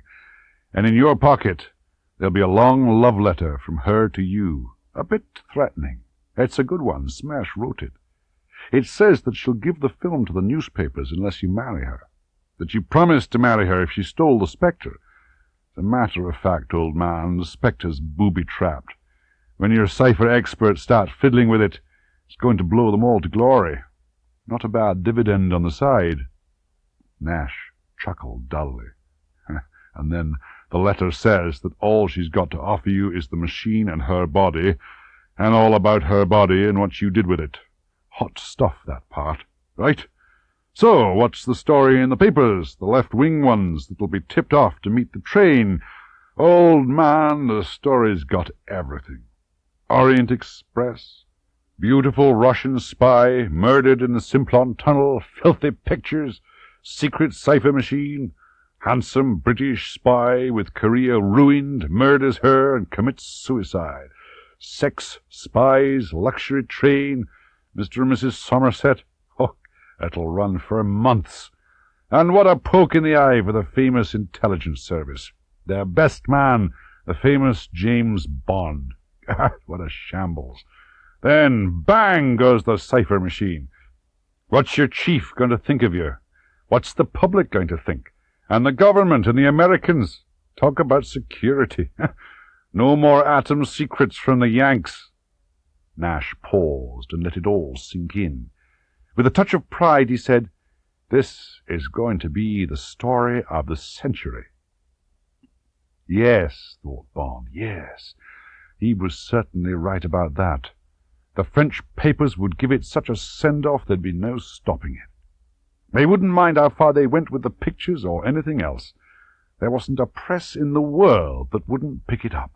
And in your pocket there'll be a long love letter from her to you. A bit threatening. It's a good one. Smash wrote it. It says that she'll give the film to the newspapers unless you marry her. That you promised to marry her if she stole the Spectre. As a matter of fact, old man, the Spectre's booby-trapped. When your cipher experts start fiddling with it, it's going to blow them all to glory. Not a bad dividend on the side. Nash chuckled dully. And then the letter says that all she's got to offer you is the machine and her body, and all about her body and what you did with it. Hot stuff, that part. Right? So, what's the story in the papers, the left-wing ones that'll be tipped off to meet the train? Old man, the story's got everything. Orient Express, beautiful Russian spy murdered in the Simplon tunnel, filthy pictures, secret cipher machine, handsome British spy with career ruined, murders her and commits suicide. Sex, spies, luxury train, Mr. and Mrs. Somerset. Oh, it'll run for months. And what a poke in the eye for the famous intelligence service. Their best man, the famous James Bond. What a shambles. Then, bang, goes the cipher machine. What's your chief going to think of you? What's the public going to think? And the government and the Americans? Talk about security. No more atom secrets from the Yanks. Nash paused and let it all sink in. With a touch of pride he said, "This is going to be the story of the century." Yes, thought Bond, yes. He was certainly right about that. The French papers would give it such a send-off there'd be no stopping it. They wouldn't mind how far they went with the pictures or anything else. There wasn't a press in the world that wouldn't pick it up.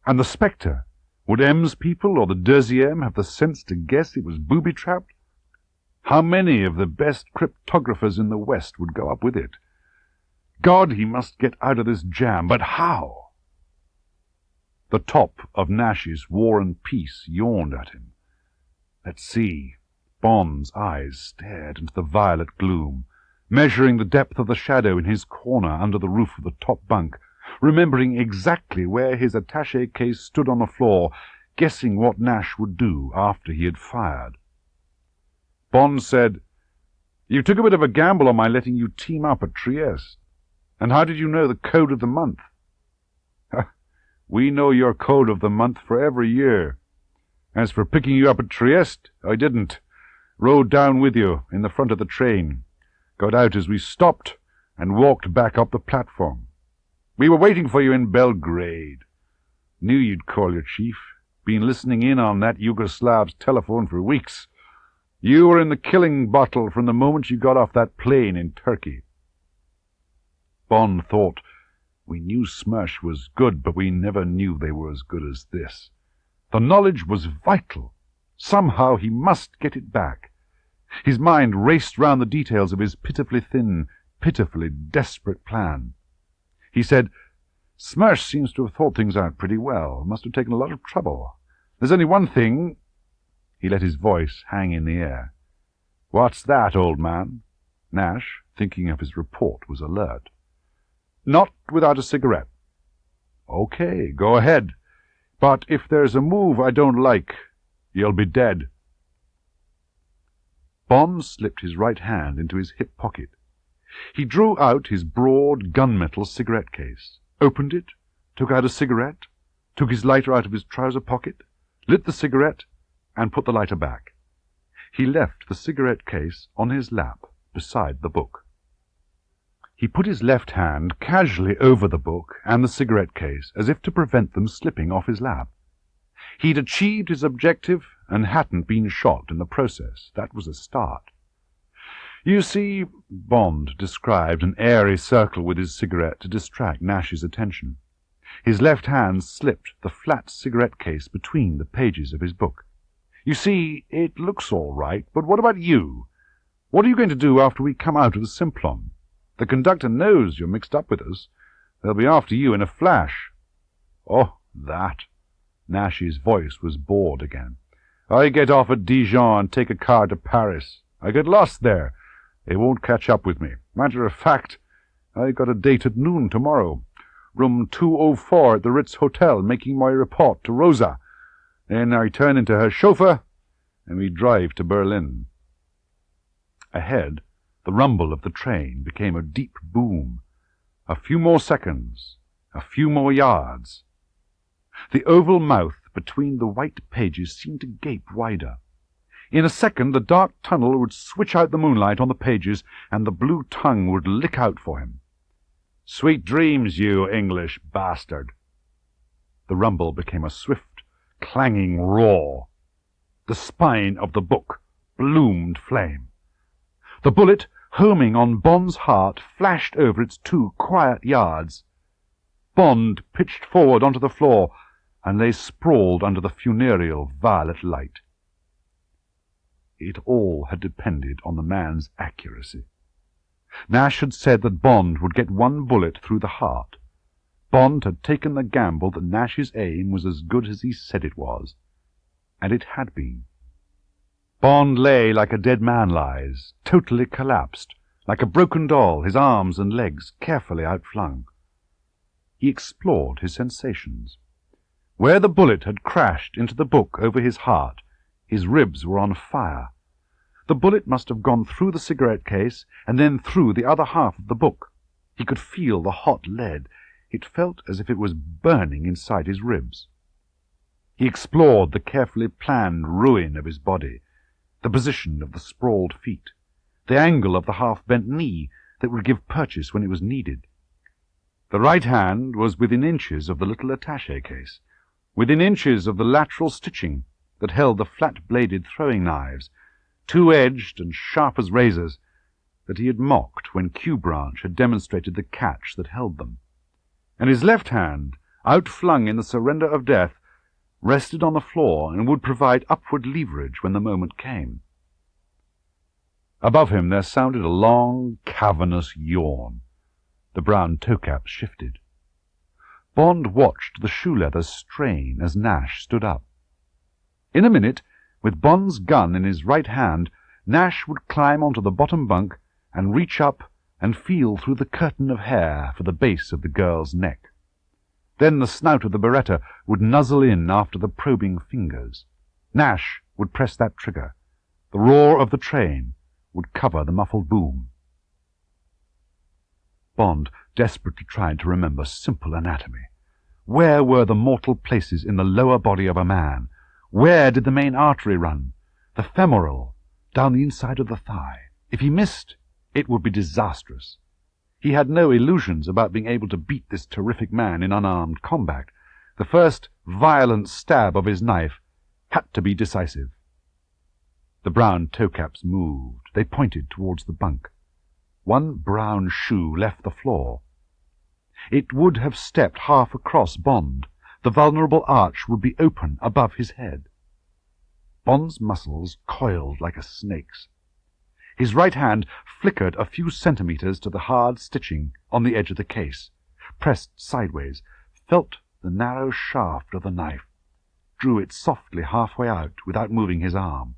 And the Spectre, would M's people or the Deuxième have the sense to guess it was booby-trapped? How many of the best cryptographers in the West would go up with it? God, he must get out of this jam, but how? The top of Nash's War and Peace yawned at him. Let's see. Bond's eyes stared into the violet gloom, measuring the depth of the shadow in his corner under the roof of the top bunk, remembering exactly where his attaché case stood on the floor, guessing what Nash would do after he had fired. Bond said, "You took a bit of a gamble on my letting you team up at Trieste. And how did you know the code of the month?" "We know your code of the month for every year. As for picking you up at Trieste, I didn't. Rode down with you in the front of the train, got out as we stopped, and walked back up the platform. We were waiting for you in Belgrade. Knew you'd call your chief. Been listening in on that Yugoslav's telephone for weeks. You were in the killing bottle from the moment you got off that plane in Turkey." Bond thought, we knew Smersh was good, but we never knew they were as good as this. The knowledge was vital. Somehow he must get it back. His mind raced round the details of his pitifully thin, pitifully desperate plan. He said, "Smersh seems to have thought things out pretty well. Must have taken a lot of trouble. There's only one thing—" He let his voice hang in the air. "What's that, old man?" Nash, thinking of his report, was alert. "Not without a cigarette." "Okay, go ahead. But if there's a move I don't like, you'll be dead." Bond slipped his right hand into his hip pocket. He drew out his broad gunmetal cigarette case, opened it, took out a cigarette, took his lighter out of his trouser pocket, lit the cigarette, and put the lighter back. He left the cigarette case on his lap beside the book. He put his left hand casually over the book and the cigarette case, as if to prevent them slipping off his lap. He'd achieved his objective and hadn't been shot in the process. That was a start. You see, Bond described an airy circle with his cigarette to distract Nash's attention. His left hand slipped the flat cigarette case between the pages of his book. "You see, it looks all right, but what about you? What are you going to do after we come out of the Simplon? The conductor knows you're mixed up with us. They'll be after you in a flash." "Oh, that." Nash's voice was bored again. "I get off at Dijon and take a car to Paris. I get lost there. They won't catch up with me. Matter of fact, I got a date at noon tomorrow. Room 204 at the Ritz Hotel, making my report to Rosa. Then I turn into her chauffeur, and we drive to Berlin." Ahead, the rumble of the train became a deep boom. A few more seconds, a few more yards. The oval mouth between the white pages seemed to gape wider. In a second the dark tunnel would switch out the moonlight on the pages, and the blue tongue would lick out for him. "Sweet dreams, you English bastard." The rumble became a swift, clanging roar. The spine of the book bloomed flame. The bullet, homing on Bond's heart, flashed over its 2 quiet yards. Bond pitched forward onto the floor and lay sprawled under the funereal violet light. It all had depended on the man's accuracy. Nash had said that Bond would get 1 bullet through the heart. Bond had taken the gamble that Nash's aim was as good as he said it was. And it had been. Bond lay like a dead man lies, totally collapsed, like a broken doll, his arms and legs carefully outflung. He explored his sensations. Where the bullet had crashed into the book over his heart, his ribs were on fire. The bullet must have gone through the cigarette case and then through the other half of the book. He could feel the hot lead. It felt as if it was burning inside his ribs. He explored the carefully planned ruin of his body, the position of the sprawled feet, the angle of the half-bent knee that would give purchase when it was needed. The right hand was within inches of the little attaché case, within inches of the lateral stitching that held the flat-bladed throwing knives, 2-edged and sharp as razors, that he had mocked when Q Branch had demonstrated the catch that held them. And his left hand, outflung in the surrender of death, rested on the floor and would provide upward leverage when the moment came. Above him there sounded a long, cavernous yawn. The brown toe-caps shifted. Bond watched the shoe leather strain as Nash stood up. In a minute, with Bond's gun in his right hand, Nash would climb onto the bottom bunk and reach up and feel through the curtain of hair for the base of the girl's neck. Then the snout of the Beretta would nuzzle in after the probing fingers. Nash would press that trigger. The roar of the train would cover the muffled boom. Bond desperately tried to remember simple anatomy. Where were the mortal places in the lower body of a man? Where did the main artery run? The femoral, down the inside of the thigh. If he missed, it would be disastrous. He had no illusions about being able to beat this terrific man in unarmed combat. The first violent stab of his knife had to be decisive. The brown toe-caps moved. They pointed towards the bunk. 1 brown shoe left the floor. It would have stepped half across Bond. The vulnerable arch would be open above his head. Bond's muscles coiled like a snake's. His right hand flickered a few centimeters to the hard stitching on the edge of the case, pressed sideways, felt the narrow shaft of the knife, drew it softly halfway out without moving his arm.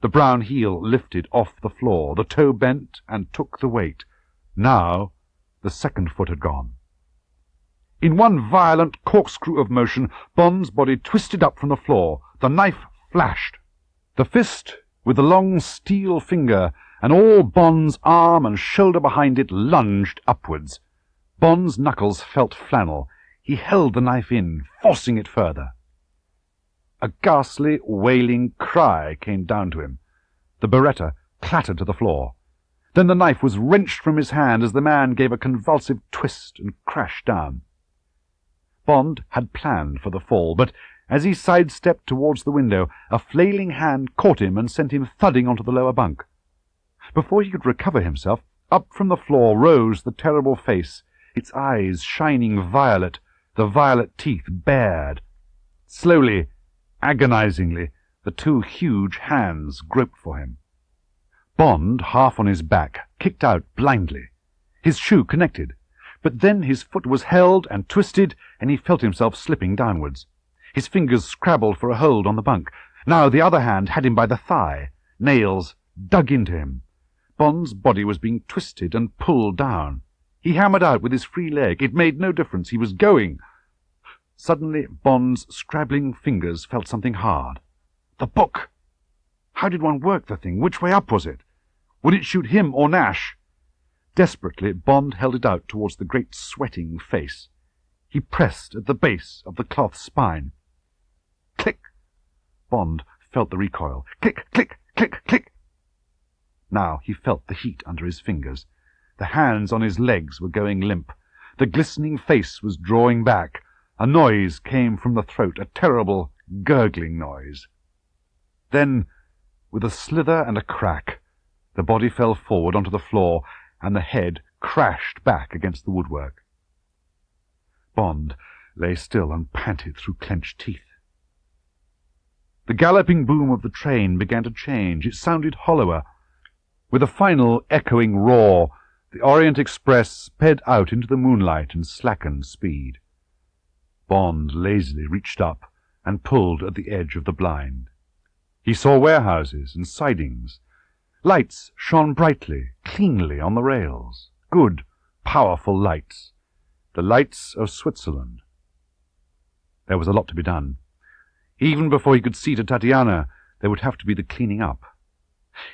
The brown heel lifted off the floor, the toe bent and took the weight. Now the second foot had gone. In one violent corkscrew of motion, Bond's body twisted up from the floor. The knife flashed. The fist, with the long steel finger, and all Bond's arm and shoulder behind it, lunged upwards. Bond's knuckles felt flannel. He held the knife in, forcing it further. A ghastly, wailing cry came down to him. The Beretta clattered to the floor. Then the knife was wrenched from his hand as the man gave a convulsive twist and crashed down. Bond had planned for the fall, but as he sidestepped towards the window, a flailing hand caught him and sent him thudding onto the lower bunk. Before he could recover himself, up from the floor rose the terrible face, its eyes shining violet, the violet teeth bared. Slowly, agonizingly, the 2 huge hands groped for him. Bond, half on his back, kicked out blindly. His shoe connected, but then his foot was held and twisted, and he felt himself slipping downwards. His fingers scrabbled for a hold on the bunk. Now the other hand had him by the thigh. Nails dug into him. Bond's body was being twisted and pulled down. He hammered out with his free leg. It made no difference. He was going. Suddenly Bond's scrabbling fingers felt something hard. The book! How did one work the thing? Which way up was it? Would it shoot him or Nash? Desperately, Bond held it out towards the great sweating face. He pressed at the base of the cloth spine. Click! Bond felt the recoil. Click, click, click, click! Now he felt the heat under his fingers. The hands on his legs were going limp. The glistening face was drawing back. A noise came from the throat, a terrible, gurgling noise. Then, with a slither and a crack, The body fell forward onto the floor, and the head crashed back against the woodwork. Bond lay still and panted through clenched teeth. The galloping boom of the train began to change. It sounded hollower. With a final echoing roar, the Orient Express sped out into the moonlight and slackened speed. Bond lazily reached up and pulled at the edge of the blind. He saw warehouses and sidings. Lights shone brightly, cleanly on the rails. Good, powerful lights. The lights of Switzerland. There was a lot to be done. Even before he could see to Tatiana, there would have to be the cleaning up.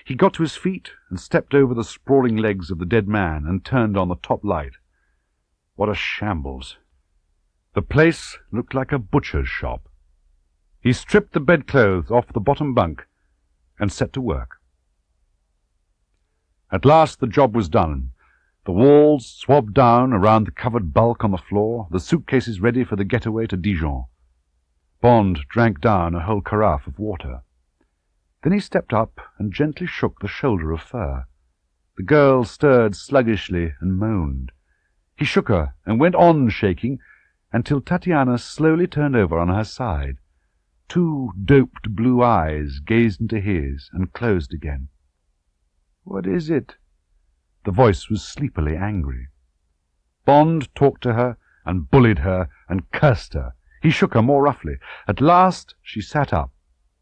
He got to his feet and stepped over the sprawling legs of the dead man and turned on the top light. What a shambles! The place looked like a butcher's shop. He stripped the bedclothes off the bottom bunk and set to work. At last the job was done. The walls swabbed down around the covered bulk on the floor, the suitcases ready for the getaway to Dijon. Bond drank down a whole carafe of water. Then he stepped up and gently shook the shoulder of fur. The girl stirred sluggishly and moaned. He shook her and went on shaking until Tatiana slowly turned over on her side. Two doped blue eyes gazed into his and closed again. "What is it?" The voice was sleepily angry. Bond talked to her and bullied her and cursed her. He shook her more roughly. At last she sat up.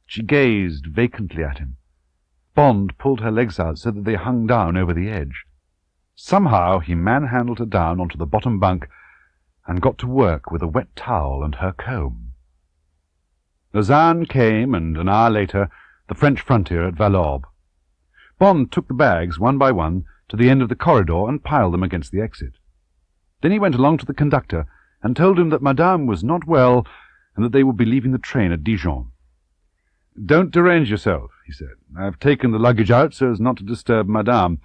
She gazed vacantly at him. Bond pulled her legs out so that they hung down over the edge. Somehow he manhandled her down onto the bottom bunk and got to work with a wet towel and her comb. Lausanne came, and an hour later the French frontier at Valorbe. Bond took the bags one by one to the end of the corridor and piled them against the exit. Then he went along to the conductor and told him that Madame was not well and that they would be leaving the train at Dijon. "Don't derange yourself," he said. "I've taken the luggage out so as not to disturb Madame.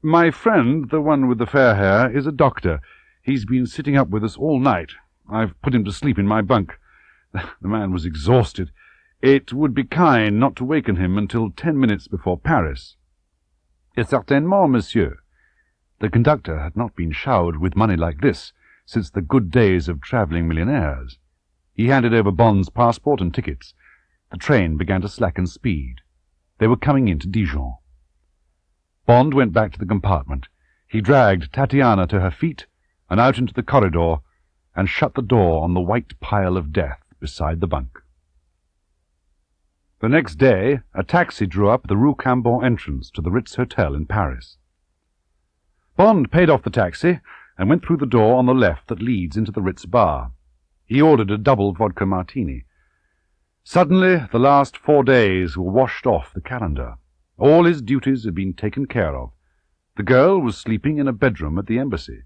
My friend, the one with the fair hair, is a doctor. He's been sitting up with us all night. I've put him to sleep in my bunk. The man was exhausted. It would be kind not to waken him until 10 minutes before Paris." "Certainement, monsieur." The conductor had not been showered with money like this since the good days of travelling millionaires. He handed over Bond's passport and tickets. The train began to slacken speed. They were coming into Dijon. Bond went back to the compartment. He dragged Tatiana to her feet and out into the corridor and shut the door on the white pile of death beside the bunk. The next day a taxi drew up at the Rue Cambon entrance to the Ritz Hotel in Paris. Bond paid off the taxi and went through the door on the left that leads into the Ritz bar. He ordered a double vodka martini. Suddenly the last 4 days were washed off the calendar. All his duties had been taken care of. The girl was sleeping in a bedroom at the embassy.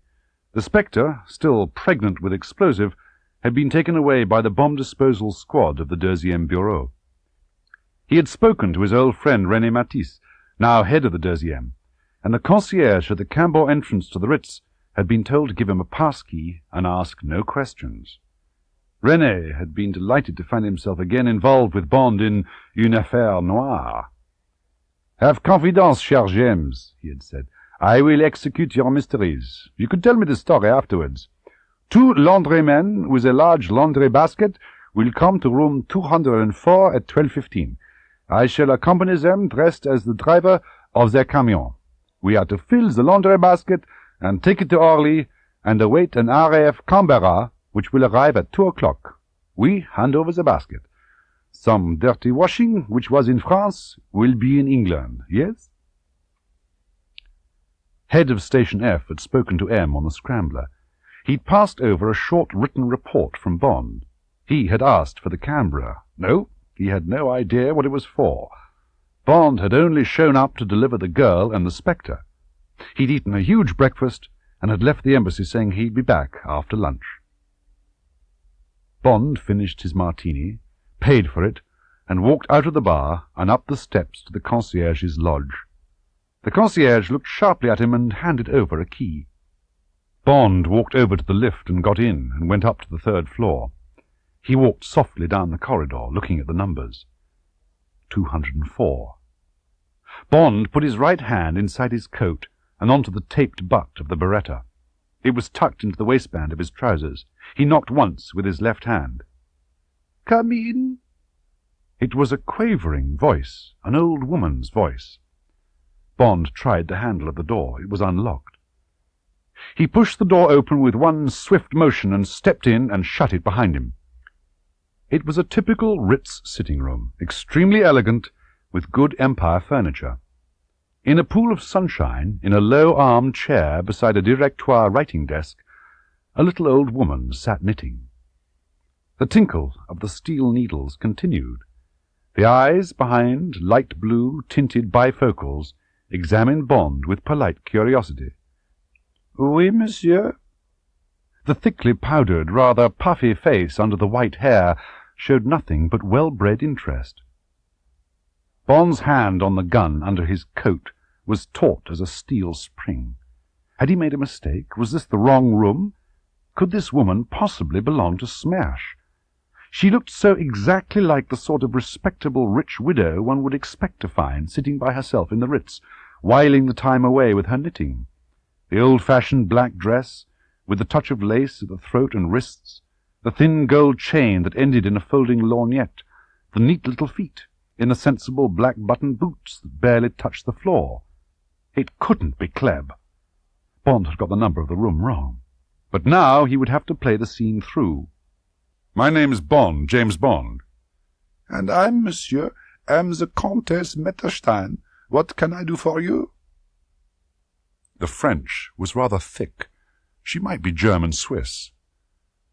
The Spectre, still pregnant with explosive, had been taken away by the bomb disposal squad of the 2e Bureau. He had spoken to his old friend René Matisse, now head of the 2e, and the concierge at the Cambon entrance to the Ritz had been told to give him a pass-key and ask no questions. René had been delighted to find himself again involved with Bond in une affaire noire. "Have confidence, cher James," he had said. "I will execute your mysteries. You could tell me the story afterwards. 2 laundrymen with a large laundry basket will come to room 204 at 12:15. I shall accompany them dressed as the driver of their camion. We are to fill the laundry basket and take it to Orly and await an RAF Canberra which will arrive at 2 o'clock. We hand over the basket. Some dirty washing, which was in France, will be in England, yes?" Head of Station F had spoken to M on the Scrambler. He'd passed over a short written report from Bond. He had asked for the Canberra. No, he had no idea what it was for. Bond had only shown up to deliver the girl and the Spectre. He'd eaten a huge breakfast and had left the embassy saying he'd be back after lunch. Bond finished his martini, paid for it, and walked out of the bar and up the steps to the concierge's lodge. The concierge looked sharply at him and handed over a key. Bond walked over to the lift and got in and went up to the 3rd floor. He walked softly down the corridor, looking at the numbers. 204. Bond put his right hand inside his coat and onto the taped butt of the beretta. It was tucked into the waistband of his trousers. He knocked once with his left hand. "Come in." It was a quavering voice, an old woman's voice. Bond tried the handle of the door. It was unlocked. He pushed the door open with one swift motion and stepped in and shut it behind him. It was a typical Ritz sitting room, extremely elegant, with good Empire furniture. In a pool of sunshine, in a low-armed chair beside a directoire writing desk, a little old woman sat knitting. The tinkle of the steel needles continued. The eyes behind light blue tinted bifocals examined Bond with polite curiosity. "Oui, monsieur." The thickly powdered, rather puffy face under the white hair showed nothing but well-bred interest. Bond's hand on the gun under his coat was taut as a steel spring. Had he made a mistake? Was this the wrong room? Could this woman possibly belong to Smash? She looked so exactly like the sort of respectable rich widow one would expect to find sitting by herself in the Ritz, whiling the time away with her knitting. The old-fashioned black dress, with the touch of lace at the throat and wrists, the thin gold chain that ended in a folding lorgnette, the neat little feet in the sensible black-buttoned boots that barely touched the floor. It couldn't be Klebb. Bond had got the number of the room wrong. But now he would have to play the scene through. "My name's Bond, James Bond." "And I, monsieur, am the Countess Metterstein. What can I do for you?" The French was rather thick. She might be German-Swiss.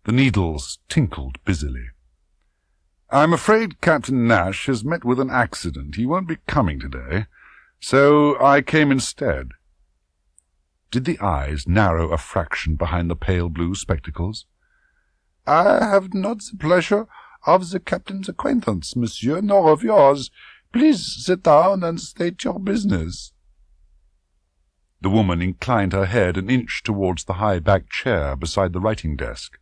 The needles tinkled busily. "I'm afraid Captain Nash has met with an accident. He won't be coming today, so I came instead." Did the eyes narrow a fraction behind the pale blue spectacles? "I have not the pleasure of the captain's acquaintance, monsieur, nor of yours. Please sit down and state your business." The woman inclined her head an inch towards the high-backed chair beside the writing desk.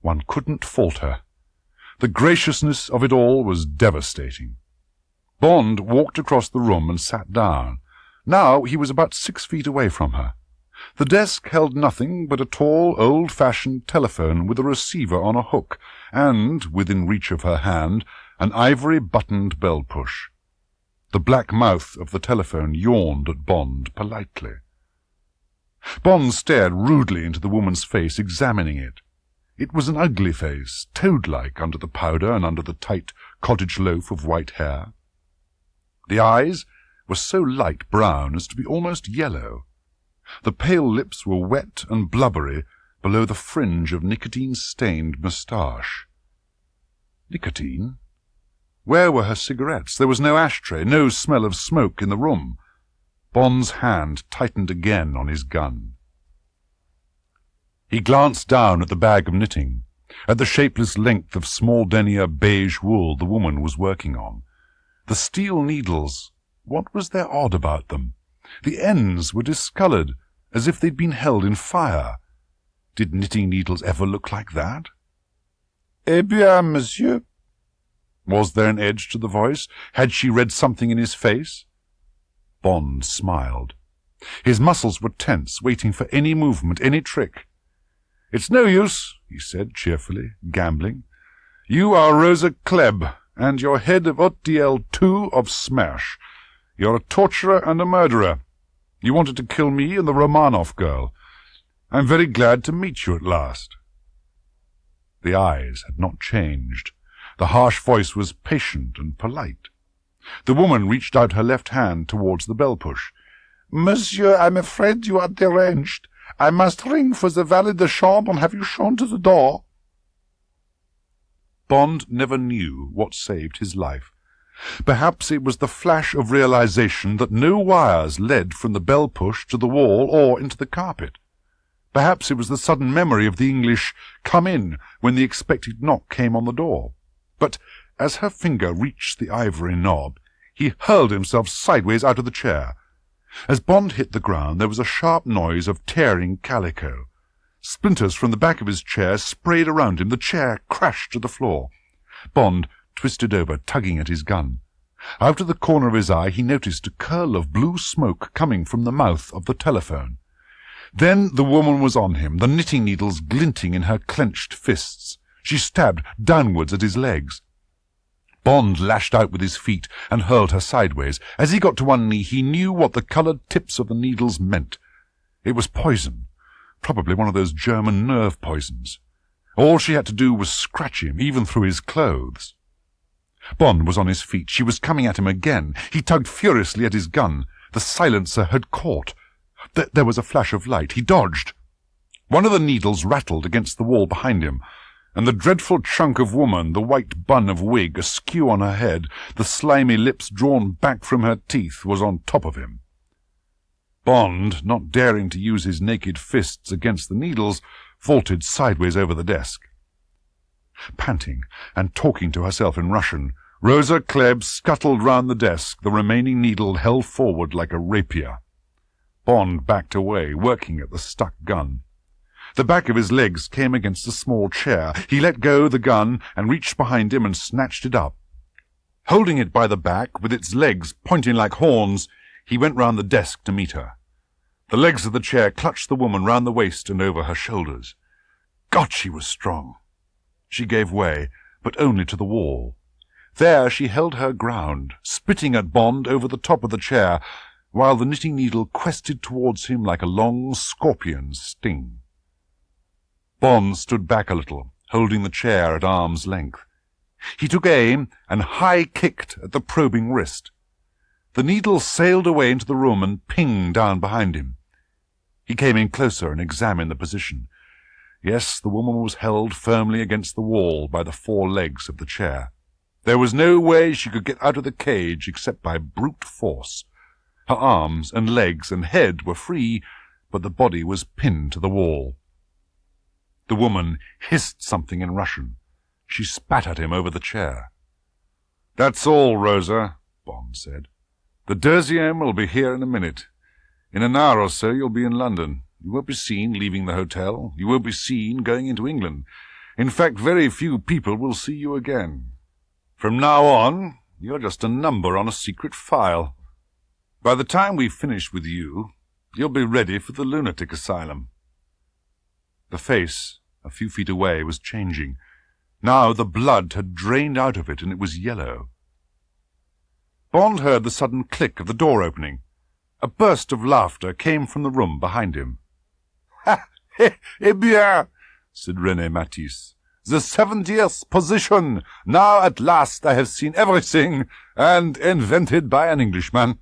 One couldn't fault her. The graciousness of it all was devastating. Bond walked across the room and sat down. Now he was about 6 feet away from her. The desk held nothing but a tall, old-fashioned telephone with a receiver on a hook, and, within reach of her hand, an ivory-buttoned bell-push. The black mouth of the telephone yawned at Bond politely. Bond stared rudely into the woman's face, examining it. It was an ugly face, toad-like under the powder and under the tight cottage loaf of white hair. The eyes were so light brown as to be almost yellow. The pale lips were wet and blubbery below the fringe of nicotine-stained moustache. Nicotine? Where were her cigarettes? There was no ashtray, no smell of smoke in the room. Bond's hand tightened again on his gun. He glanced down at the bag of knitting, at the shapeless length of small denier beige wool the woman was working on. The steel needles, what was there odd about them? The ends were discoloured, as if they'd been held in fire. Did knitting needles ever look like that? "Eh bien, monsieur." Was there an edge to the voice? Had she read something in his face? Bond smiled. His muscles were tense, waiting for any movement, any trick. "It's no use," he said cheerfully, gambling. "You are Rosa Klebb, and you're head of OTL 2 of Smash. You're a torturer and a murderer. You wanted to kill me and the Romanov girl. I'm very glad to meet you at last." The eyes had not changed. The harsh voice was patient and polite. The woman reached out her left hand towards the bell-push. "Monsieur, I'm afraid you are deranged. I must ring for the valet de chambre and have you shown to the door." Bond never knew what saved his life. Perhaps it was the flash of realization that no wires led from the bell-push to the wall or into the carpet. Perhaps it was the sudden memory of the English "come in" when the expected knock came on the door. But as her finger reached the ivory knob, he hurled himself sideways out of the chair. As Bond hit the ground, there was a sharp noise of tearing calico. Splinters from the back of his chair sprayed around him. The chair crashed to the floor. Bond twisted over, tugging at his gun. Out of the corner of his eye he noticed a curl of blue smoke coming from the mouth of the telephone. Then the woman was on him, the knitting needles glinting in her clenched fists. She stabbed downwards at his legs. Bond lashed out with his feet and hurled her sideways. As he got to one knee, he knew what the coloured tips of the needles meant. It was poison, probably one of those German nerve poisons. All she had to do was scratch him, even through his clothes. Bond was on his feet. She was coming at him again. He tugged furiously at his gun. The silencer had caught. There was a flash of light. He dodged. One of the needles rattled against the wall behind him, and the dreadful chunk of woman, the white bun of wig askew on her head, the slimy lips drawn back from her teeth, was on top of him. Bond, not daring to use his naked fists against the needles, vaulted sideways over the desk. Panting and talking to herself in Russian, Rosa Klebb scuttled round the desk, the remaining needle held forward like a rapier. Bond backed away, working at the stuck gun. The back of his legs came against a small chair. He let go the gun and reached behind him and snatched it up. Holding it by the back, with its legs pointing like horns, he went round the desk to meet her. The legs of the chair clutched the woman round the waist and over her shoulders. God, she was strong! She gave way, but only to the wall. There she held her ground, spitting at Bond over the top of the chair, while the knitting needle quested towards him like a long scorpion's sting. Bond stood back a little, holding the chair at arm's length. He took aim and high-kicked at the probing wrist. The needle sailed away into the room and pinged down behind him. He came in closer and examined the position. Yes, the woman was held firmly against the wall by the four legs of the chair. There was no way she could get out of the cage except by brute force. Her arms and legs and head were free, but the body was pinned to the wall. The woman hissed something in Russian. She spat at him over the chair. "That's all, Rosa," Bond said. "The deuxième will be here in a minute. In an hour or so you'll be in London. You won't be seen leaving the hotel. You won't be seen going into England. In fact, very few people will see you again. From now on, you're just a number on a secret file. By the time we've finished with you, you'll be ready for the lunatic asylum." The face, a few feet away, was changing. Now the blood had drained out of it, and it was yellow. Bond heard the sudden click of the door opening. A burst of laughter came from the room behind him. "Ha! Eh bien," said René Matisse. "The 70th position! Now at last I have seen everything, and invented by an Englishman."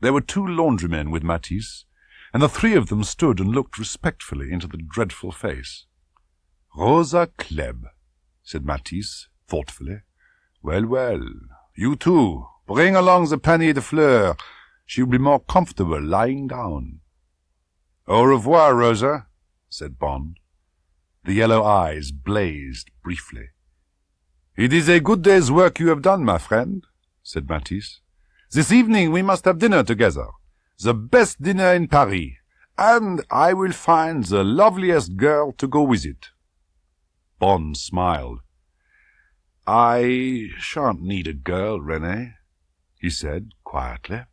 There were two laundrymen with Matisse, and the three of them stood and looked respectfully into the dreadful face. "Rosa Klebb," said Matisse, thoughtfully. "Well, well, you two, bring along the panier de fleurs. She will be more comfortable lying down." "Au revoir, Rosa," said Bond. The yellow eyes blazed briefly. "It is a good day's work you have done, my friend," said Matisse. "This evening we must have dinner together. The best dinner in Paris, and I will find the loveliest girl to go with it." Bond smiled. "I shan't need a girl, René," he said quietly.